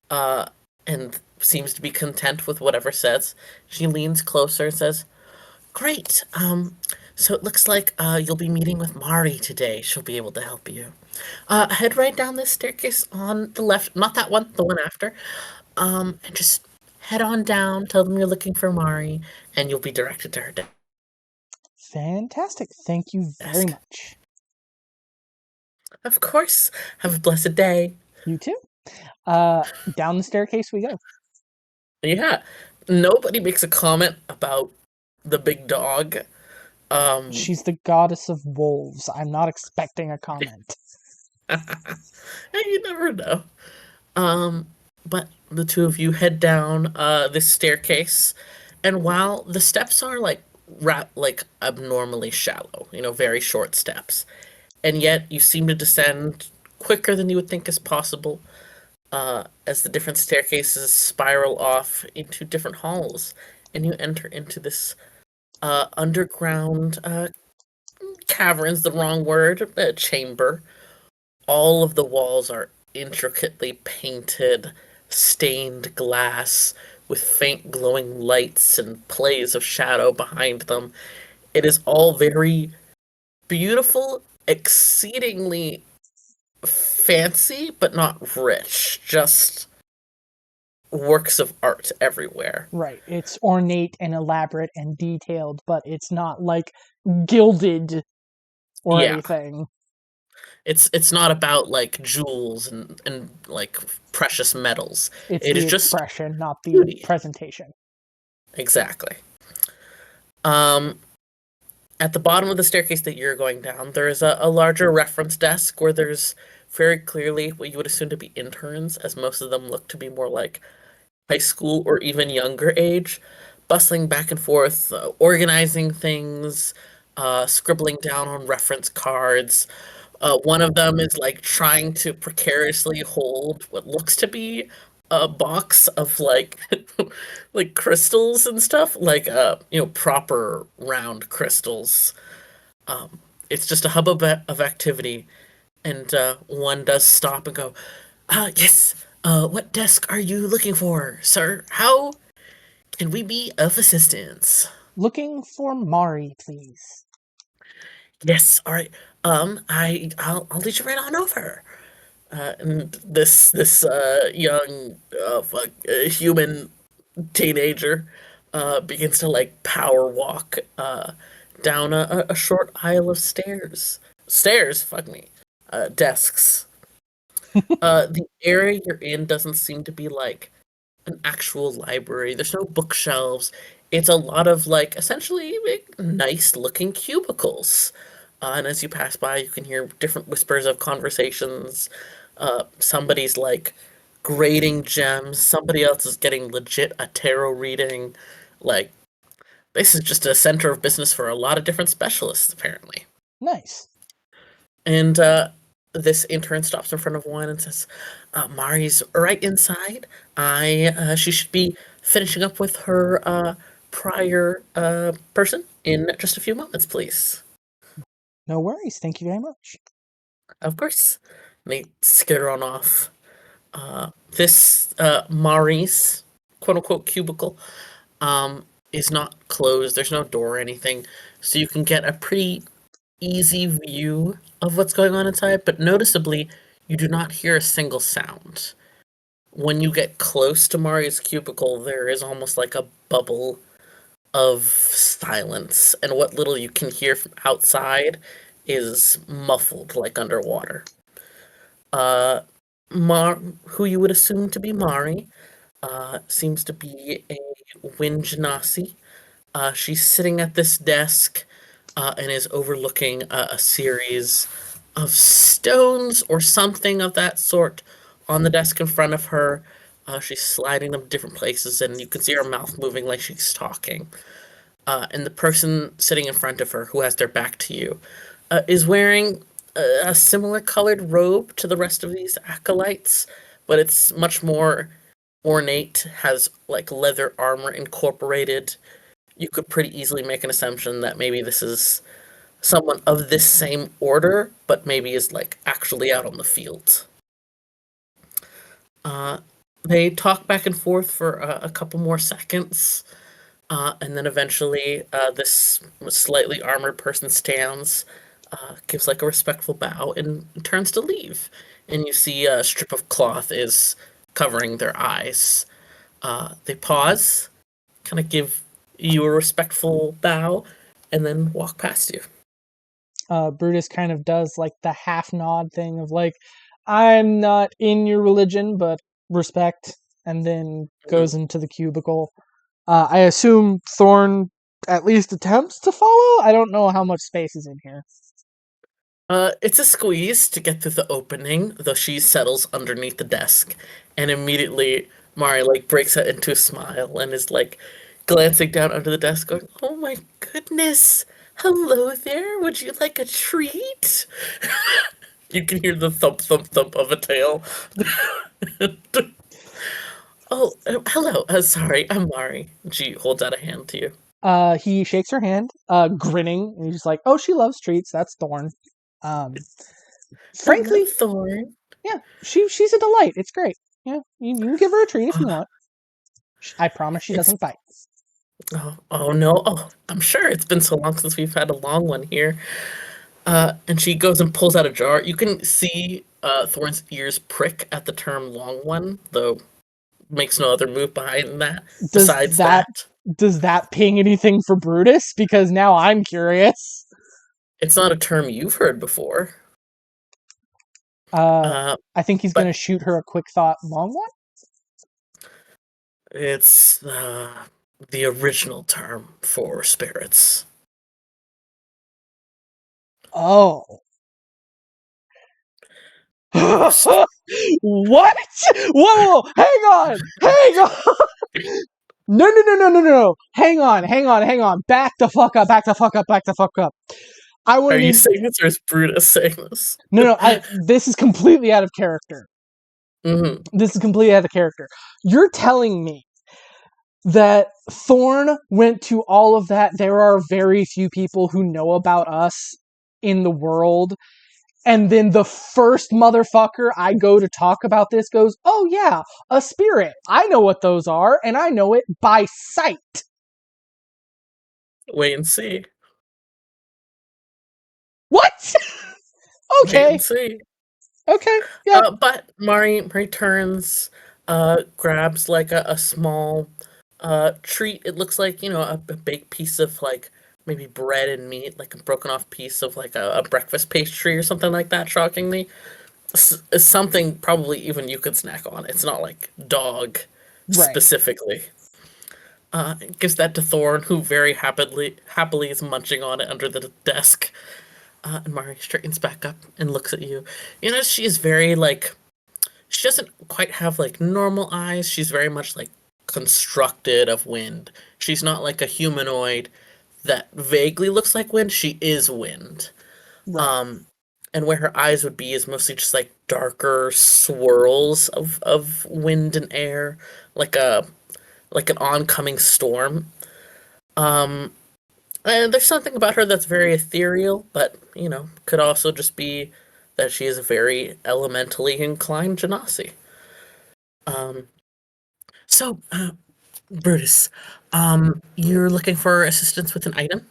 B: uh, and seems to be content with whatever says. She leans closer and says, "Great. So it looks like you'll be meeting with Mari today. She'll be able to help you. Head right down this staircase on the left, not that one, the one after. And just head on down. Tell them you're looking for Mari, and you'll be directed to her
A: Fantastic. Thank you very
B: desk.
A: much.
B: Of course. Have a blessed day."
A: You too. Uh, Down the staircase we go.
B: Yeah. Nobody makes a comment about the big dog. Um,
A: She's the goddess of wolves. I'm not expecting a comment.
B: you never know. Um, but the two of you head down this staircase, and while the steps are like abnormally shallow, you know, very short steps, and yet you seem to descend quicker than you would think is possible, as the different staircases spiral off into different halls, and you enter into this underground cavern's the wrong word, chamber. All of the walls are intricately painted, stained glass with faint glowing lights and plays of shadow behind them. It is all very beautiful, exceedingly fancy, but not rich. Just works of art everywhere.
A: Right. It's ornate and elaborate and detailed, but it's not like gilded or
B: Yeah.
A: anything.
B: It's not about like jewels and like precious metals.
A: It's
B: It is
A: the
B: just
A: expression, not the
B: beauty.
A: presentation.
B: Exactly. Um, at the bottom of the staircase that you're going down, there is a larger reference desk where there's very clearly what you would assume to be interns, as most of them look to be more like high school or even younger age, bustling back and forth, organizing things, scribbling down on reference cards. One of them is like trying to precariously hold what looks to be a box of like like crystals and stuff, like you know, proper round crystals. Um, it's just a hubbub of activity, and one does stop and go, yes. What desk are you looking for, sir? How can we be of assistance?
A: Looking for Mari, please.
B: Yes, all right. I'll lead you right on over. And this young human teenager begins to like power walk down a short aisle of stairs. Stairs, fuck me. Desks. The area you're in doesn't seem to be like an actual library. There's no bookshelves. It's a lot of like essentially like, nice looking cubicles. And as you pass by, you can hear different whispers of conversations. Somebody's like grading gems, somebody else is getting legit a tarot reading. Like, this is just a center of business for a lot of different specialists, apparently.
A: Nice.
B: And this intern stops in front of one and says, Mari's right inside. She should be finishing up with her prior person in just a few moments, please.
A: No worries. Thank you very much.
B: Of course. And they skitter on off. This Mari's quote unquote cubicle is not closed. There's no door or anything, so you can get a pretty easy view of what's going on inside. But noticeably, you do not hear a single sound. When you get close to Mari's cubicle, there is almost like a bubble of silence, and what little you can hear from outside is muffled like underwater. Uh, who you would assume to be Mari, seems to be a Winjanasi. She's sitting at this desk and is overlooking a series of stones or something of that sort on the desk in front of her. She's sliding them different places, and you can see her mouth moving like she's talking. And the person sitting in front of her, who has their back to you, is wearing a similar colored robe to the rest of these acolytes, but it's much more ornate, has like leather armor incorporated. You could pretty easily make an assumption that maybe this is someone of this same order, but maybe is like actually out on the field. They talk back and forth for a couple more seconds, and then eventually this slightly armored person stands, gives like a respectful bow, and turns to leave. And you see a strip of cloth is covering their eyes. They pause, kind of give you a respectful bow, and then walk past you.
A: Brutus kind of does like the half nod thing of like, I'm not in your religion, but respect, and then goes into the cubicle. I assume Thorn at least attempts to follow. I don't know how much space is in here.
B: It's a squeeze to get through the opening, though she settles underneath the desk, and immediately Mari like breaks out into a smile and is like glancing down under the desk, going, "Oh my goodness! Hello there. Would you like a treat?" You can hear the thump, thump, thump of a tail. Oh, hello. Sorry, I'm Mari. She holds out a hand to you.
A: He shakes her hand, grinning, and he's just like, "Oh, she loves treats. That's Thorn." Um,
B: Hello,
A: frankly,
B: Thorn.
A: yeah, she's a delight. It's great. Yeah, you can give her a treat if you
B: Uh,
A: want. I promise she
B: it's
A: doesn't bite.
B: oh no. Oh, I'm sure it's been so long since we've had a long one here. And she goes and pulls out a jar. You can see Thorn's ears prick at the term long one, though makes no other move behind that
A: Does
B: besides
A: that
B: that.
A: does that ping anything for Brutus? Because now I'm curious.
B: It's not a term you've heard before.
A: Uh,
B: Uh,
A: I think he's gonna
B: but
A: shoot her a quick thought long one.
B: it's the original term for spirits.
A: Oh.
B: Most.
A: What? Whoa, hang on, hang on. No. Hang on. Back the fuck up, back the fuck up, back the fuck up. I want
B: Are
A: to
B: you
A: need.
B: saying this or is Brutus saying this?
A: No. This is completely out of character.
B: Hmm.
A: This is completely out of character. You're telling me that Thorn went to all of that. There are very few people who know about us in the world. And then the first motherfucker I go to talk about this goes, "Oh yeah, a spirit. I know what those are, and I know it by sight."
B: Wait and see.
A: What?
B: Wait
A: Okay.
B: and see.
A: Okay. Yeah.
B: But Mari returns, grabs like a small treat. It looks like, a baked piece of like maybe bread and meat, like a broken off piece of like a breakfast pastry or something like that, shockingly. Something probably even you could snack on. It's not like dog
A: Right.
B: specifically. Gives that to Thorn, who very happily is munching on it under the desk. And Mari straightens back up and looks at you. You know, she is very like she doesn't quite have like normal eyes. She's very much like constructed of wind. She's not like a humanoid that vaguely looks like wind. She is wind.
A: Right.
B: Um, and where her eyes would be is mostly just like darker swirls of wind and air, like a like an oncoming storm. Um, and there's something about her that's very ethereal, but you know, could also just be that she is a very elementally inclined genasi. Um, so, Brutus, you're looking for assistance with an item?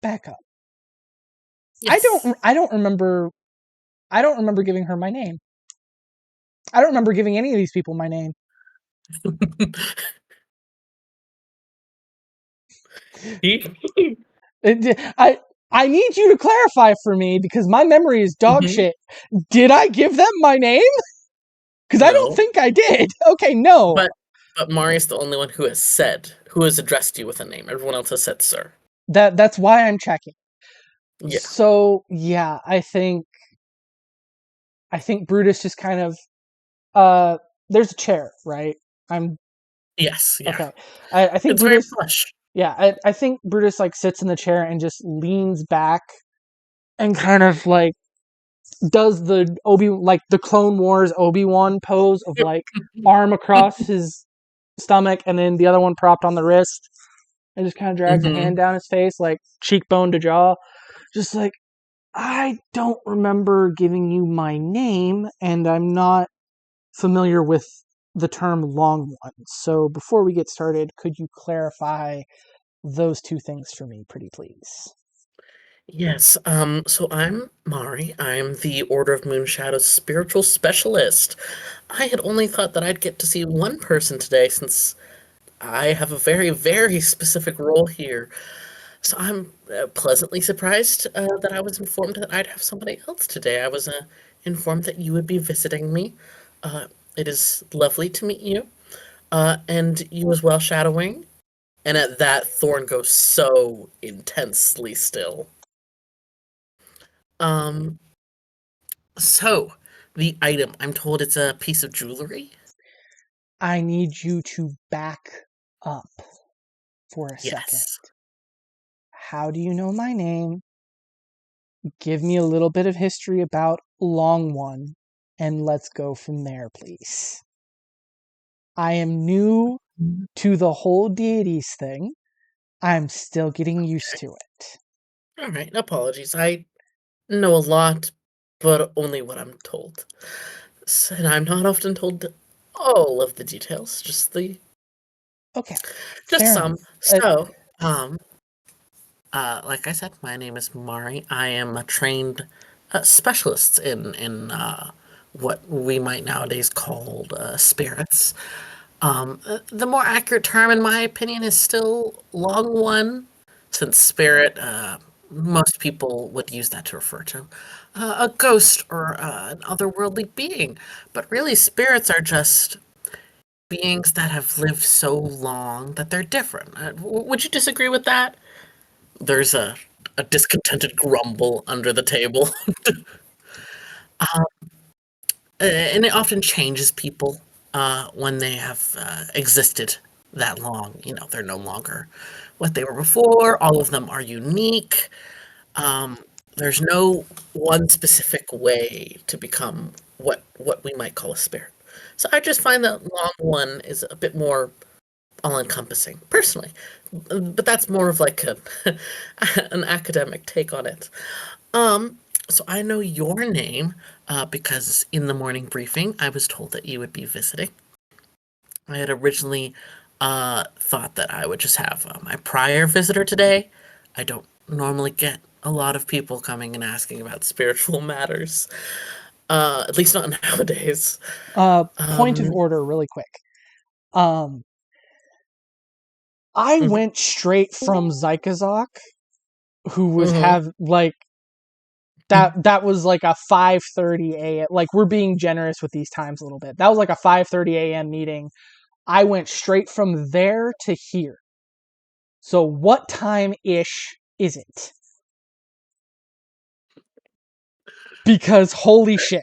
A: Back up. I
B: Yes.
A: don't. I don't remember. I don't remember giving her my name. I don't remember giving any of these people my name. I need you to clarify for me because my memory is dog
B: Mhm.
A: shit. Did I give them my name? Because I don't
B: No,
A: think I did. Okay, no.
B: but Mari's the only one who has addressed you with a name. Everyone else has said sir.
A: That's why I'm checking.
B: Yeah.
A: So yeah, I think Brutus just kind of uh there's a chair, right? I'm
B: Yes. Yeah.
A: okay. I think
B: It's very
A: Brutus
B: plush.
A: yeah, I think Brutus like sits in the chair and just leans back and kind of like does the the Clone Wars Obi-Wan pose of
B: Yep.
A: like arm across his stomach and then the other one propped on the wrist and just kind of drags a hand
B: Hmm.
A: down his face like cheekbone to jaw. Just like I don't remember giving you my name and I'm not familiar with the term long one. So before we get started, could you clarify those two things for me, pretty please?
B: Yes. So I'm Mari. I'm the Order of Moonshadow's spiritual specialist. I had only thought that I'd get to see one person today since I have a very, very specific role here. So I'm pleasantly surprised that I was informed that I'd have somebody else today. I was informed that you would be visiting me. Uh, it is lovely to meet you, and you as well, Shadowwing. And at that, Thorn goes so intensely still. Um, so the item, I'm told it's a piece of jewelry.
A: I need you to back up for a second.
B: Yes.
A: How do you know my name? Give me a little bit of history about Long One, and let's go from there, please. I am new to the whole deities thing. I'm still getting used to it.
B: All right. Apologies. I know a lot, but only what I'm told. And I'm not often told all of the details,
A: Okay,
B: just
A: fair
B: some.
A: enough.
B: So, like I said, my name is Mari. I am a trained specialist in what we might nowadays call spirits. The more accurate term, in my opinion, is still long one, since spirit, most people would use that to refer to a ghost or an otherworldly being. But really, spirits are just beings that have lived so long that they're different. Would you disagree with that? There's a discontented grumble under the table. And it often changes people when they have existed that long. You know, they're no longer what they were before. All of them are unique. Um, there's no one specific way to become what we might call a spirit. So I just find that long one is a bit more all-encompassing, personally. But that's more of like a an academic take on it. Um, so I know your name because in the morning briefing, I was told that you would be visiting. I had originally thought that I would just have my prior visitor today. I don't normally get a lot of people coming and asking about spiritual matters, at least not nowadays.
A: Point of
B: Um,
A: order, really quick. Um, I
B: mhm,
A: went straight from Zykazok, who was
B: mhm.
A: have like that was like a 5:30 a.m. Like we're being generous with these times a little bit. That was like a 5:30 a.m. meeting. I went straight from there to here. So what time-ish is it? Because holy shit.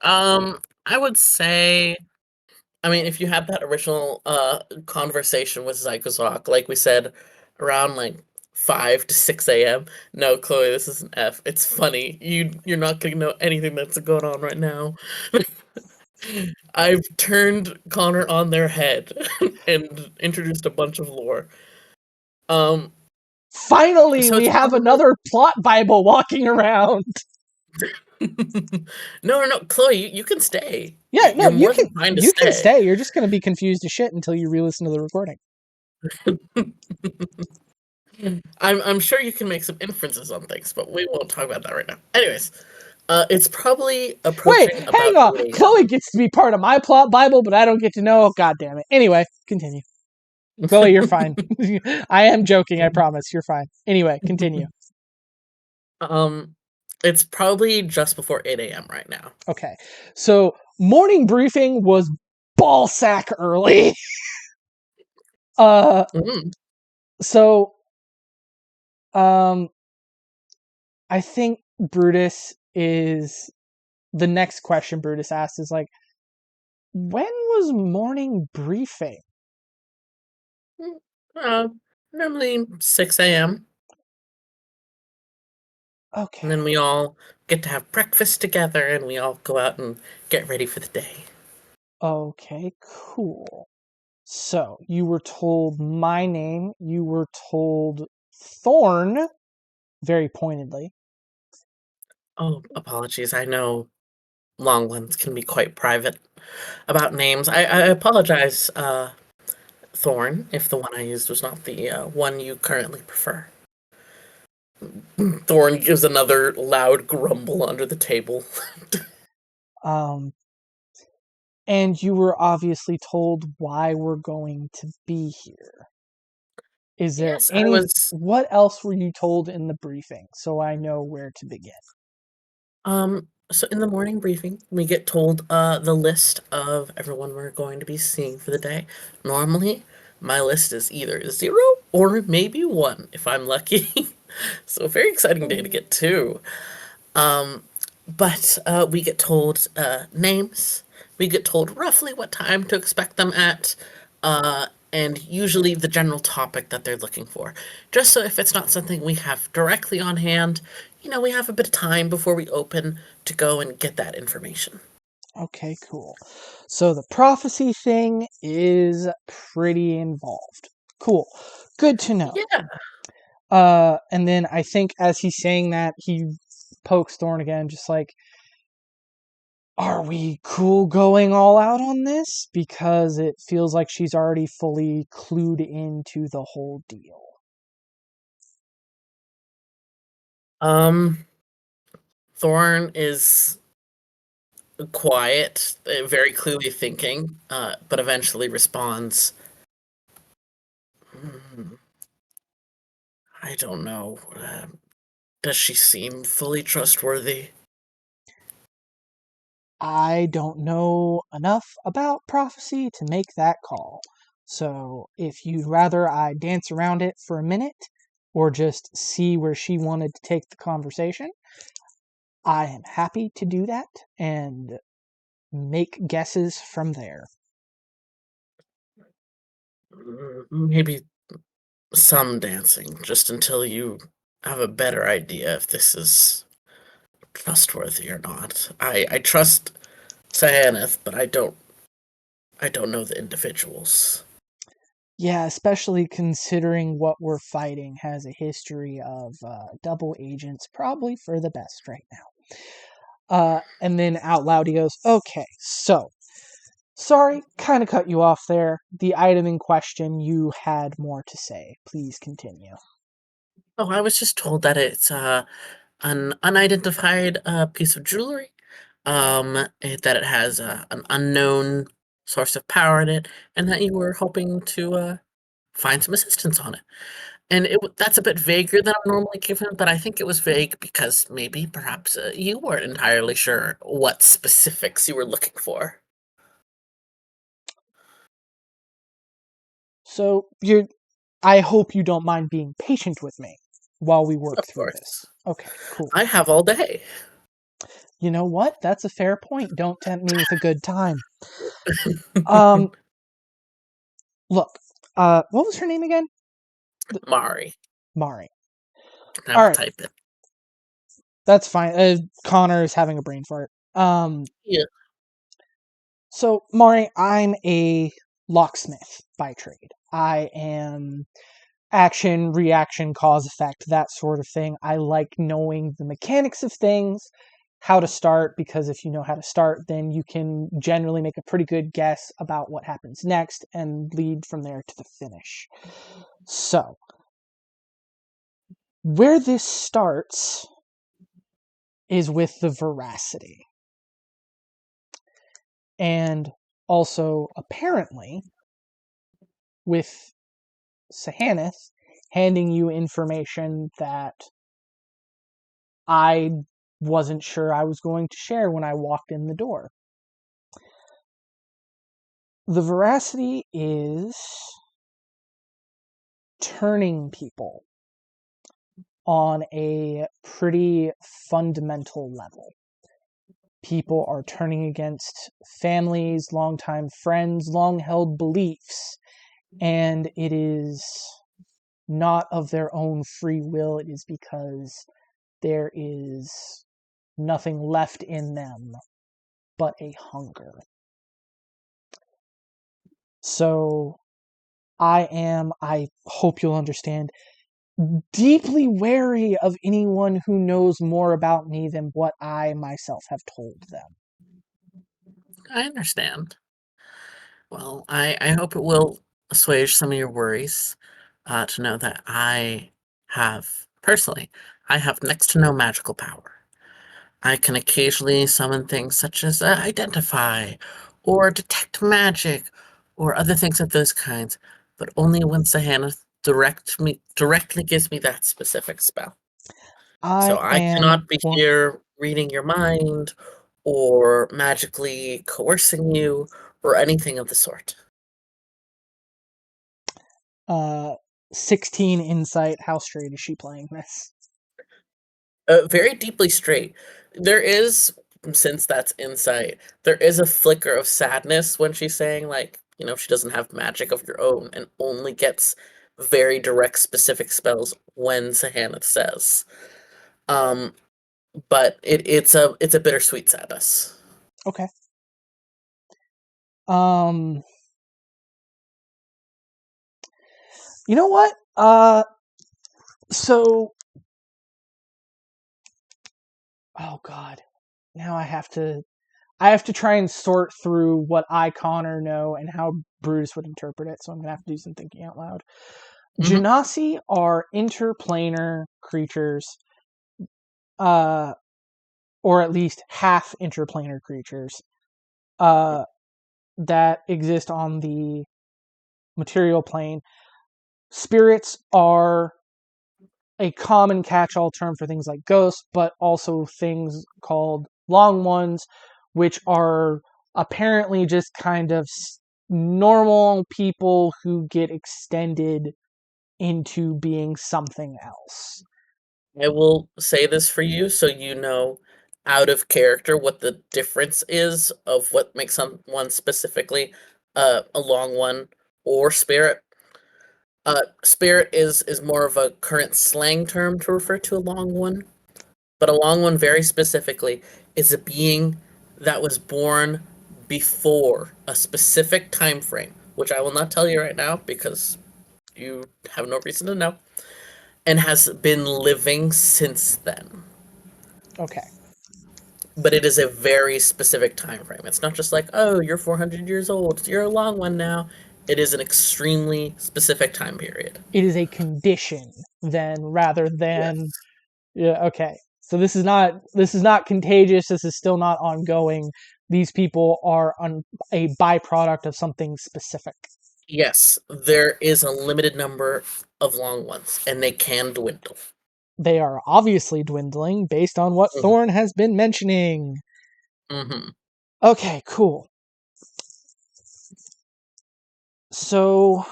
B: I would say, I mean, if you had that original conversation with Zykozok, like we said, around like 5 to 6 a.m. No, Chloe, this is an F. It's funny. You're not gonna know anything that's going on right now. I've turned Connor on their head and introduced a bunch of lore. Um,
A: Finally,
B: so
A: we
B: it's
A: have
B: probably
A: another plot Bible walking around.
B: no, Chloe, you can stay.
A: Yeah, no,
B: You're more than fine to
A: you can
B: stay.
A: stay. You're just going to be confused as shit until you re-listen to the recording.
B: I'm sure you can make some inferences on things, but we won't talk about that right now. Anyways, it's probably
A: Wait,
B: approaching
A: hang
B: about
A: on.
B: 8
A: Chloe gets to be part of my plot Bible, but I don't get to know. Oh, God damn it. Anyway, continue. Chloe, you're fine. I am joking. I promise. You're fine. Anyway, continue.
B: a.m. It's probably just before 8 a.m. right now.
A: Okay. So, morning briefing was ballsack early.
B: Mm.
A: So, um, I think Brutus is the next question Brutus asks is like, when was morning briefing?
B: Uh, Normally 6 a.m. And then
A: Okay.
B: we all get to have breakfast together and we all go out and get ready for the day.
A: Okay, cool. So, you were told my name, you were told Thorn, very pointedly.
B: Oh, apologies. I know long ones can be quite private about names. I apologize, Thorn, if the one I used was not the one you currently prefer. Thorn gives another loud grumble under the table.
A: Um, and you were obviously told why we're going to be here. Is there
B: Yes, I
A: any,
B: was.
A: what else were you told in the briefing so I know where to begin?
B: So in the morning briefing, we get told the list of everyone we're going to be seeing for the day. Normally, my list is either 0 or maybe 1 if I'm lucky. So a very exciting day to get to. Um, but we get told names. We get told roughly what time to expect them at, and usually the general topic that they're looking for. Just so if it's not something we have directly on hand, we have a bit of time before we open to go and get that information.
A: Okay, cool. So the prophecy thing is pretty involved. Cool. Good to know.
B: Yeah.
A: And then I think as he's saying that, he pokes Thorn again, just like, are we cool going all out on this? Because it feels like she's already fully clued into the whole deal.
B: Um, Thorn is quiet, very clearly thinking, but eventually responds, "Hmm, I don't know. Does she seem fully trustworthy?"
A: I don't know enough about prophecy to make that call. So if you'd rather I dance around it for a minute or just see where she wanted to take the conversation, I am happy to do that and make guesses from there.
B: Maybe some dancing, just until you have a better idea if this is trustworthy or not. I trust Cyaneth, but I don't know the individuals.
A: Yeah, especially considering what we're fighting has a history of double agents, probably for the best right now. And then out loud he goes, okay, so, sorry, kind of cut you off there. The item in question, you had more to say. Please continue.
B: Oh, I was just told that it's an unidentified piece of jewelry. That it has an unknown source of power in it, and that you were hoping to find some assistance on it. And that's a bit vaguer than I'm normally given, but I think it was vague because maybe, perhaps, you weren't entirely sure what specifics you were looking for.
A: So I hope you don't mind being patient with me while we work
B: Of
A: through this.
B: course.
A: Okay, cool.
B: I have all day.
A: You know what? That's a fair point. Don't tempt me with a good time. Um, Look, what was her name again?
B: Mari.
A: Mari.
B: Can
A: All
B: have to
A: right,
B: type it.
A: that's fine. Connor is having a brain fart.
B: Yeah.
A: So Mari, I'm a locksmith by trade. I am action, reaction, cause, effect, that sort of thing. I like knowing the mechanics of things, how to start, because if you know how to start, then you can generally make a pretty good guess about what happens next and lead from there to the finish. So, where this starts is with the veracity. And also, apparently, with Sahanith handing you information that I wasn't sure I was going to share when I walked in the door. The veracity is turning people on a pretty fundamental level. People are turning against families, longtime friends, long-held beliefs, and it is not of their own free will. It is because there is nothing left in them but a hunger. So I hope you'll understand, deeply wary of anyone who knows more about me than what I myself have told them.
B: I understand. Well, I hope it will assuage some of your worries to know that personally, I have next to no magical power. I can occasionally summon things such as identify or detect magic or other things of those kinds, but only when Sahana directly gives me that specific spell. So
A: I
B: I
A: am
B: cannot be
A: one,
B: here reading your mind or magically coercing you or anything of the sort.
A: uh, 16 insight. How straight is she playing this?
B: Very deeply straight. There is, since that's insight, there is a flicker of sadness when she's saying, like, she doesn't have magic of your own and only gets very direct, specific spells when Sahana says. Um, but it's a bittersweet sadness.
A: Okay. Um, you know what? So, oh god, now I have to try and sort through what I, Connor, know and how Brutus would interpret it. So I'm gonna have to do some thinking out loud.
B: Hmm.
A: Genasi are interplanar creatures, uh, or at least half interplanar creatures, uh, that exist on the material plane. Spirits are a common catch-all term for things like ghosts, but also things called long ones, which are apparently just kind of normal people who get extended into being something else.
B: I will say this for you so you know out of character what the difference is of what makes someone specifically a long one or spirit. Spirit is more of a current slang term to refer to a long one, but a long one very specifically is a being that was born before a specific time frame, which I will not tell you right now because you have no reason to know, and has been living since then.
A: Okay.
B: But it is a very specific time frame. It's not just like, oh, you're 400 years old, you're a long one now. It is an extremely specific time period.
A: It is a condition then rather than,
B: Yes.
A: yeah, okay. So this is not contagious. This is still not ongoing. These people are a byproduct of something specific.
B: Yes, there is a limited number of long ones, and they can dwindle.
A: They are obviously dwindling based on what
B: Hmm.
A: Thorn has been mentioning.
B: Hmm.
A: Okay, cool. So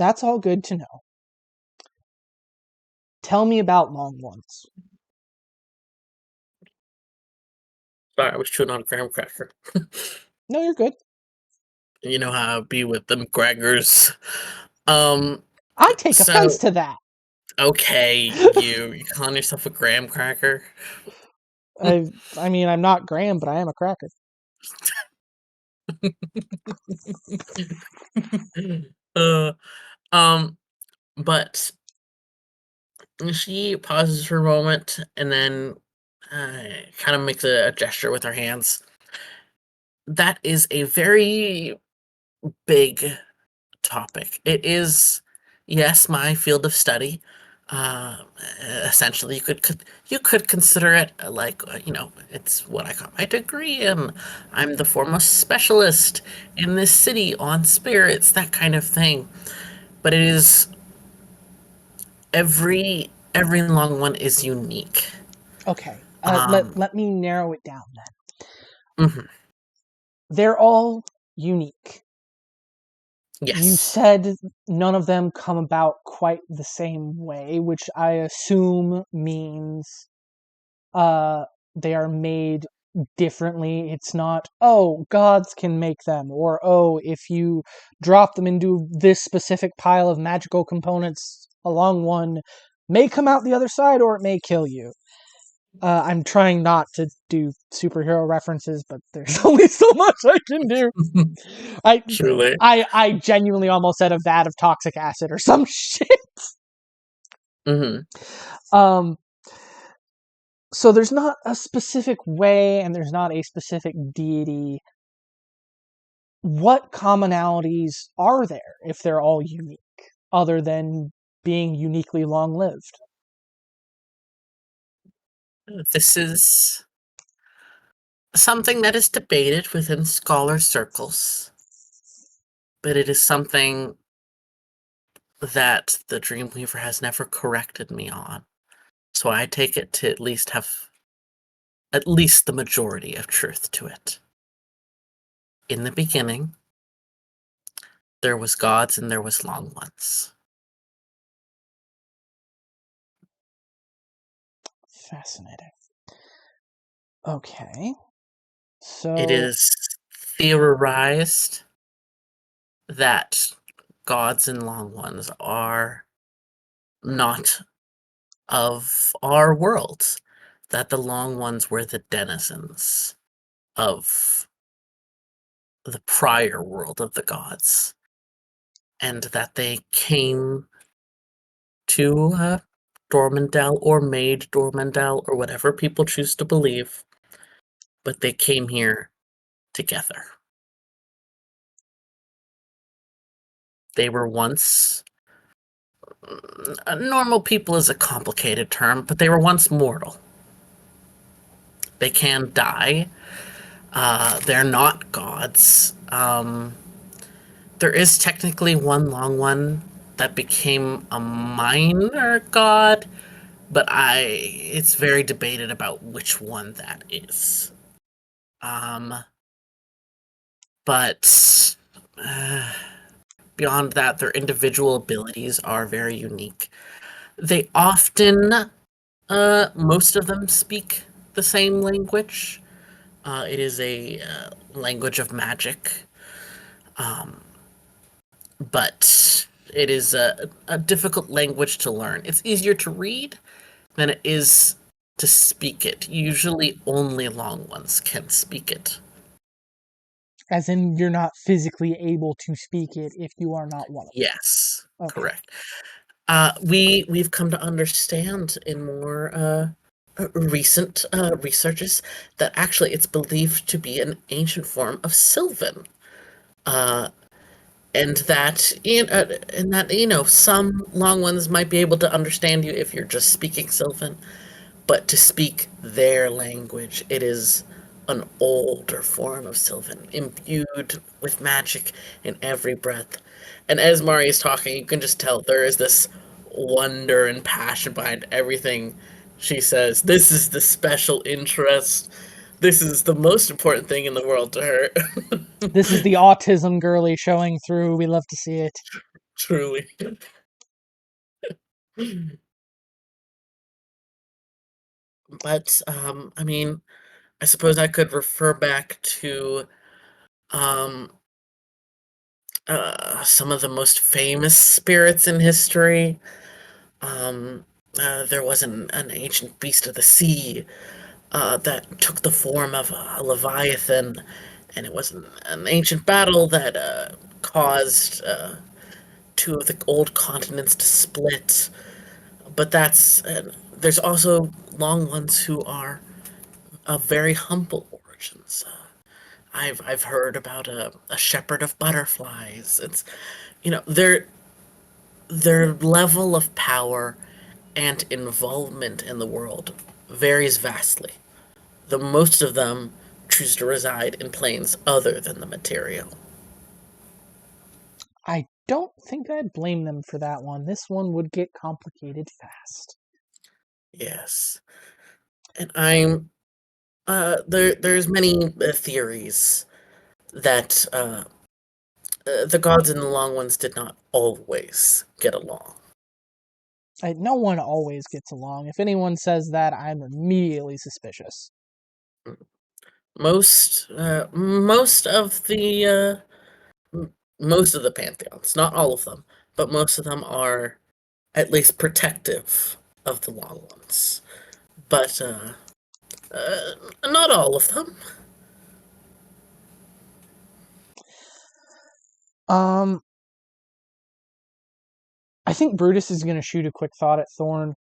A: That's all good to know. Tell me about long ones.
B: Sorry, I was chewing on a graham cracker.
A: No, you're good.
B: You know how it be with them crackers. Um,
A: I take offense
B: so
A: to that.
B: okay, you calling yourself a graham cracker?
A: I mean, I'm not Graham, but I am a cracker.
B: uh, um, but she pauses for a moment and then kind of makes a gesture with her hands. That is a very big topic. It is, yes, my field of study. Uh, Essentially, you could consider it like it's what I got my degree in. I'm the foremost specialist in this city on spirits, that kind of thing. But it is every long one is unique.
A: Okay,
B: Um,
A: let me narrow it down then.
B: mhm,
A: They're all unique. You
B: yes.
A: said none of them come about quite the same way, which I assume means they are made differently. It's not, oh, gods can make them, or oh, if you drop them into this specific pile of magical components, along one may come out the other side, or it may kill you. I'm trying not to do superhero references, but there's only so much I can do. I
B: Truly.
A: I genuinely almost said a vat of toxic acid or some shit.
B: Hmm.
A: Um, so there's not a specific way, and there's not a specific deity. What commonalities are there if they're all unique, other than being uniquely long-lived?
B: This is something that is debated within scholar circles, but it is something that the Dreamweaver has never corrected me on. So I take it to at least have at least the majority of truth to it. In the beginning, there was gods and there was long ones.
A: Fascinating. Okay,
B: It
A: so
B: is theorized that gods and long ones are not of our world, that the long ones were the denizens of the prior world of the gods, and that they came to Dormandel or made Dormandel or whatever people choose to believe, but they came here together. They were once normal people is a complicated term, but they were once mortal. They can die. They're not gods. There is technically one long one that became a minor god, but it's very debated about which one that is. Um, but beyond that, their individual abilities are very unique. They often, most of them speak the same language. It is a language of magic, but it is a difficult language to learn. It's easier to read than it is to speak it. Usually, only long ones can speak it.
A: as in you're not physically able to speak it if you are not one of
B: Yes,
A: them. Okay.
B: correct. We've come to understand in more recent researches that actually it's believed to be an ancient form of Sylvan, and that some long ones might be able to understand you if you're just speaking Sylvan, but to speak their language, it is an older form of Sylvan, imbued with magic in every breath. And as Mari is talking, you can just tell there is this wonder and passion behind everything she says. This is the special interest. This is the most important thing in the world to her.
A: This is the autism girly showing through. We love to see it.
B: Truly. But I mean, I suppose I could refer back to um some of the most famous spirits in history. Um, there was an ancient beast of the sea that took the form of a leviathan, and it was an ancient battle that caused two of the old continents to split. But there's also long ones who are of very humble origins. I've heard about a shepherd of butterflies. It's their level of power and involvement in the world varies vastly. The most of them choose to reside in planes other than the material.
A: I don't think I'd blame them for that one. This one would get complicated fast.
B: Yes, and there's many theories that the gods and the long ones did not always get along.
A: No one always gets along. If anyone says that, I'm immediately suspicious.
B: Most of the most of the pantheons, not all of them, but most of them are at least protective of the long ones. But uh, not all of them.
A: Um, I think Brutus is going to shoot a quick thought at Thorn.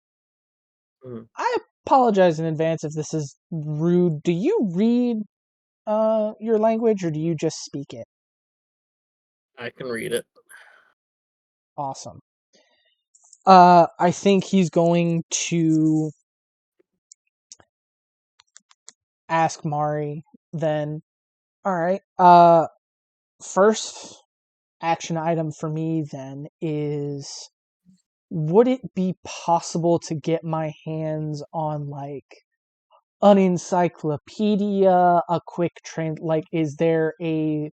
B: Mm,
A: I apologize in advance if this is rude. Do you read your language, or do you just speak it?
B: I can read it.
A: Awesome. I think he's going to ask Mari then. All right. First action item for me then is, would it be possible to get my hands on like an encyclopedia, a quick like is there a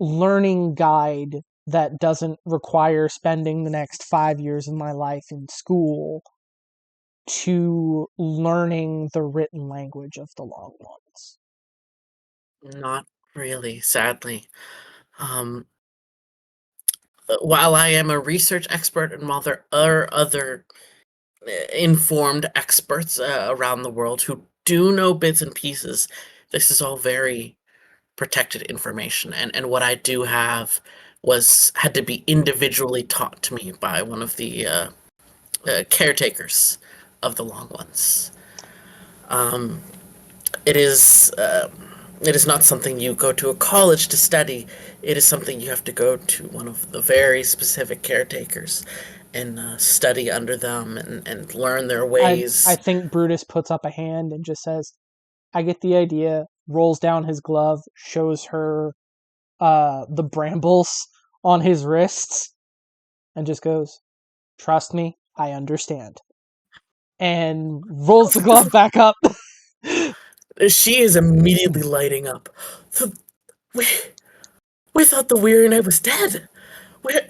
A: learning guide that doesn't require spending the next 5 years of my life in school to learning the written language of the long ones?
B: Not really, sadly. Um, while I am a research expert, and while there are other informed experts around the world who do know bits and pieces, this is all very protected information. And what I do have had to be individually taught to me by one of the caretakers of the long ones. Um, it is it is not something you go to a college to study. It is something you have to go to one of the very specific caretakers and study under them and learn their
A: I
B: ways.
A: think Brutus puts up a hand and just says, I get the idea, rolls down his glove, shows her the brambles on his wrists, and just goes, trust me, I understand. And rolls the glove back up.
B: She is immediately lighting up. We, we thought the weary knight was dead. Where,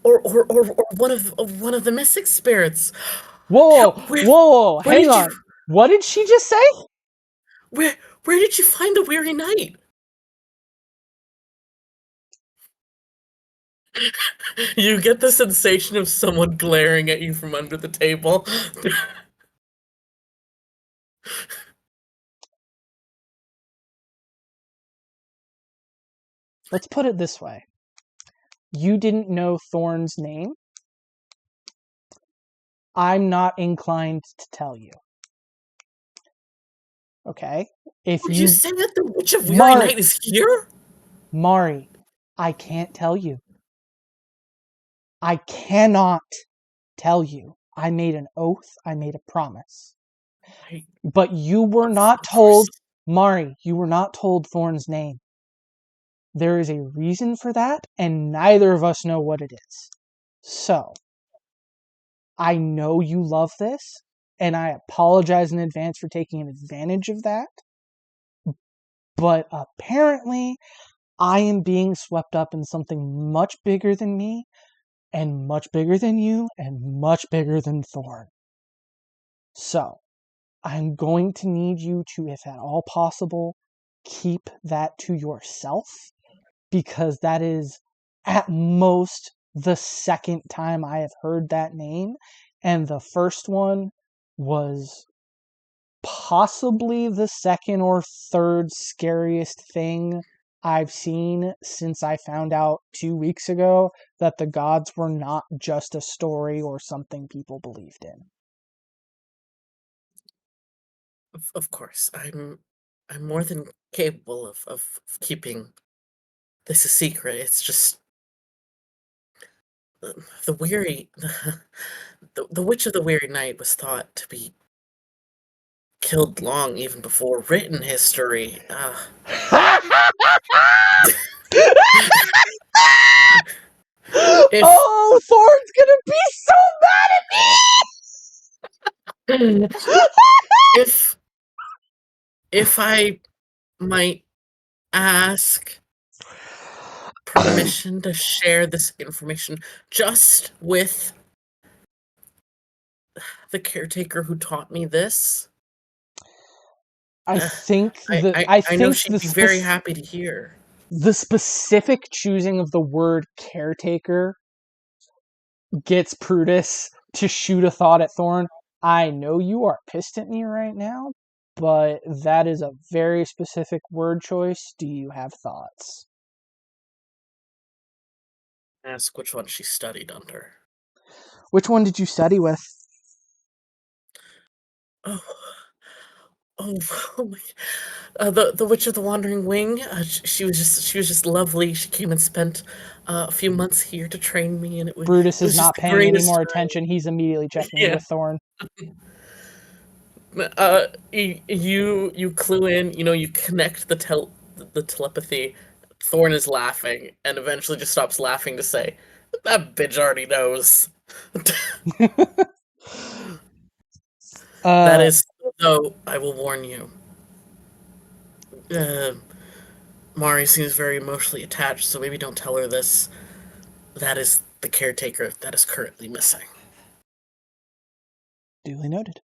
B: or one of the mystic spirits.
A: Whoa,
B: Where
A: whoa, whoa,
B: where
A: hang
B: did you
A: on. What did she just say?
B: where where did you find the weary knight? You get the sensation of someone glaring at you from under the table.
A: Let's put it this way. You didn't know Thorn's name. I'm not inclined to tell you. Okay? If
B: Would you
A: you...
B: say that the Witch of Weary
A: Mari,
B: Night is here?
A: Mari, I can't tell you. I cannot tell you. I made an oath. I made a promise.
B: I,
A: But you were not
B: of
A: told,
B: course.
A: Mari, you were not told Thorn's name. There is a reason for that, and neither of us know what it is. So, I know you love this, and I apologize in advance for taking advantage of that. But apparently, I am being swept up in something much bigger than me, and much bigger than you, and much bigger than Thorn. So, I'm going to need you to, if at all possible, keep that to yourself, because that is at most the second time I have heard that name, and the first one was possibly the second or third scariest thing I've seen since I found out 2 weeks ago that the gods were not just a story or something people believed in.
B: Of course, I'm more than capable of keeping this a secret. It's just the weary, the Witch of the Weary Night was thought to be killed long even before written history. If
A: Oh, Thorn's gonna be so
B: if if I might ask
A: mad at me!
B: permission to share this information just with the caretaker who taught me this,
A: I
B: uh,
A: think
B: I,
A: the
B: I
A: I
B: I know
A: think
B: she'd be very happy to hear.
A: the specific choosing of the word caretaker gets Brutus to shoot a thought at Thorn. I know you are pissed at me right now, but that is a very specific word choice. Do you have thoughts?
B: Ask which one she studied under.
A: Which one did you study with?
B: Oh, oh, oh my! The Witch of the Wandering Wing. She was just lovely. She came and spent a few months here to train me, and
A: Brutus
B: it
A: is
B: was just
A: not
B: the
A: paying any
B: greatest
A: more
B: time.
A: attention. He's immediately checking in
B: Yeah.
A: with Thorn.
B: You clue in. You connect the telepathy. Thorn is laughing, and eventually just stops laughing to say, "That bitch already knows." That
A: uh,
B: is, though, I will warn you. Uh, Mari seems very emotionally attached, so maybe don't tell her this. That is the caretaker that is currently missing.
A: duly noted.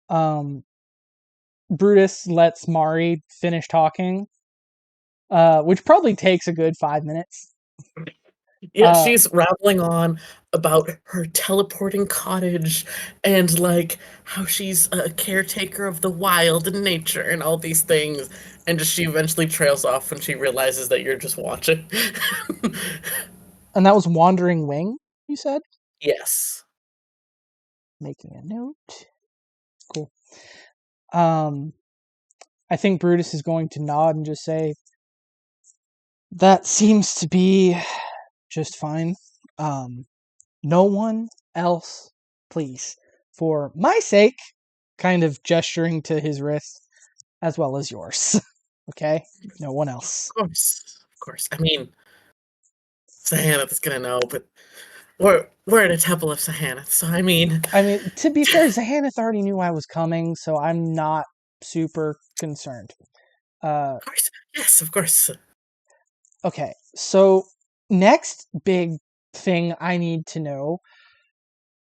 A: Um, Brutus lets Mari finish talking, which probably takes a good 5 minutes.
B: Yeah,
A: Uh,
B: she's rambling on about her teleporting cottage and like how she's a caretaker of the wild and nature and all these things. And just she eventually trails off when she realizes that you're just watching.
A: and that was Wandering Wing, you said?
B: Yes.
A: Making a note. Cool. Um, I think Brutus is going to nod and just say, that seems to be just fine. Um, no one else, please. For my sake, kind of gesturing to his wrist, as well as yours. Okay? No one else.
B: Of course. Of course. I mean, Sahanath is gonna know, but we're at a temple of Sahanath, so I mean,
A: I mean, to be fair, Zahanath already knew I was coming, so I'm not super concerned. Uh,
B: of course. Yes, of course.
A: okay, so next big thing I need to know,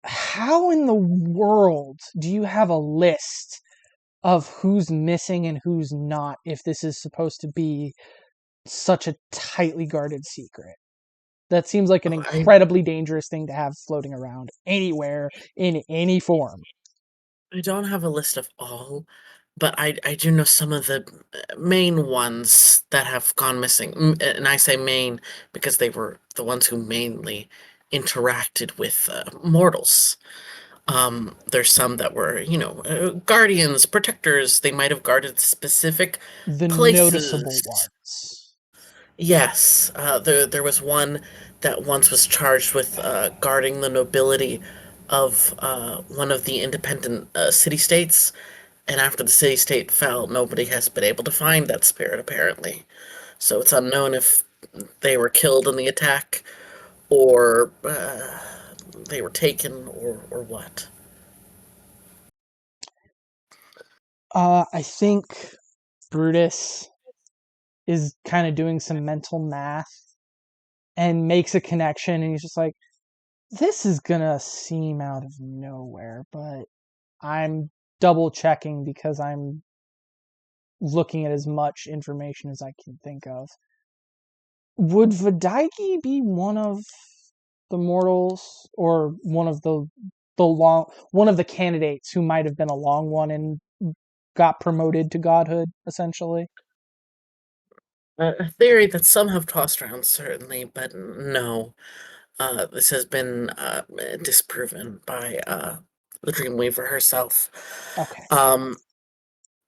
A: how in the world do you have a list of who's missing and who's not if this is supposed to be such a tightly guarded secret? That seems like an
B: I
A: incredibly dangerous thing to have floating around anywhere in any form.
B: I don't have a list of all, but I do know some of the main ones that have gone missing. And I say main because they were the ones who mainly interacted with mortals. There's some that were, guardians, protectors. They might have guarded specific
A: The noticeable
B: places.
A: ones.
B: Yes, there was one that once was charged with guarding the nobility of one of the independent city-states, and after the city-state fell, nobody has been able to find that spirit, apparently. So it's unknown if they were killed in the attack, or they were taken, or what.
A: I think Brutus is kind of doing some mental math and makes a connection, and he's just like, this is gonna seem out of nowhere, but I'm double checking because I'm looking at as much information as I can think of. Would Vidaigi be one of the mortals, or one of the candidates who might have been a long one and got promoted to godhood, essentially?
B: A theory that some have tossed around, certainly, but no. This has been disproven by the Dreamweaver herself.
A: Okay.
B: Um,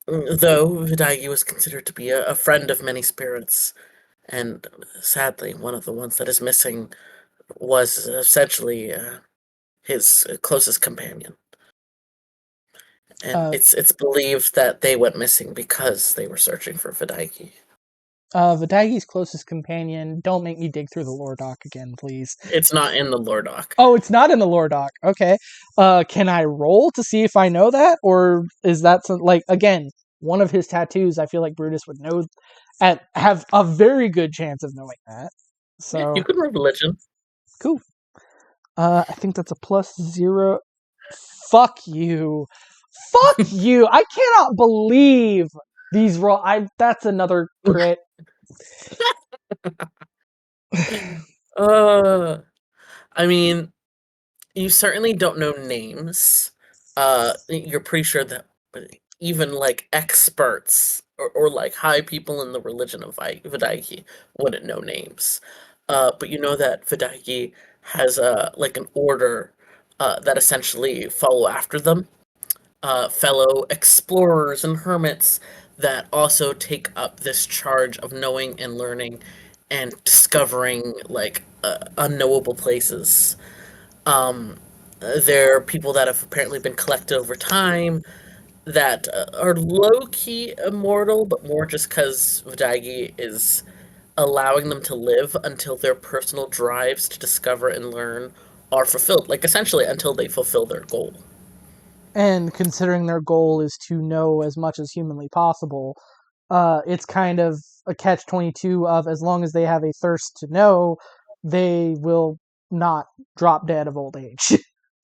B: though Vidaigi was considered to be a friend of many spirits, and sadly, one of the ones that is missing was essentially his closest companion. And
A: Uh,
B: it's believed that they went missing because they were searching for Vidaigi.
A: Vidaigi's closest companion. Don't make me dig through the lore doc again, please.
B: It's not in the lore doc.
A: Oh, it's not in the lore doc. Okay. Can I roll to see if I know that, or is that like, again, one of his tattoos? I feel like Brutus would know, have a very good chance of knowing that.
B: Yeah, you
A: So
B: could roll religion.
A: cool. I think that's a +0. Fuck you. Fuck you. I cannot believe these roll. That's another crit.
B: Uh, I mean, you certainly don't know names. You're pretty sure that even like experts or like high people in the religion of Vidaigi wouldn't know names. But you know that Vidaigi has like an order that essentially follow after them. Fellow explorers and hermits that also take up this charge of knowing and learning and discovering like unknowable places. Um, they're people that have apparently been collected over time that are low key immortal, but more just because Vidaigi is allowing them to live until their personal drives to discover and learn are fulfilled. Like essentially until they fulfill their goal.
A: And considering their goal is to know as much as humanly possible, it's kind of a catch-22 of, as long as they have a thirst to know, they will not drop dead of old age.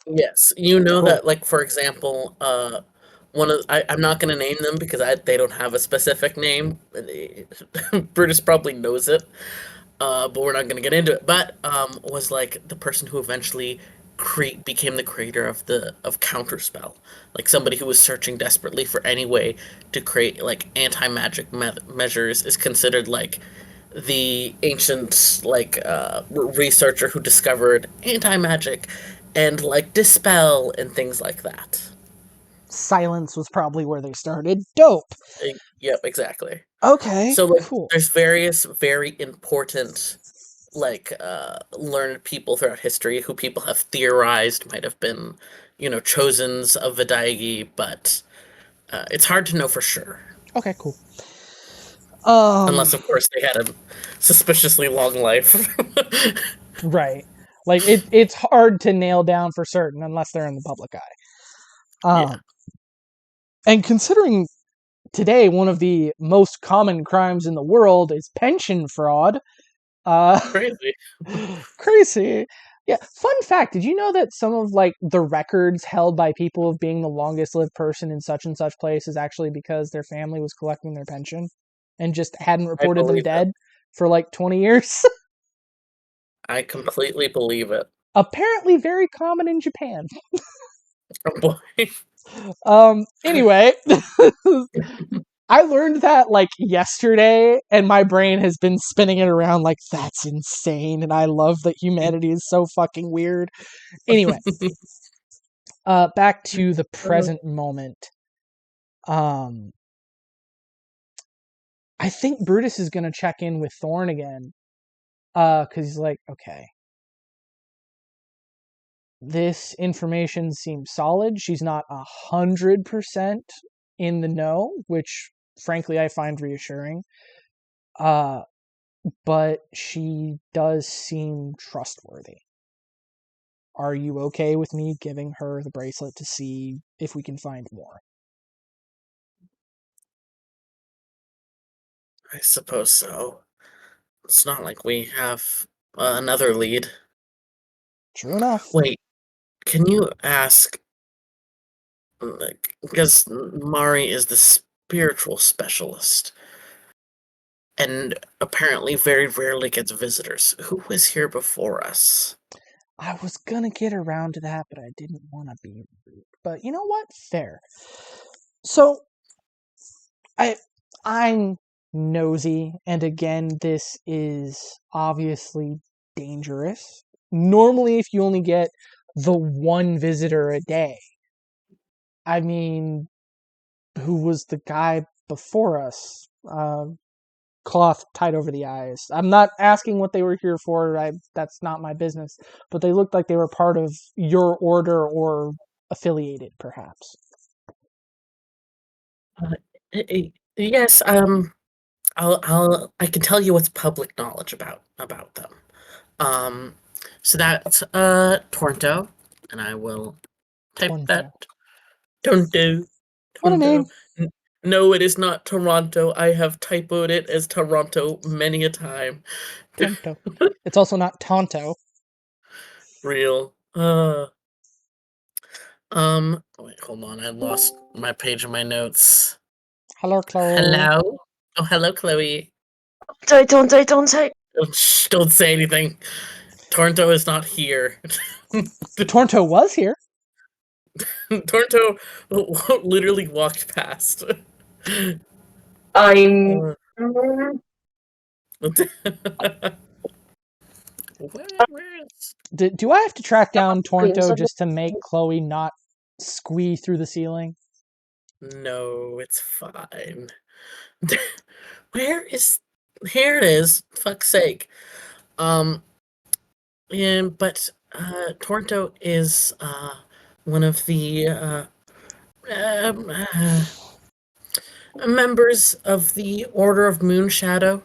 B: Yes, you know
A: Cool.
B: that, like for example, I'm not going to name them because they don't have a specific name. Brutus probably knows it, but we're not going to get into it. But was like the person who eventually became the creator of the of Counterspell, like somebody who was searching desperately for any way to create like anti-magic measures is considered like the ancient like researcher who discovered anti-magic and like dispel and things like that.
A: Silence was probably where they started. Dope.
B: Yep, exactly.
A: Okay,
B: So like
A: cool.
B: there's various very important like learned people throughout history who people have theorized might have been, chosens of Vidaigi, but it's hard to know for sure.
A: Okay, cool. Um,
B: Unless of course they had a suspiciously long life.
A: right. Like it's hard to nail down for certain unless they're in the public eye.
B: Yeah.
A: And considering today one of the most common crimes in the world is pension fraud, uh,
B: Crazy.
A: crazy. Yeah. Fun fact: did you know that some of like the records held by people of being the longest lived person in such and such place is actually because their family was collecting their pension and just hadn't
B: I
A: reported them
B: believe it.
A: dead for like 20 years?
B: I completely believe it.
A: Apparently, very common in Japan.
B: Oh boy.
A: Anyway, I learned that like yesterday, and my brain has been spinning it around like, that's insane, and I love that humanity is so fucking weird. Anyway, back to the present moment. Um, I think Brutus is gonna check in with Thorn again. Because he's like, okay, this information seems solid. She's not 100% in the know, which frankly I find reassuring. Uh, but she does seem trustworthy. Are you okay with me giving her the bracelet to see if we can find more?
B: I suppose so. It's not like we have another lead.
A: True enough.
B: Wait, can you ask? Like, because Mari is the spiritual specialist, and apparently very rarely gets visitors. Who was here before us?
A: I was gonna get around to that, but I didn't want to be rude. But you know what? Fair. So I'm nosy, and again, this is obviously dangerous. Normally, if you only get the one visitor a day, I mean, who was the guy before us? Cloth tied over the eyes. I'm not asking what they were here for. That's not my business. But they looked like they were part of your order or affiliated, perhaps.
B: Uh, yes, I can tell you what's public knowledge about them. Um, so that's Toronto, and I will type that.
A: Tonto.
B: Toronto,
A: What a name.
B: Toronto. No, it is not Toronto. I have typoed it as Toronto many a time.
A: Tonto. It's also not Tonto.
B: Real. Wait, hold on. I lost my page of my notes.
A: Hello, Chloe.
B: Hello? Oh, hello, Chloe.
C: Don't say.
B: Shh, don't say anything. Toronto is not here.
A: Tonto was here.
B: Toronto literally walked past.
C: I'm.
B: Uh, where is...
A: Do I have to track down
C: Games
A: Tonto
C: on
A: just to make Chloe not squee through the ceiling?
B: No, it's fine. Where is... Here it is. Fuck's sake. Um, yeah, but Toronto is one of the um, uh, members of the Order of Moonshadow,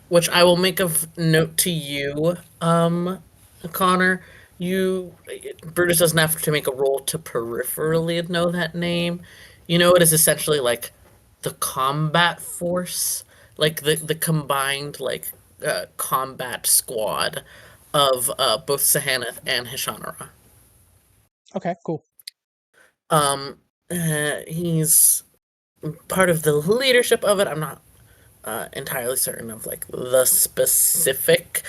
B: which I will make of note to you, Connor. You Brutus doesn't have to make a roll to peripherally know that name. You know it is essentially like the combat force, like the combined like combat squad of both Sahanath and Hishanara.
A: Okay, cool.
B: He's part of the leadership of it. I'm not entirely certain of like the specific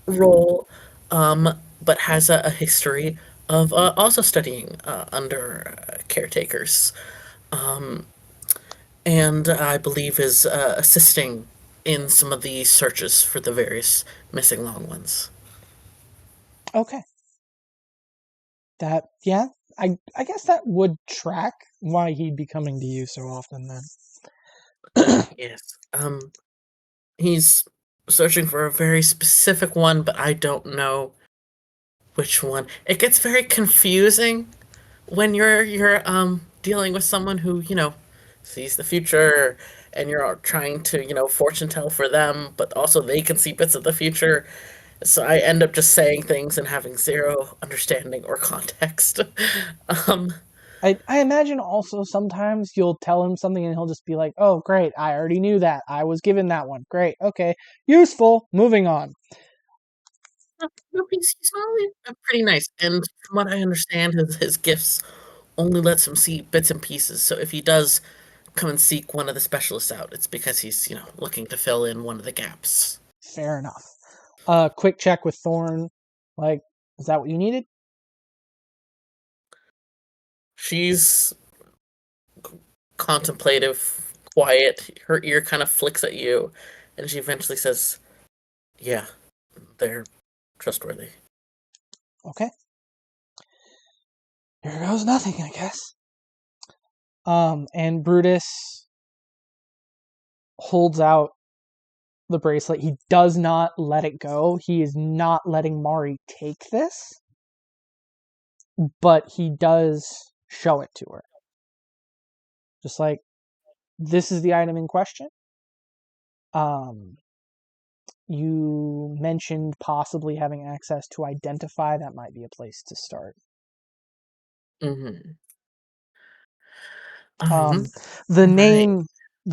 B: role, but has a history of also studying under caretakers, and I believe is assisting in some of the searches for the various missing long ones.
A: Okay. Yeah, I guess that would track why he'd be coming to you so often then.
B: Yes. He's searching for a very specific one, but I don't know which one. It gets very confusing when you're dealing with someone who, sees the future and you're trying to, fortune tell for them, but also they can see bits of the future. So I end up just saying things and having zero understanding or context. um
A: I imagine also sometimes you'll tell him something and he'll just be like, "Oh, great, I already knew that. I was given that one. Great, okay, useful. Moving on."
B: no, he's always pretty nice, and from what I understand, his gifts only lets him see bits and pieces. So if he does come and seek one of the specialists out, it's because he's, looking to fill in one of the gaps.
A: Fair enough. Quick check with Thorn. Like, is that what you needed?
B: She's contemplative, quiet. Her ear kind of flicks at you, and she eventually says, "Yeah, they're trustworthy."
A: Okay. Here goes nothing, I guess. And Brutus holds out the bracelet. He does not let it go. He is not letting Mari take this, but he does show it to her. Just like, this is the item in question. You mentioned possibly having access to identify. That might be a place to start.
B: Mm-hmm.
A: The
B: Right.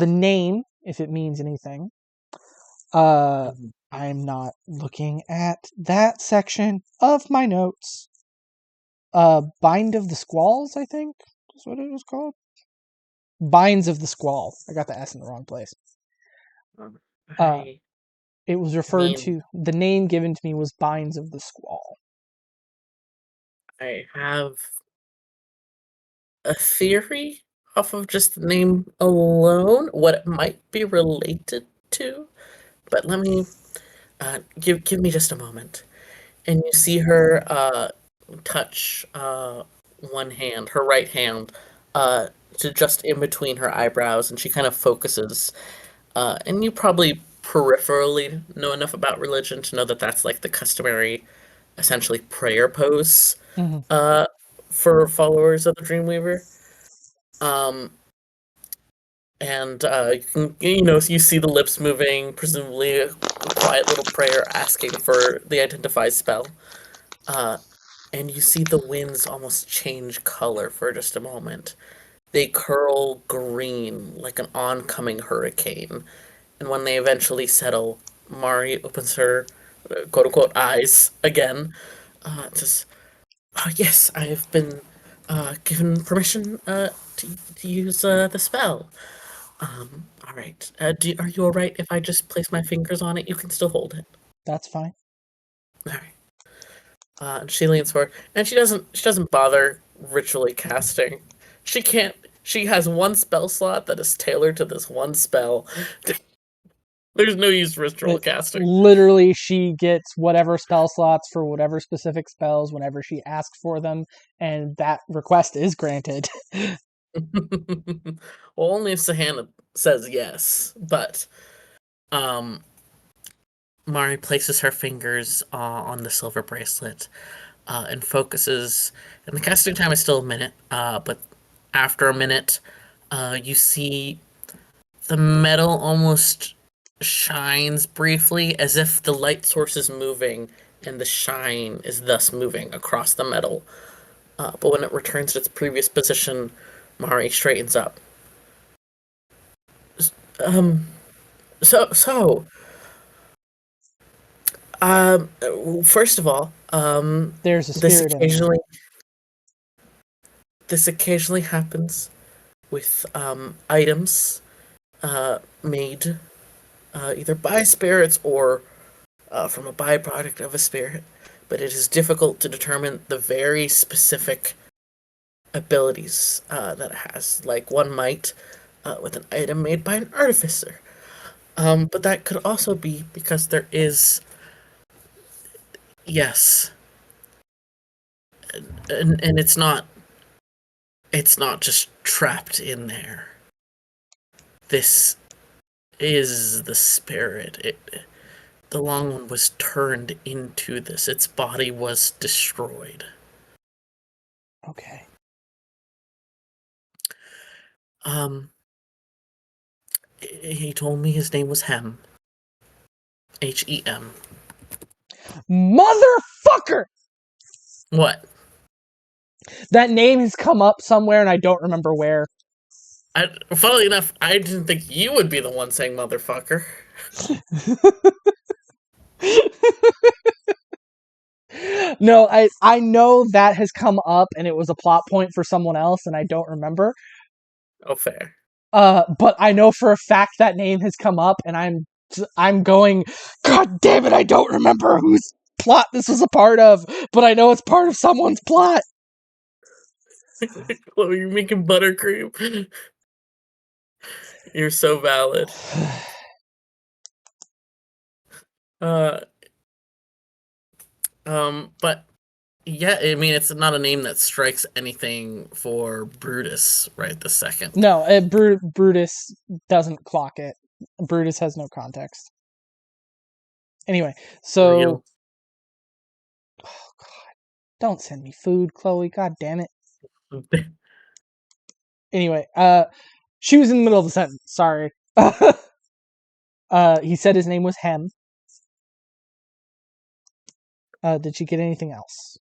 A: name if it means anything. I'm not looking at that section of my notes. Bind of the Squalls, I think is what it was called. Binds of the Squall. I got the S in the wrong place. It was referred to, the name given to me was Binds of the Squall.
B: I have a theory off of just the name alone, what it might be related to, but let me give me just a moment. And you see her touch one hand, her right hand, to just in between her eyebrows, and she kind of focuses. And you probably peripherally know enough about religion to know that that's like the customary, essentially prayer pose for followers of the Dreamweaver. And you see the lips moving, presumably a quiet little prayer asking for the identify spell. And you see the winds almost change color for just a moment. They curl green like an oncoming hurricane. And when they eventually settle, Mari opens her quote unquote eyes again. Says, "Oh, yes, I have been given permission to use the spell. All right. Are you all right if I just place my fingers on it? You can still hold it.
A: That's fine.
B: All right." And she leans forward, and she doesn't bother ritually casting. She can't. She has one spell slot that is tailored to this one spell. There's no use ritual casting.
A: Literally, she gets whatever spell slots for whatever specific spells whenever she asks for them, and that request is granted.
B: Well, only if Sahana says yes. But Mari places her fingers on the silver bracelet and focuses. And the casting time is still a minute, but after a minute, you see the metal almost shines briefly as if the light source is moving and the shine is thus moving across the metal. But when it returns to its previous position, Mari straightens up. Um, so, first of all,
A: There's a
B: this
A: spirit in there.
B: occasionally happens with items made either by spirits or from a byproduct of a spirit, but it is difficult to determine the very specific abilities that it has. Like one might with an item made by an artificer. But that could also be because there is, yes, and it's not just trapped in there. This is the spirit. The long one was turned into this. Its body was destroyed.
A: Okay.
B: He told me his name was Hem. Hem.
A: Motherfucker!
B: What?
A: That name has come up somewhere and I don't remember where.
B: Funnily enough, I didn't think you would be the one saying motherfucker.
A: No, I know that has come up and it was a plot point for someone else and I don't remember.
B: Oh, fair.
A: But I know for a fact that name has come up and I'm going, God damn it, I don't remember whose plot this was a part of, but I know it's part of someone's plot.
B: Chloe, you're making buttercream. You're so valid. But yeah, I mean, it's not a name that strikes anything for Brutus right this second.
A: No, Brutus doesn't clock it. Brutus has no context. Anyway, so...
B: Real.
A: Oh, God. Don't send me food, Chloe. God damn it. Anyway, she was in the middle of the sentence. Sorry. He said his name was Hem. Did she get anything else?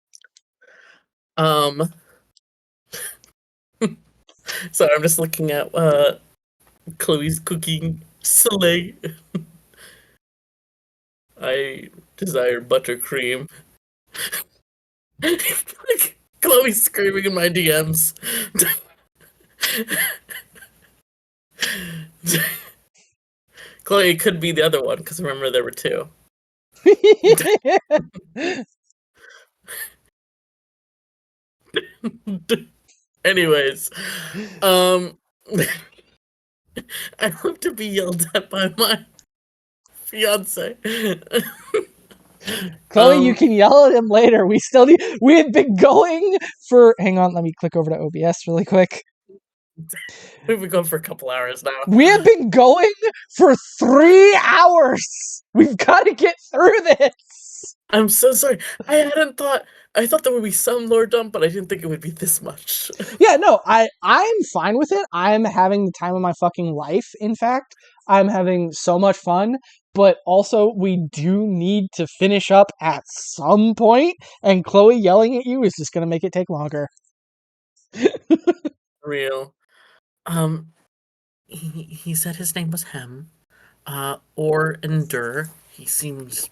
B: So I'm just looking at Chloe's cooking Slay. I desire buttercream. Chloe's screaming in my DMs. Chloe, it could be the other one, because remember there were two. Anyways, um, I hope to be yelled at by my fiance.
A: Chloe, you can yell at him later. We had been going for, hang on, let me click over to OBS really quick.
B: We've been going for a couple hours now.
A: We have been going for 3 hours. We've got to get through this.
B: I'm so sorry. I thought there would be some lore dump, but I didn't think it would be this much.
A: Yeah, no, I'm fine with it. I'm having the time of my fucking life, in fact. I'm having so much fun, but also we do need to finish up at some point, and Chloe yelling at you is just going to make it take longer.
B: Real. He said his name was Hem, or Endure. He seemed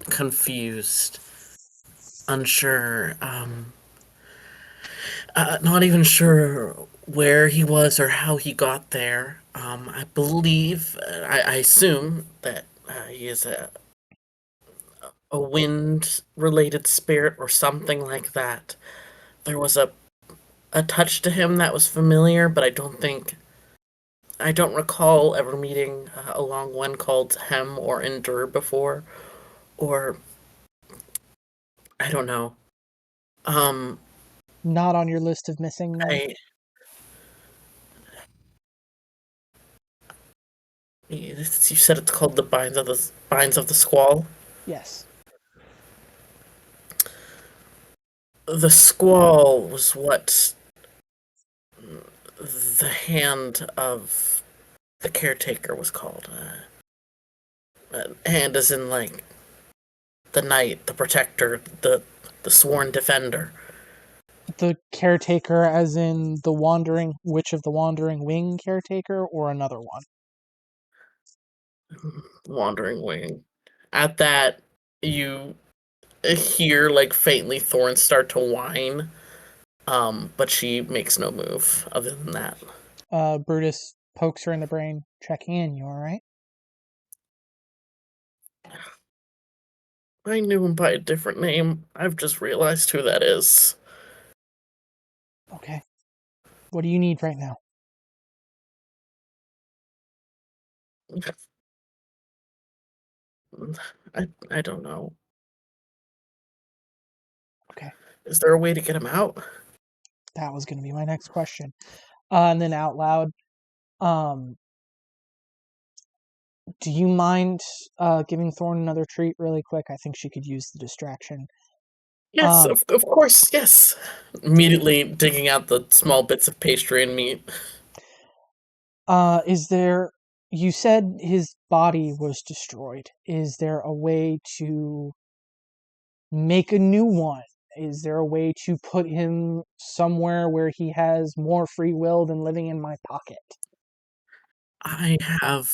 B: confused, unsure, not even sure where he was or how he got there. I believe, I assume that he is a wind-related spirit or something like that. There was a touch to him that was familiar, but I don't recall ever meeting a long one called Hem or Endure before, or I don't know.
A: Not on your list of missing men?
B: You said it's called the Binds of the Squall.
A: Yes.
B: The Squall was what the hand of the caretaker was called. Hand as in like the knight, the protector, the sworn defender.
A: The caretaker as in the Wandering Witch of the Wandering Wing caretaker, or another one?
B: Wandering Wing. At that, you hear like faintly Thorn start to whine, but she makes no move other than that.
A: Brutus pokes her in the brain, checking in. You alright?
B: I knew him by a different name. I've just realized who that is.
A: Okay. What do you need right now?
B: I don't know.
A: Okay.
B: Is there a way to get him out?
A: That was going to be my next question. And then out loud, do you mind giving Thorn another treat really quick? I think she could use the distraction.
B: Yes, of course, yes. Immediately digging out the small bits of pastry and meat.
A: Is there... You said his body was destroyed. Is there a way to make a new one? Is there a way to put him somewhere where he has more free will than living in my pocket?
B: I have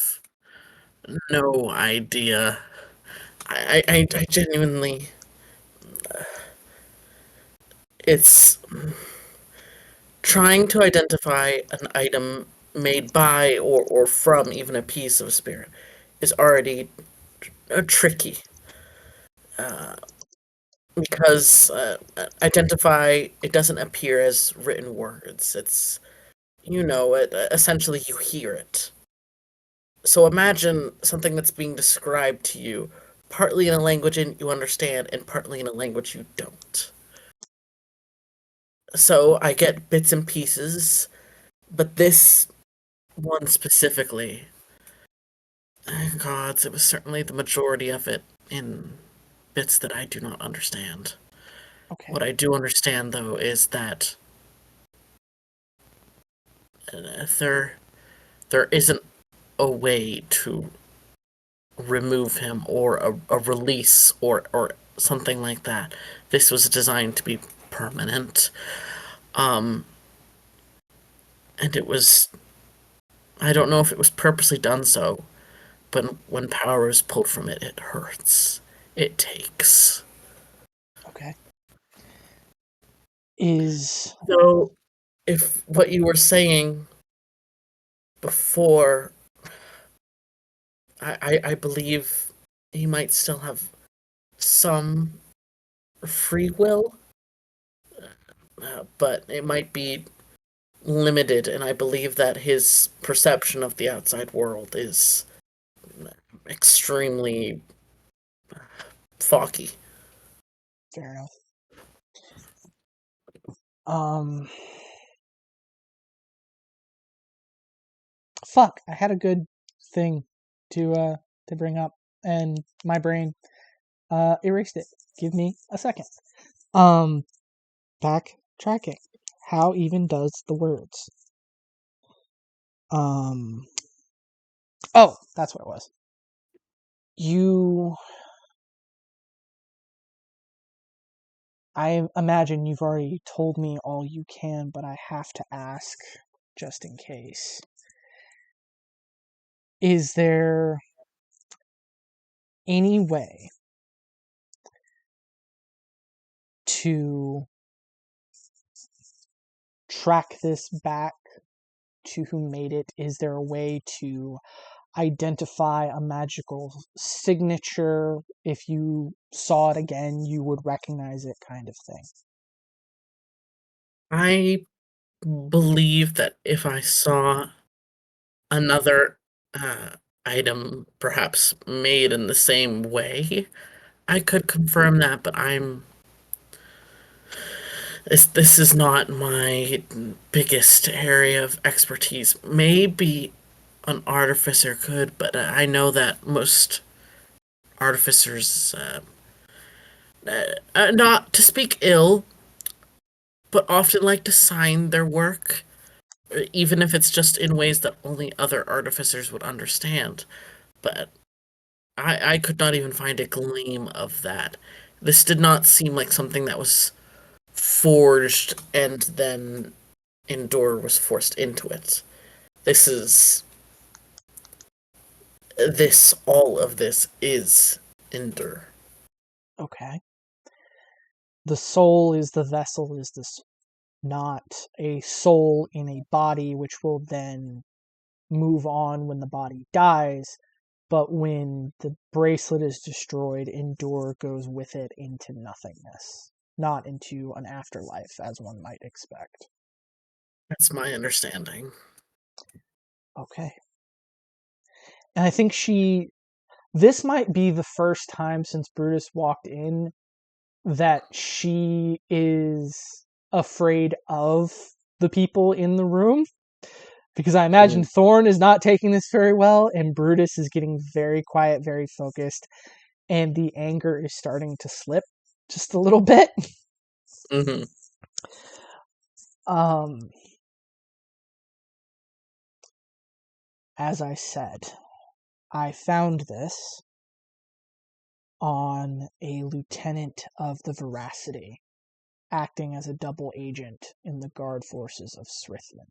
B: no idea. I genuinely... It's... Trying to identify an item made by or from even a piece of a spirit is already tricky. Because identify, it doesn't appear as written words. It's, essentially you hear it. So imagine something that's being described to you, partly in a language you understand and partly in a language you don't. So I get bits and pieces, but this one specifically, gods, it was certainly the majority of it in bits that I do not understand.
A: Okay.
B: What I do understand, though, is that there isn't a way to remove him or a release or something like that. This was designed to be permanent. And it was I don't know if it was purposely done so, but when power is pulled from it, it hurts. It takes.
A: Okay. Is
B: So, if what you were saying before, I believe he might still have some free will, but it might be limited, and I believe that his perception of the outside world is extremely foggy.
A: fair enough. Um, fuck, I had a good thing to bring up, and my brain erased it. Give me a second. Um, backtracking. How even does the words? Oh, that's what it was. I imagine you've already told me all you can, but I have to ask just in case. Is there any way to track this back to who made it? Is there a way to identify a magical signature? If you saw it again, you would recognize it, kind of thing.
B: I believe that if I saw another uh, item perhaps made in the same way, I could confirm that, but this is not my biggest area of expertise. Maybe an artificer could, but I know that most artificers, not to speak ill, but often like to sign their work, even if it's just in ways that only other artificers would understand. But I could not even find a gleam of that. This did not seem like something that was forged and then Endor was forced into it. This is all of this is Endor.
A: Okay. The soul is the vessel, is this not a soul in a body which will then move on when the body dies, but when the bracelet is destroyed, Endure goes with it into nothingness, not into an afterlife as one might expect.
B: That's my understanding.
A: Okay. And I think this might be the first time since Brutus walked in that she is afraid of the people in the room. Because I imagine Thorn is not taking this very well, and Brutus is getting very quiet, very focused, and the anger is starting to slip just a little bit.
B: Mm-hmm.
A: As I said, I found this on a lieutenant of the Veracity, acting as a double agent in the guard forces of Srithman.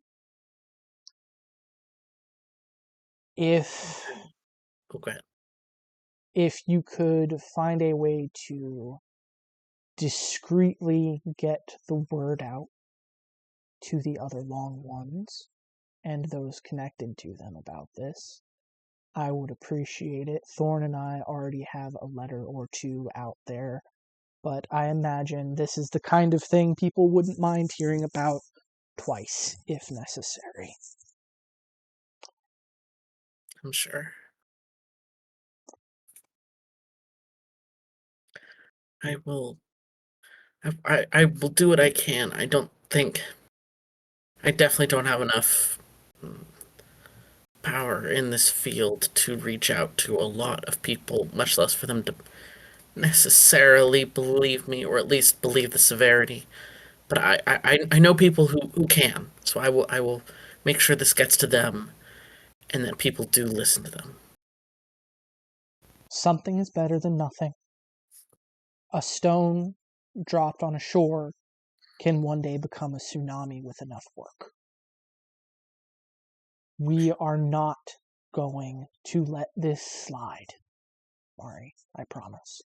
B: Okay.
A: If you could find a way to discreetly get the word out to the other Long Ones and those connected to them about this, I would appreciate it. Thorn and I already have a letter or two out there, but I imagine this is the kind of thing people wouldn't mind hearing about twice, if necessary.
B: I'm sure. I will. I will do what I can. I don't think. I definitely don't have enough power in this field to reach out to a lot of people, much less for them to necessarily believe me, or at least believe the severity. But I know people who can, so I will make sure this gets to them, and that people do listen to them.
A: Something is better than nothing. A stone dropped on a shore can one day become a tsunami with enough work. We are not going to let this slide. Mari, I promise.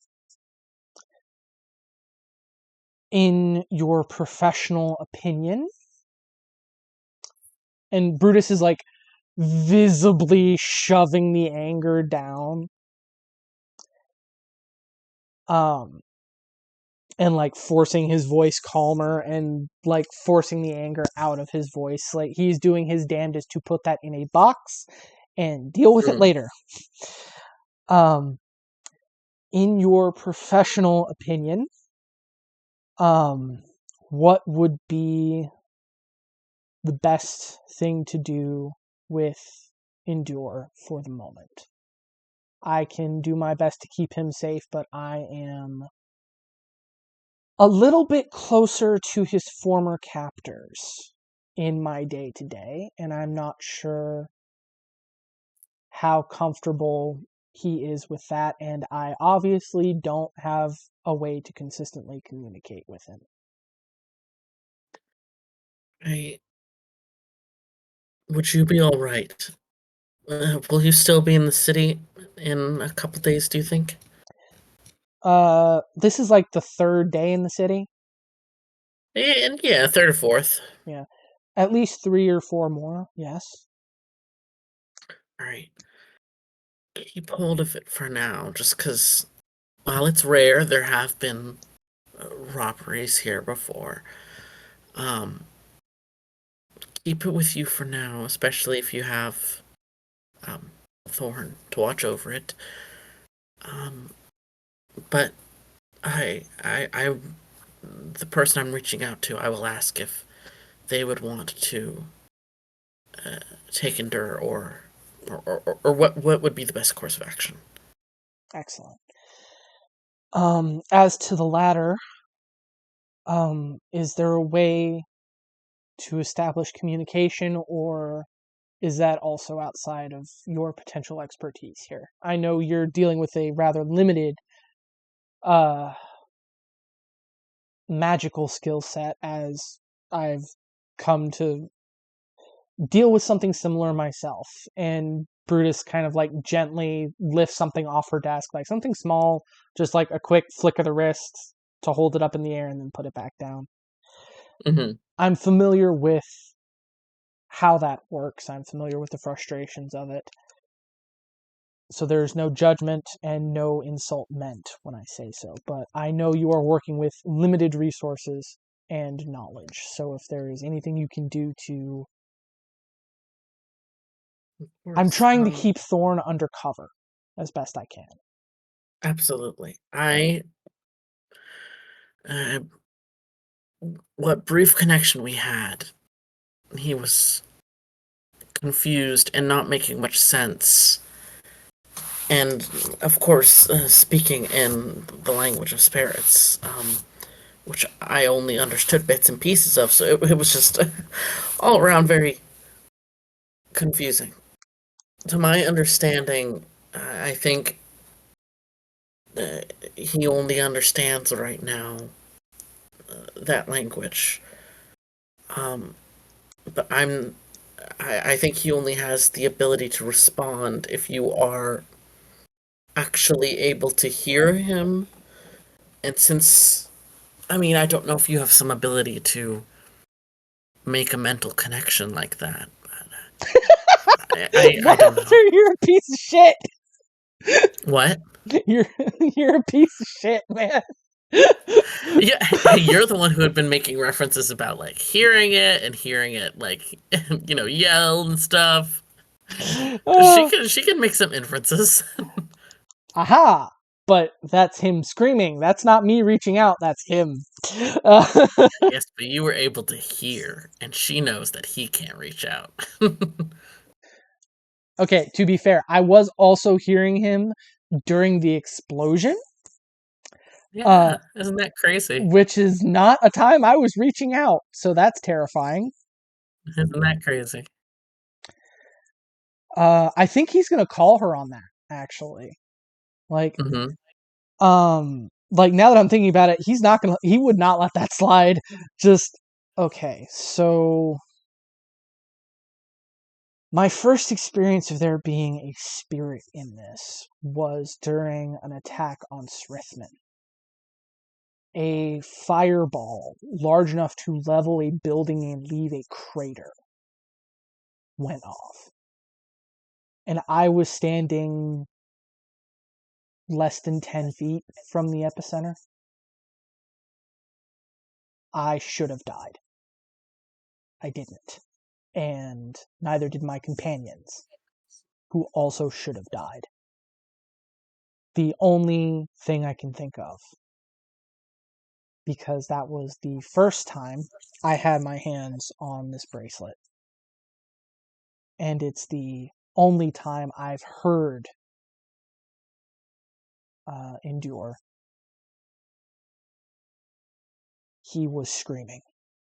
A: In your professional opinion, and Brutus is like visibly shoving the anger down, and like forcing his voice calmer and like forcing the anger out of his voice. Like he's doing his damnedest to put that in a box and deal with it later. In your professional opinion, what would be the best thing to do with Endure for the moment? I can do my best to keep him safe, but I am a little bit closer to his former captors in my day-to-day, and I'm not sure how comfortable he is with that, and I obviously don't have a way to consistently communicate with him.
B: Would you be all right? Will you still be in the city in a couple days, do you think?
A: This is like the third day in the city.
B: And yeah, third or fourth.
A: Yeah. At least 3 or 4 more, yes.
B: Alright. Keep hold of it for now, just because, while it's rare, there have been robberies here before. Keep it with you for now, especially if you have Thorn to watch over it. But the person I'm reaching out to, I will ask if they would want to take Endure or what would be the best course of action.
A: Excellent. As to the latter, is there a way to establish communication, or is that also outside of your potential expertise here? I know you're dealing with a rather limited magical skill set, as I've come to deal with something similar myself. And Brutus kind of like gently lifts something off her desk, like something small, just like a quick flick of the wrist to hold it up in the air and then put it back down.
B: Mm-hmm.
A: I'm familiar with how that works. I'm familiar with the frustrations of it. So there's no judgment and no insult meant when I say so. But I know you are working with limited resources and knowledge. So if there is anything you can do to... I'm trying to keep Thorn under cover as best I can.
B: Absolutely. What brief connection we had, he was confused and not making much sense. And, of course, speaking in the language of spirits, which I only understood bits and pieces of, so it was just all around very confusing. To my understanding, I think he only understands right now that language. But I think he only has the ability to respond if you are actually able to hear him. And since, I mean, I don't know if you have some ability to make a mental connection like that. I don't know.
A: You're a piece of shit.
B: What?
A: You're a piece of shit, man.
B: Yeah, you're the one who had been making references about like hearing it like yell and stuff. She can make some inferences.
A: Aha! But that's him screaming. That's not me reaching out. That's him.
B: Yes, but you were able to hear, and she knows that he can't reach out.
A: Okay, to be fair, I was also hearing him during the explosion.
B: Yeah, isn't that crazy?
A: Which is not a time I was reaching out, so that's terrifying.
B: Isn't that crazy?
A: I think he's gonna call her on that, actually. Like,
B: Mm-hmm.
A: like now that I'm thinking about it, he would not let that slide. Just, okay, so My first experience of there being a spirit in this was during an attack on Srithman. A fireball large enough to level a building and leave a crater went off. And I was standing less than 10 feet from the epicenter. I should have died. I didn't. And neither did my companions, who also should have died. The only thing I can think of, because that was the first time I had my hands on this bracelet. And it's the only time I've heard Endure. He was screaming.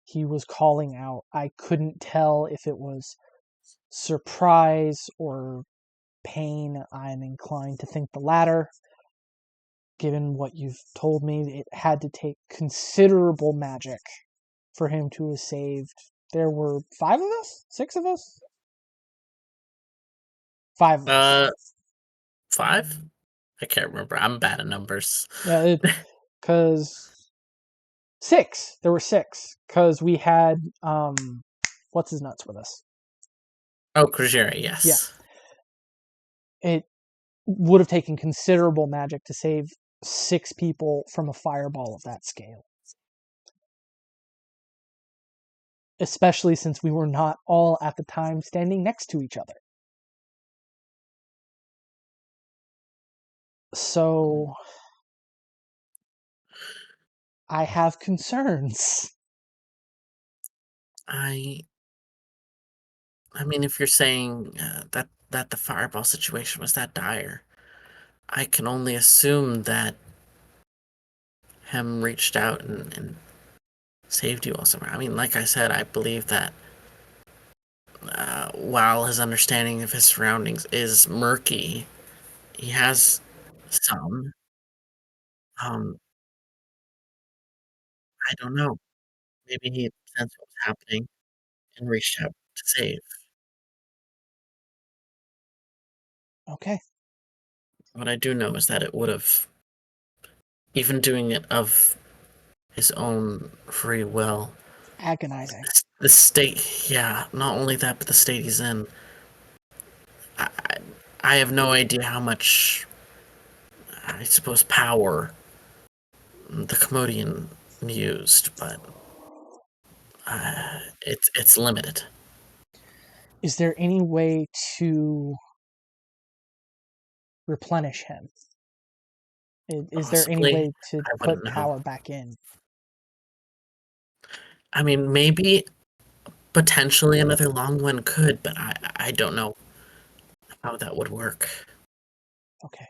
A: He was calling out. I couldn't tell if it was surprise or pain. I'm inclined to think the latter. Given what you've told me, it had to take considerable magic for him to have saved. There were 5 of us? 6 of us? 5 of us.
B: 5? I can't remember. I'm bad at numbers.
A: Yeah, because 6. There were 6. Because we had, what's his nuts with us?
B: Oh, Krujira, yes.
A: Yeah. It would have taken considerable magic to save 6 people from a fireball of that scale. Especially since we were not all at the time standing next to each other. So I have concerns.
B: I mean, if you're saying that the fireball situation was that dire, I can only assume that Hem reached out and saved you all somewhere. I mean, like I said, I believe that while his understanding of his surroundings is murky, he has some. Um, I don't know. Maybe he sensed what was happening and reached out to save.
A: Okay.
B: What I do know is that it would have, even doing it of his own free will,
A: Agonizing.
B: the state, yeah, not only that, but the state he's in. I, I I have no idea how much, I suppose, power the Commodian used, but it's limited.
A: Is there any way to replenish him? Is there any
B: Possibly,
A: way to
B: I
A: put
B: wouldn't know.
A: power back in?
B: I mean, maybe potentially another long one could, but I don't know how that would work.
A: Okay.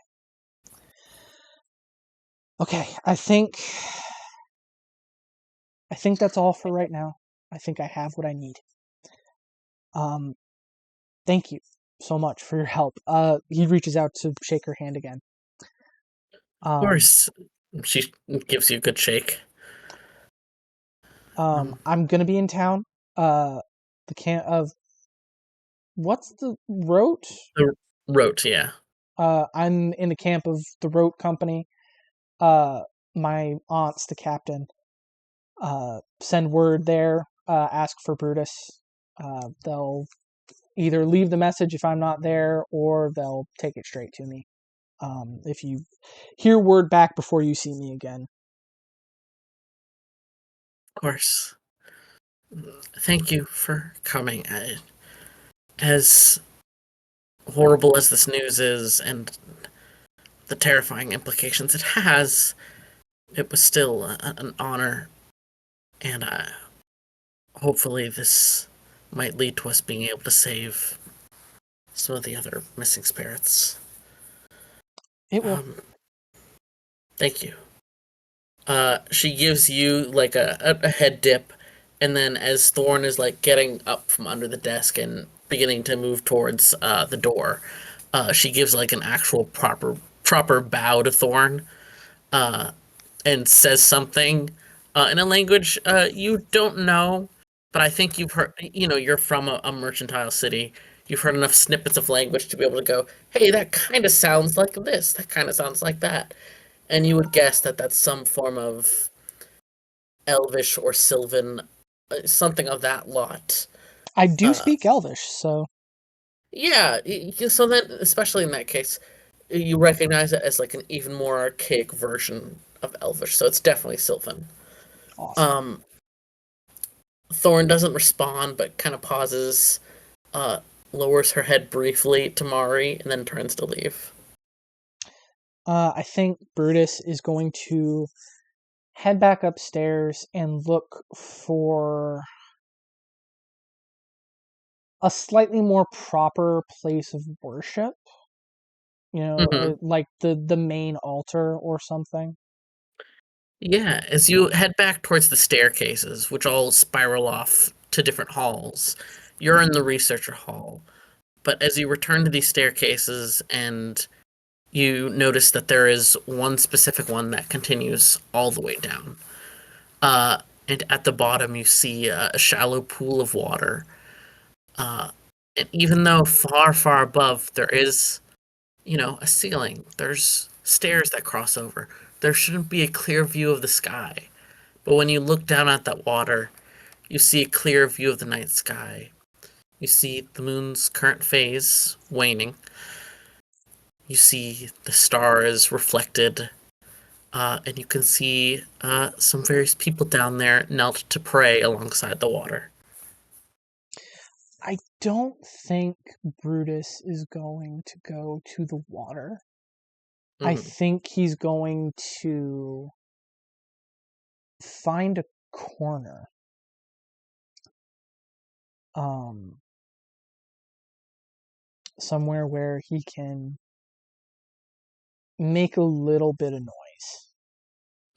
A: Okay, I think that's all for right now. I think I have what I need. Thank you so much for your help. He reaches out to shake her hand again.
B: Of course, she gives you a good shake.
A: I'm gonna be in town. The camp of what's the Rote?
B: The Rote, yeah.
A: I'm in the camp of the Rote Company. My aunt's the captain. Send word there. Ask for Brutus. They'll either leave the message if I'm not there, or they'll take it straight to me. If you hear word back before you see me again.
B: Of course. Thank you for coming. As horrible as this news is, and the terrifying implications it has, it was still an honor, and hopefully this might lead to us being able to save some of the other missing spirits.
A: It will.
B: Thank you. She gives you like a head dip, and then as Thorn is like getting up from under the desk and beginning to move towards the door, she gives like an actual proper bow to Thorn, and says something in a language you don't know, but I think you've heard. You know, you're from a mercantile city. you've heard enough snippets of language to be able to go, hey, that kind of sounds like this, that kind of sounds like that. And you would guess that that's some form of Elvish or Sylvan, something of that lot.
A: I do
B: Uh,
A: speak Elvish, so
B: yeah, so then, especially in that case, you recognize it as like an even more archaic version of Elvish, so it's definitely Sylvan.
A: awesome.
B: Um, Thorn doesn't respond, but kind of pauses, uh, lowers her head briefly to Mari, and then turns to leave.
A: I think Brutus is going to head back upstairs and look for a slightly more proper place of worship.
B: Hmm.
A: Like the main altar or something.
B: Yeah, as you head back towards the staircases, which all spiral off to different halls, you're in the researcher hall. But as you return to these staircases and you notice that there is one specific one that continues all the way down. And at the bottom, you see a shallow pool of water. Uh, and even though far, far above there is, a ceiling, there's stairs that cross over. There shouldn't be a clear view of the sky. But when you look down at that water, you see a clear view of the night sky. You see the moon's current phase waning. You see the stars reflected, and you can see some various people down there knelt to pray alongside the water.
A: I don't think Brutus is going to go to the water. I
B: Hmm.
A: think he's going to find a corner. Somewhere where he can make a little bit of noise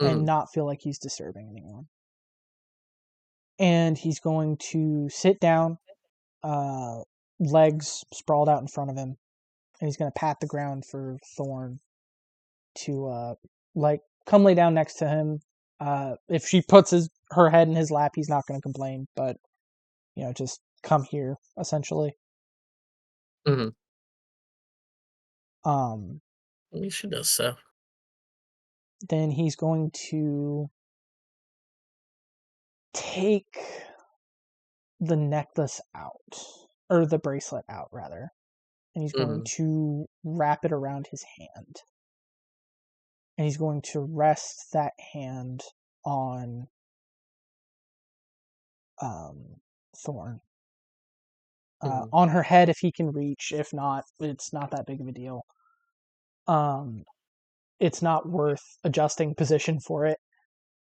A: and
B: Hmm.
A: not feel like he's disturbing anyone. And he's going to sit down, legs sprawled out in front of him, and he's going to pat the ground for Thorn to come lay down next to him. If she puts her head in his lap, he's not going to complain, but just come here essentially.
B: Hmm.
A: Um,
B: At least she does so.
A: then he's going to take the necklace out, or the bracelet out rather, and he's going
B: Hmm.
A: to wrap it around his hand, and he's going to rest that hand on Thorn.
B: Hmm.
A: On her head if he can reach. If not, it's not that big of a deal. It's not worth adjusting position for it.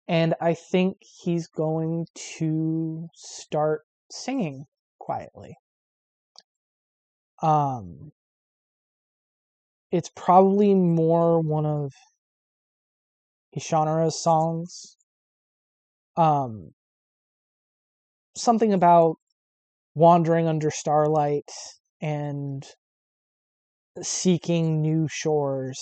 A: And I think he's going to start singing quietly. It's probably more one of Hishanara's songs. Something about wandering under starlight and seeking new shores.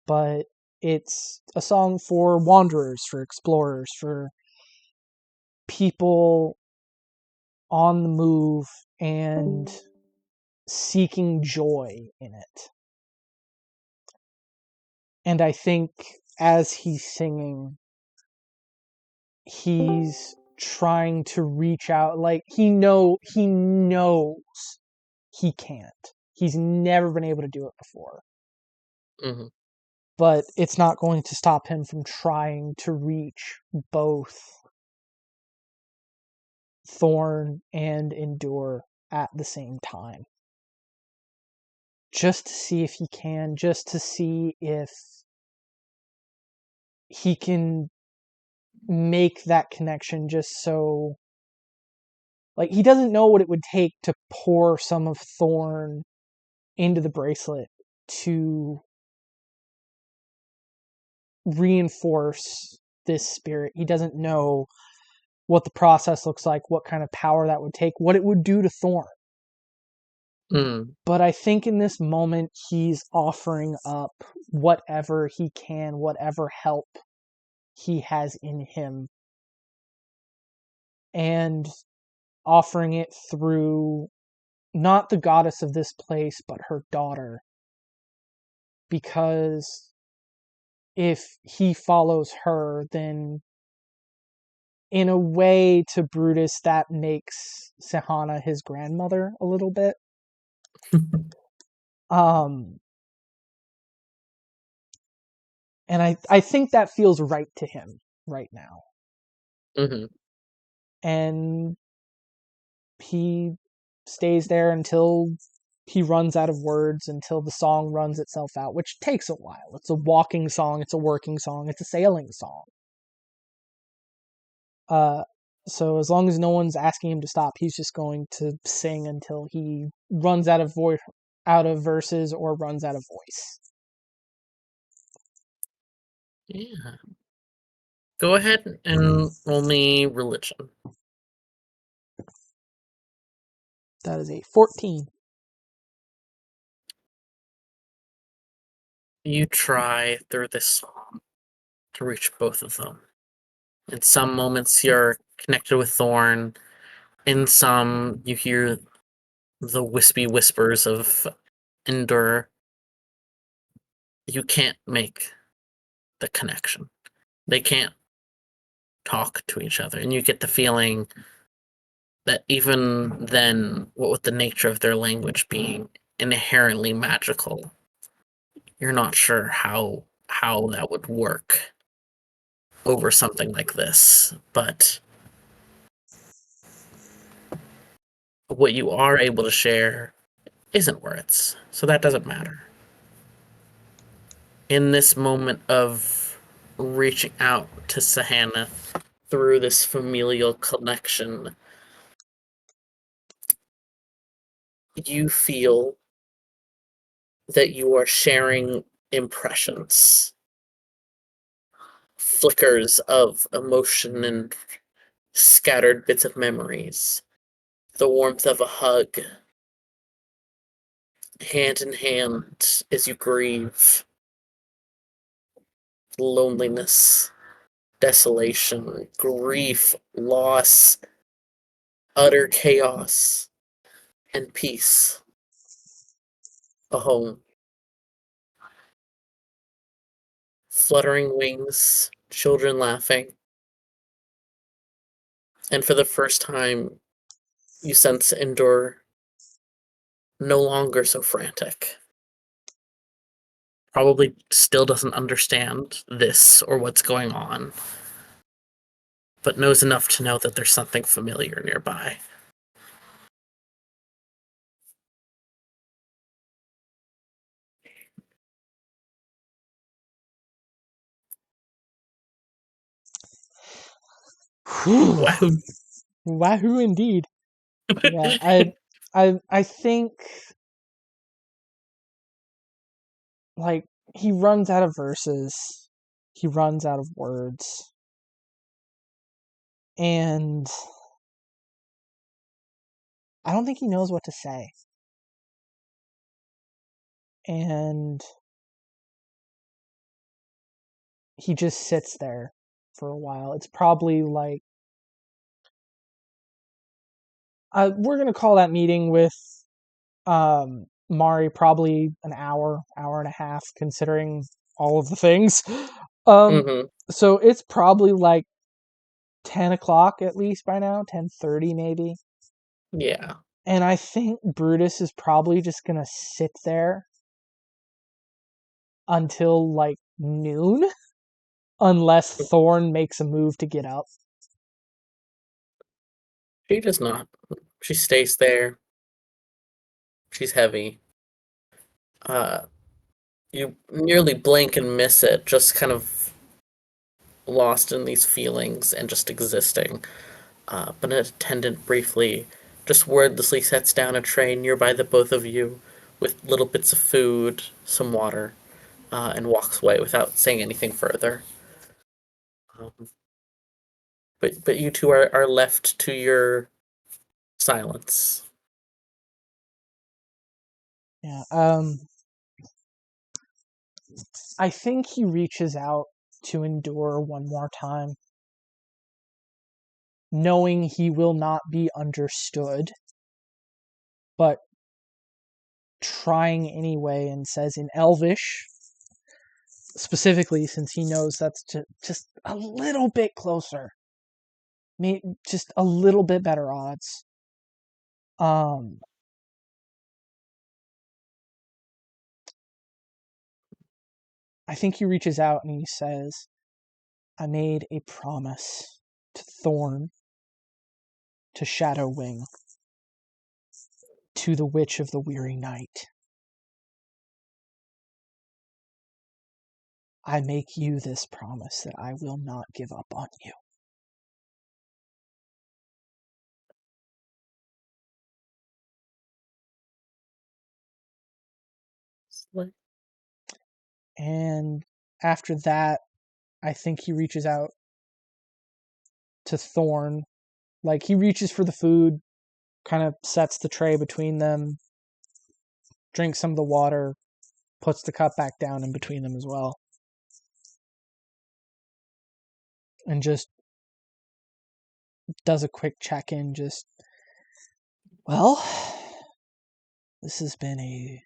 A: But it's a song for wanderers, for explorers, for people on the move and seeking joy in it. And I think as he's singing, he's trying to reach out. Like he knows he can't. He's never been able to do it before.
B: Hmm.
A: But it's not going to stop him from trying to reach both Thorn and Endure at the same time. Just to see if he can, just to see if he can make that connection, just so like he doesn't know what it would take to pour some of Thorn into the bracelet to reinforce this spirit. He doesn't know what the process looks like, what kind of power that would take, what it would do to Thorn.
B: Mm.
A: But I think in this moment he's offering up whatever he can, whatever help he has in him. And offering it through not the goddess of this place, but her daughter. Because if he follows her, then in a way to Brutus, that makes Sahana his grandmother a little bit. And I think that feels right to him right now.
B: Mm-hmm.
A: And he stays there until he runs out of words, until the song runs itself out, which takes a while. It's a walking song, it's a working song, it's a sailing song. So as long as no one's asking him to stop, he's just going to sing until he runs out of verses or runs out of voice.
B: Yeah. Go ahead and roll me religion.
A: That is a 14.
B: You try through this song to reach both of them. In some moments, you're connected with Thorn. In some, you hear the wispy whispers of Endure. You can't make the connection. They can't talk to each other. And you get the feeling that even then, what with the nature of their language being inherently magical, you're not sure how that would work over something like this. But what you are able to share isn't words, so that doesn't matter. In this moment of reaching out to Sahana through this familial connection, you feel that you are sharing impressions, flickers of emotion and scattered bits of memories, the warmth of a hug, hand in hand as you grieve, loneliness, desolation, grief, loss, utter chaos, and peace. A home. Fluttering wings, children laughing. And for the first time, you sense Endor no longer so frantic. Probably still doesn't understand this or what's going on, but knows enough to know that there's something familiar nearby. Wahoo!
A: Wahoo indeed. Yeah, I think like he runs out of verses, he runs out of words, and I don't think he knows what to say. And he just sits there for a while. It's probably like we're gonna call that meeting with Mari probably an hour and a half, considering all of the things.
B: Mm-hmm.
A: So it's probably like 10 o'clock at least by now, 10:30 maybe.
B: Yeah.
A: And I think Brutus is probably just gonna sit there until like noon, unless Thorn makes a move to get up.
B: She does not. She stays there. She's heavy. You nearly blink and miss it, just kind of lost in these feelings and just existing. But an attendant briefly, just wordlessly sets down a tray nearby the both of you with little bits of food, some water, and walks away without saying anything further. Um, but you two are left to your silence.
A: Yeah. I think he reaches out to Endure one more time. knowing he will not be understood, but trying anyway, and says in Elvish, specifically since he knows that's just a little bit closer, just a little bit better odds. I think he reaches out and he says, I made a promise to Thorn, to Shadowwing, to the Witch of the Weary Night. I make you this promise that I will not give up on you. And after that, I think he reaches out to Thorn. Like, he reaches for the food, kind of sets the tray between them, drinks some of the water, puts the cup back down in between them as well. And just does a quick check-in, just, well, this has been a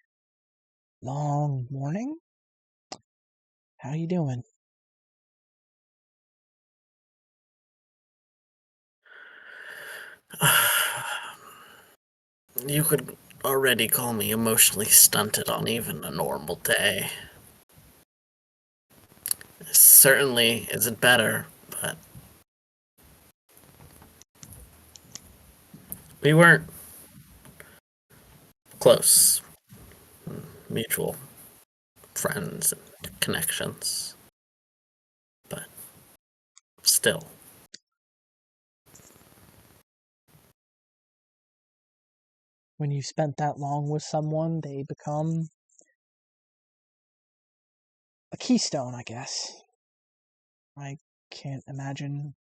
A: long morning. How you doing?
B: You could already call me emotionally stunted on even a normal day. It certainly isn't better, but we weren't close. Mutual friends and connections. But still.
A: When you spent that long with someone, they become a keystone, I guess. I can't imagine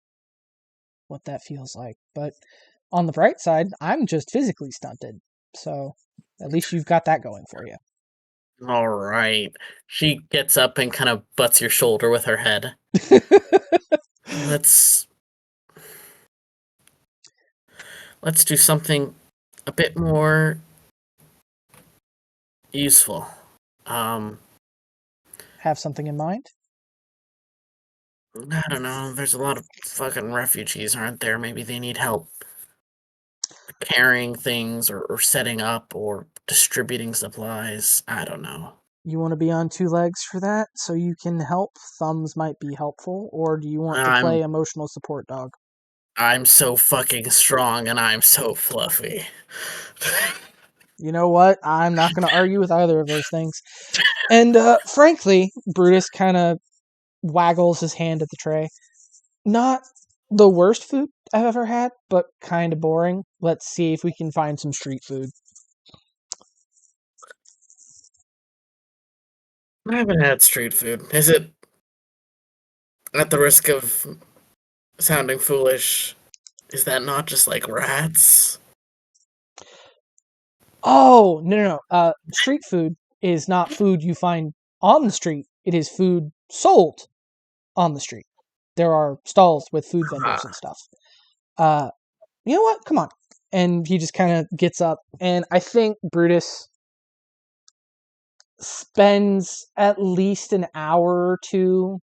A: what that feels like. But on the bright side, I'm just physically stunted. So at least you've got that going for you.
B: All right. She gets up and kind of butts your shoulder with her head. Let's do something a bit more useful.
A: Have something in mind?
B: I don't know. There's a lot of fucking refugees, aren't there? Maybe they need help carrying things or setting up or distributing supplies. I don't know.
A: You want to be on two legs for that so you can help? Thumbs might be helpful. Or do you want to play emotional support dog?
B: I'm so fucking strong and I'm so fluffy.
A: You know what? I'm not going to argue with either of those things. And frankly, Brutus kind of waggles his hand at the tray. Not the worst food I've ever had, but kind of boring. Let's see if we can find some street food.
B: I haven't had street food. Is it, at the risk of sounding foolish, is that not just like rats?
A: Oh, no. Street food is not food you find on the street. It is food sold on the street. There are stalls with food vendors and stuff. You know what? Come on. And he just kind of gets up. And I think Brutus spends at least an hour or two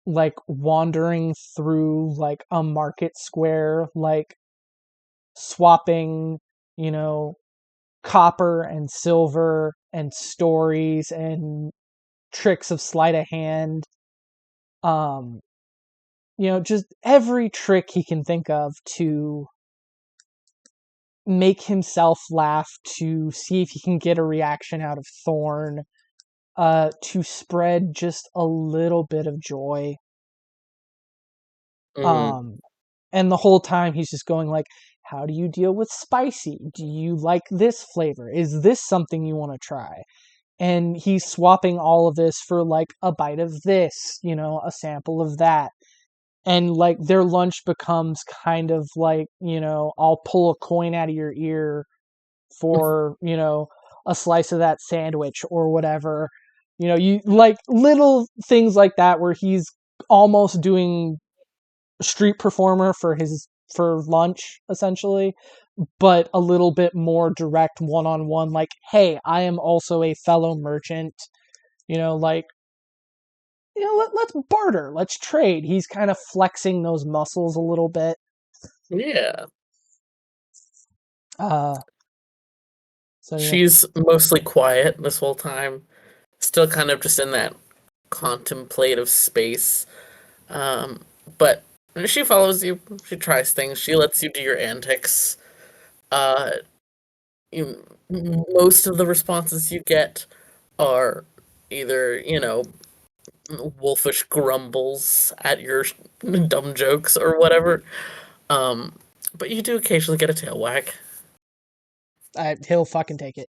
A: like wandering through like a market square, like swapping, copper and silver and stories and tricks of sleight of hand. Just every trick he can think of to make himself laugh, to see if he can get a reaction out of Thorn, to spread just a little bit of joy.
B: Mm-hmm.
A: And the whole time he's just going like, how do you deal with spicy? Do you like this flavor? Is this something you want to try? And he's swapping all of this for like a bite of this, a sample of that. And like their lunch becomes kind of like, I'll pull a coin out of your ear for, a slice of that sandwich or whatever. You like little things like that where he's almost doing street performer for lunch, essentially, but a little bit more direct one-on-one, like, hey, I am also a fellow merchant, like, let's barter, let's trade. He's kind of flexing those muscles a little bit.
B: Yeah.
A: So yeah.
B: She's mostly quiet this whole time, still kind of just in that contemplative space. But she follows you. She tries things. She lets you do your antics. Uh, most of the responses you get are either, wolfish grumbles at your dumb jokes or whatever. But you do occasionally get a tail wag.
A: He'll fucking take it.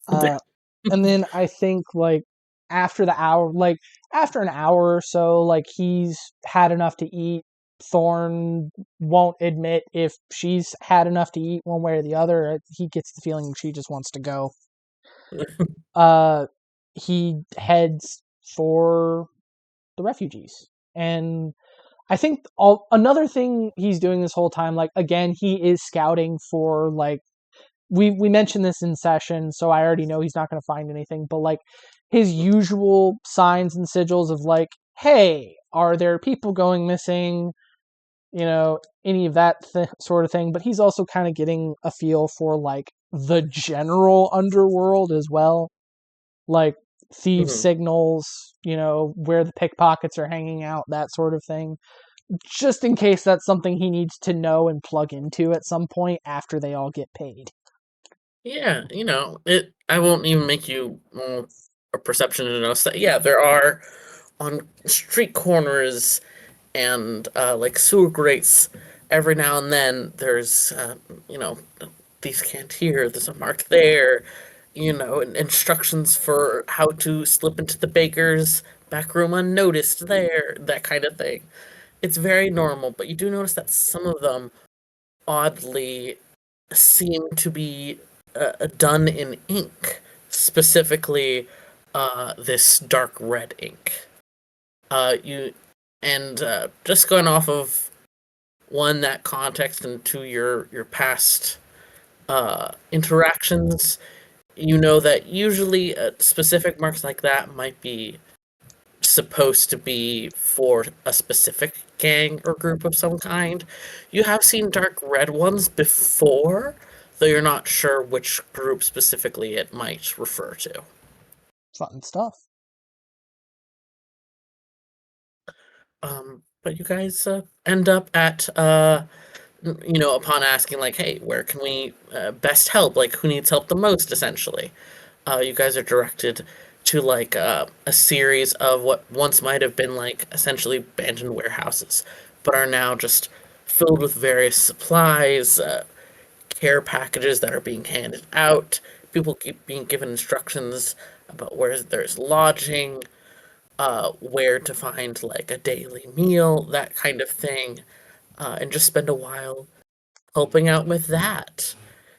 A: And then I think, like, after an hour or so, like, he's had enough to eat. Thorn won't admit if she's had enough to eat one way or the other. He gets the feeling she just wants to go. He heads for the refugees. And I think another thing he's doing this whole time, like, again, he is scouting for, like, we mentioned this in session, so I already know he's not going to find anything, but, like, his usual signs and sigils of, like, hey, are there people going missing? Any of that sort of thing. But he's also kind of getting a feel for, like, the general underworld as well. Like, thieves' signals, where the pickpockets are hanging out, that sort of thing. Just in case that's something he needs to know and plug into at some point after they all get paid.
B: Yeah, I won't even make you a perception to notice that. Yeah, there are on street corners and like sewer grates. Every now and then, there's these can't hear. There's a mark there. Instructions for how to slip into the baker's back room unnoticed there. That kind of thing. It's very normal, but you do notice that some of them oddly seem to be done in ink, specifically this dark red ink. You and just going off of one that context and to your past interactions, you know that usually specific marks like that might be supposed to be for a specific gang or group of some kind. You have seen dark red ones before, though you're not sure which group specifically it might refer to.
A: Fun stuff.
B: But you guys end up at, upon asking, like, hey, where can we best help? Like, who needs help the most, essentially? You guys are directed to, like, a series of what once might have been, like, essentially abandoned warehouses, but are now just filled with various supplies, care packages that are being handed out. People keep being given instructions about where there's lodging, where to find like a daily meal, that kind of thing, and just spend a while helping out with that.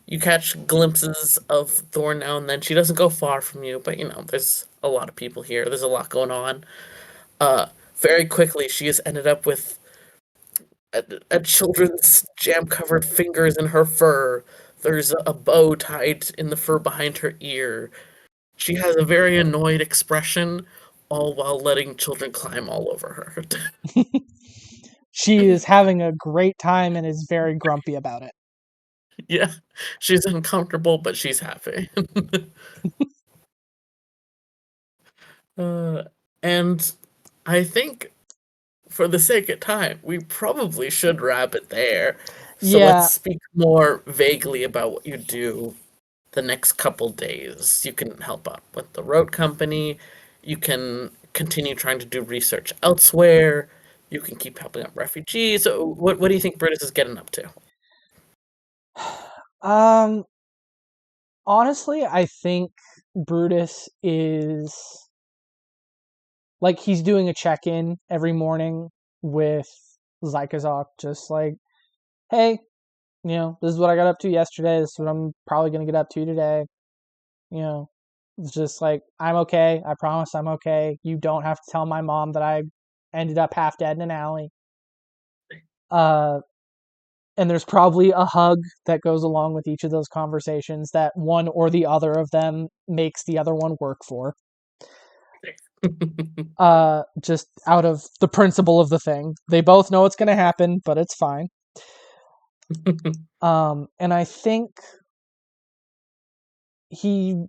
B: You catch glimpses of Thorn now and then. She doesn't go far from you, but there's a lot of people here. There's a lot going on. Very quickly, she has ended up with a children's jam-covered fingers in her fur. There's a bow tied in the fur behind her ear. She has a very annoyed expression, all while letting children climb all over her.
A: She is having a great time and is very grumpy about it.
B: Yeah, she's uncomfortable, but she's happy. And I think, for the sake of time, we probably should wrap it there. So
A: Yeah.
B: let's speak more vaguely about what you do the next couple days. You can help out with the road company. You can continue trying to do research elsewhere. You can keep helping out refugees. So what do you think Brutus is getting up to?
A: Honestly, I think Brutus is, like, he's doing a check-in every morning with Zykazok, just like, hey, this is what I got up to yesterday, this is what I'm probably going to get up to today. It's just like, I'm okay, I promise I'm okay. You don't have to tell my mom that I ended up half dead in an alley. Uh, and there's probably a hug that goes along with each of those conversations that one or the other of them makes the other one work for. Just out of the principle of the thing. They both know it's going to happen, but it's fine. And I think he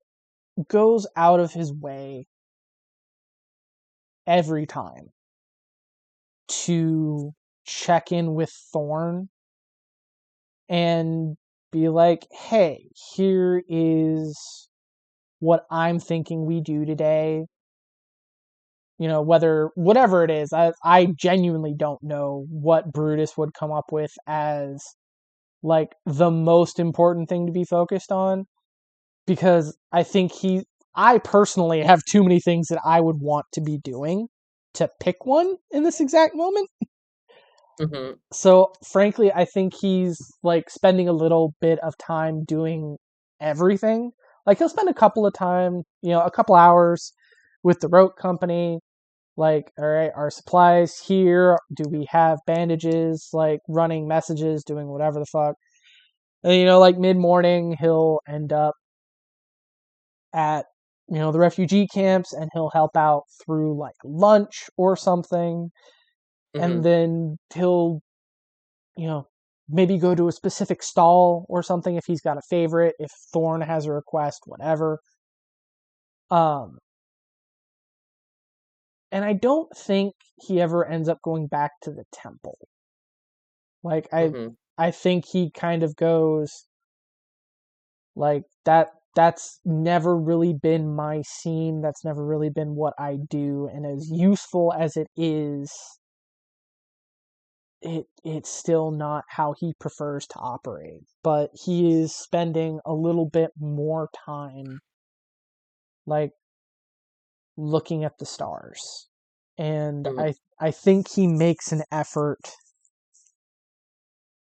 A: goes out of his way every time to check in with Thorn and be like, hey, here is what I'm thinking we do today. You know, whatever it is, I genuinely don't know what Brutus would come up with as like the most important thing to be focused on, because I personally have too many things that I would want to be doing to pick one in this exact moment.
B: Mm-hmm.
A: So frankly, I think he's like spending a little bit of time doing everything. Like he'll spend a couple hours with the rope company. Like, all right, our supplies here. Do we have bandages? Like running messages, doing whatever the fuck. And like mid-morning, he'll end up at the refugee camps, and he'll help out through like lunch or something. And then he'll maybe go to a specific stall or something if he's got a favorite, if Thorn has a request, whatever. And I don't think he ever ends up going back to the temple. Like I think he kind of goes like that's never really been my scene, that's never really been what I do, and as useful as it is, it's still not how he prefers to operate. But he is spending a little bit more time like looking at the stars. And I think he makes an effort.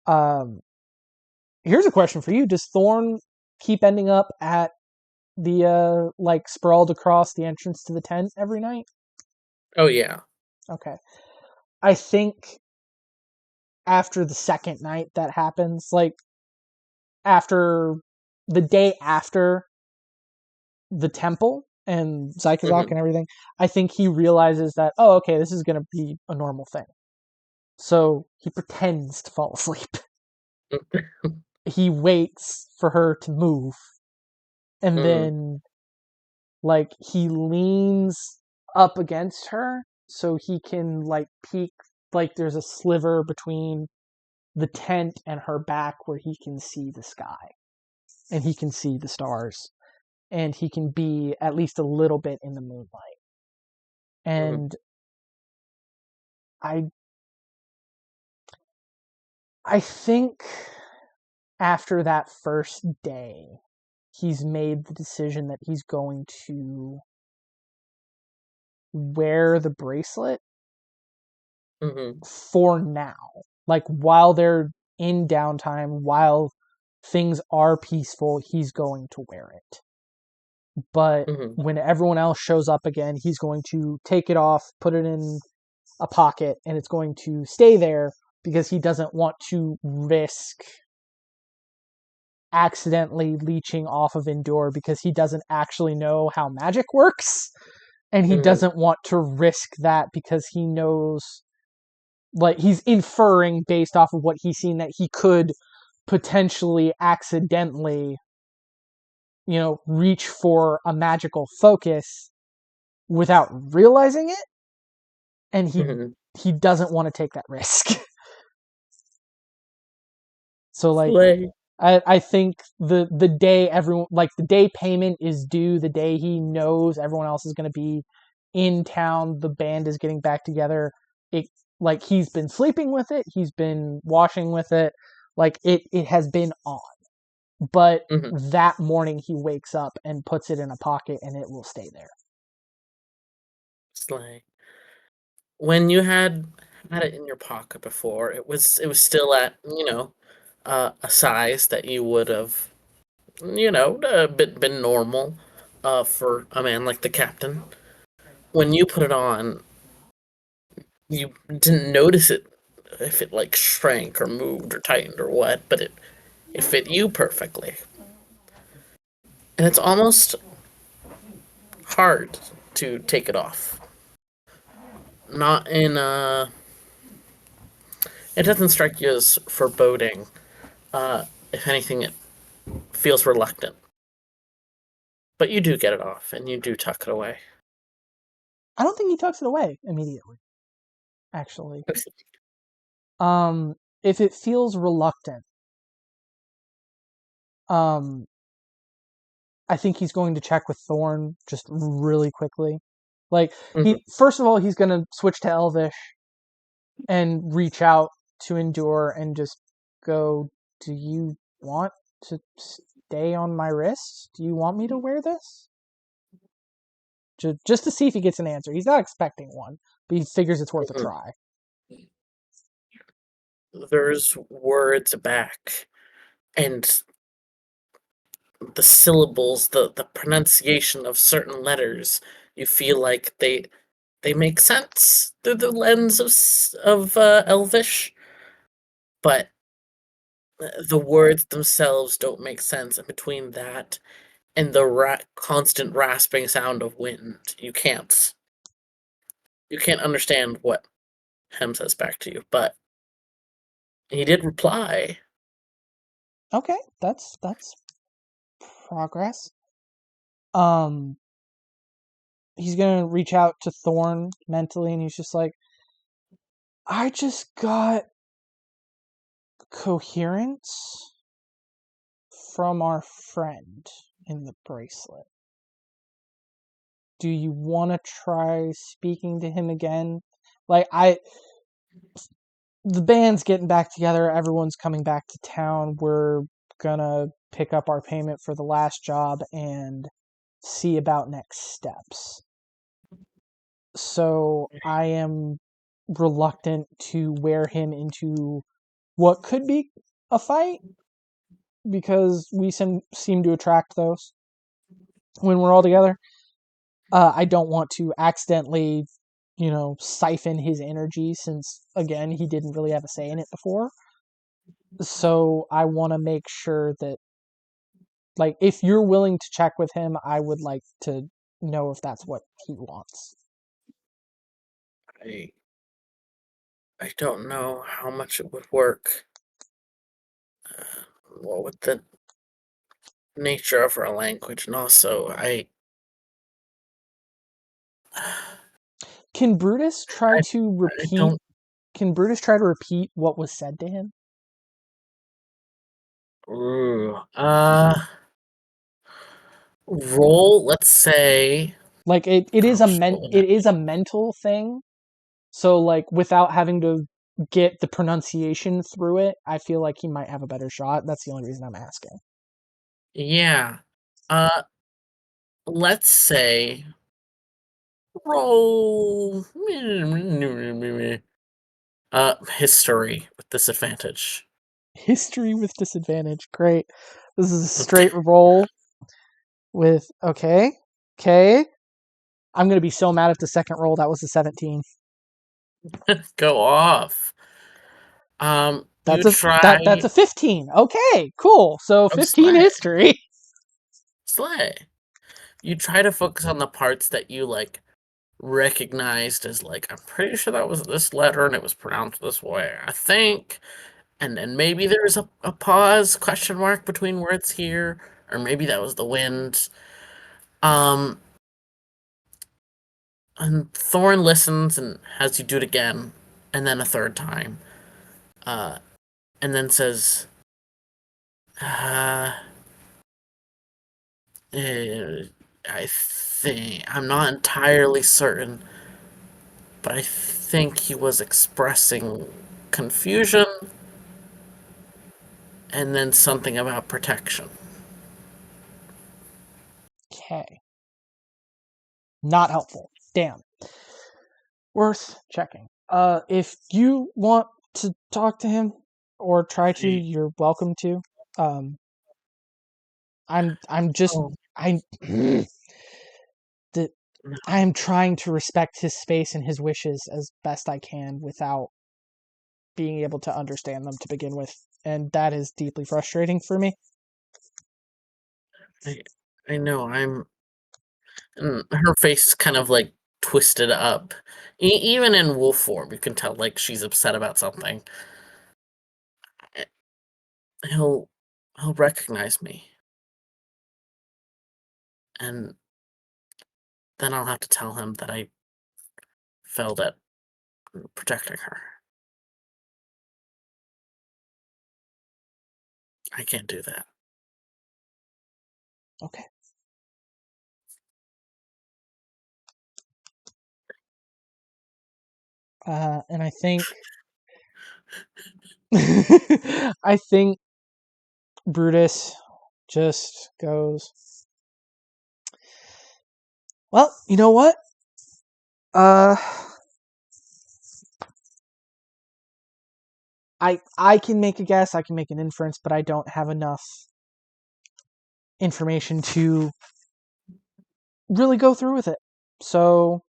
A: Here's a question for you. Does Thorn keep ending up at the like sprawled across the entrance to the tent every night?
B: Oh yeah.
A: Okay. I think after the second night that happens, like after the day after the temple and Zykozok and everything, I think he realizes that, oh, okay, this is going to be a normal thing. So he pretends to fall asleep. He waits for her to move. And then, like, he leans up against her so he can, like, peek. Like, there's a sliver between the tent and her back where he can see the sky. And he can see the stars. And he can be at least a little bit in the moonlight. And I think after that first day, he's made the decision that he's going to wear the bracelet for now. Like, while they're in downtime, while things are peaceful, he's going to wear it. But when everyone else shows up again, he's going to take it off, put it in a pocket, and it's going to stay there because he doesn't want to risk accidentally leeching off of Endure, because he doesn't actually know how magic works, and he doesn't want to risk that because he knows, like, he's inferring based off of what he's seen that he could potentially accidentally reach for a magical focus without realizing it, and he doesn't want to take that risk. So, like, I think the day everyone, like, the day payment is due, the day he knows everyone else is going to be in town, the band is getting back together, like, he's been sleeping with it, he's been washing with it, like, it has been on. But that morning he wakes up and puts it in a pocket, and it will stay there.
B: Slay. When you had it in your pocket before, it was still at, a size that you would have, been normal for a man like the captain. When you put it on, you didn't notice it if it like shrank or moved or tightened or what, but it fit you perfectly. And it's almost hard to take it off. Not in a. It doesn't strike you as foreboding. If anything, it feels reluctant. But you do get it off, and you do tuck it away.
A: I don't think he tucks it away immediately. Actually, if it feels reluctant, I think he's going to check with Thorn just really quickly. Like, first of all, he's going to switch to Elvish and reach out to Endure and just go, do you want to stay on my wrist? Do you want me to wear this? Just to see if he gets an answer. He's not expecting one, but he figures it's worth a try.
B: There's words back, and the syllables, the pronunciation of certain letters, you feel like they make sense through the lens of Elvish, but the words themselves don't make sense. And between that and the constant rasping sound of wind, you can't understand what Hem says back to you. But he did reply.
A: Okay, that's progress. He's gonna reach out to Thorn mentally, and he's just like, I just got coherence from our friend in the bracelet. Do you want to try speaking to him again? Like, the band's getting back together, everyone's coming back to town, we're gonna pick up our payment for the last job and see about next steps. So I am reluctant to wear him into what could be a fight, because we seem to attract those when we're all together. I don't want to accidentally, siphon his energy, since, again, he didn't really have a say in it before. So I want to make sure that, like, if you're willing to check with him, I would like to know if that's what he wants.
B: I don't know how much it would work. What with the nature of our language, and also
A: Can Brutus try to repeat? Can Brutus try to repeat what was said to him?
B: Roll. Let's say,
A: like it is a mental thing. So, like, without having to get the pronunciation through it, I feel like he might have a better shot. That's the only reason I'm asking.
B: Yeah. Let's say roll history with disadvantage.
A: History with disadvantage. Great. This is a straight roll with okay. I'm gonna be so mad if the second roll that was a 17.
B: Go off.
A: That's
B: that's
A: a 15. Okay, cool. So 15 history.
B: Slay. You try to focus on the parts that you like recognized as like, I'm pretty sure that was this letter and it was pronounced this way, I think. And then maybe there's a pause, question mark between words here, or maybe that was the wind. And Thorn listens and has you do it again, and then a third time. And then says, I think, I'm not entirely certain, but I think he was expressing confusion and then something about protection.
A: Okay. Not helpful. Damn. Worth checking. If you want to talk to him or try to, you're welcome to. I'm trying to respect his space and his wishes as best I can without being able to understand them to begin with, and that is deeply frustrating for me.
B: I know. And her face is kind of like twisted up. Even in wolf form, you can tell like she's upset about something. He'll recognize me, and then I'll have to tell him that I failed at protecting her. I can't do that.
A: Okay. And I think I think Brutus just goes, well, you know what? I can make a guess, I can make an inference, but I don't have enough information to really go through with it. So,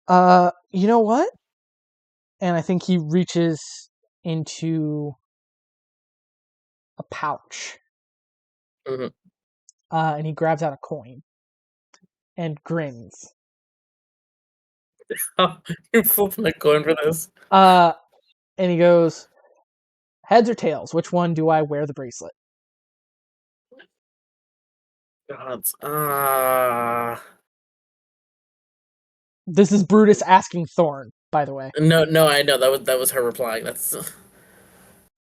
A: you know what? And I think he reaches into a pouch.
B: Mhm.
A: And he grabs out a coin and grins.
B: You're flipping a coin for this.
A: And he goes, heads or tails, which one do I wear the bracelet?
B: Gods.
A: This is Brutus asking Thorn, by the way.
B: No, I know that was her replying. That's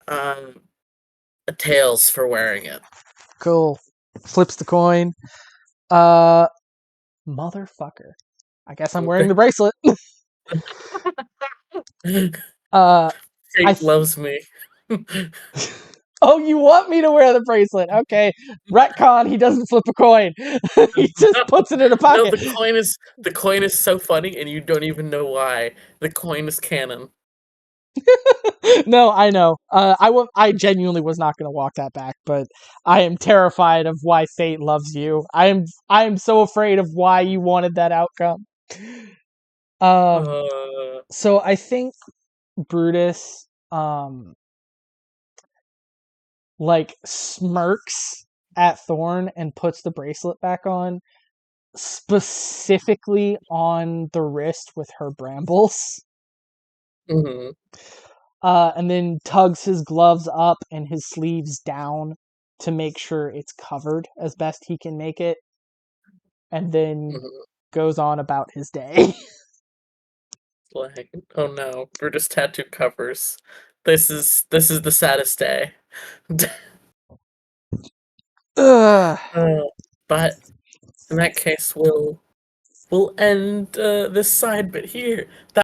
B: a tails for wearing it.
A: Cool. Flips the coin. Motherfucker. I guess I'm wearing the bracelet.
B: Fate loves me.
A: Oh, you want me to wear the bracelet? Okay. Retcon, he doesn't flip a coin. He just puts it in a pocket.
B: No, the coin is so funny, and you don't even know why. The coin is canon.
A: No, I know. I genuinely was not going to walk that back, but I am terrified of why fate loves you. I am so afraid of why you wanted that outcome. So I think Brutus, like smirks at Thorn and puts the bracelet back on, specifically on the wrist with her brambles.
B: Mm-hmm.
A: And then tugs his gloves up and his sleeves down to make sure it's covered as best he can make it, and then goes on about his day.
B: Like, oh no, Brutus tattoo covers. This is the saddest day. But in that case, we'll end this side bit here.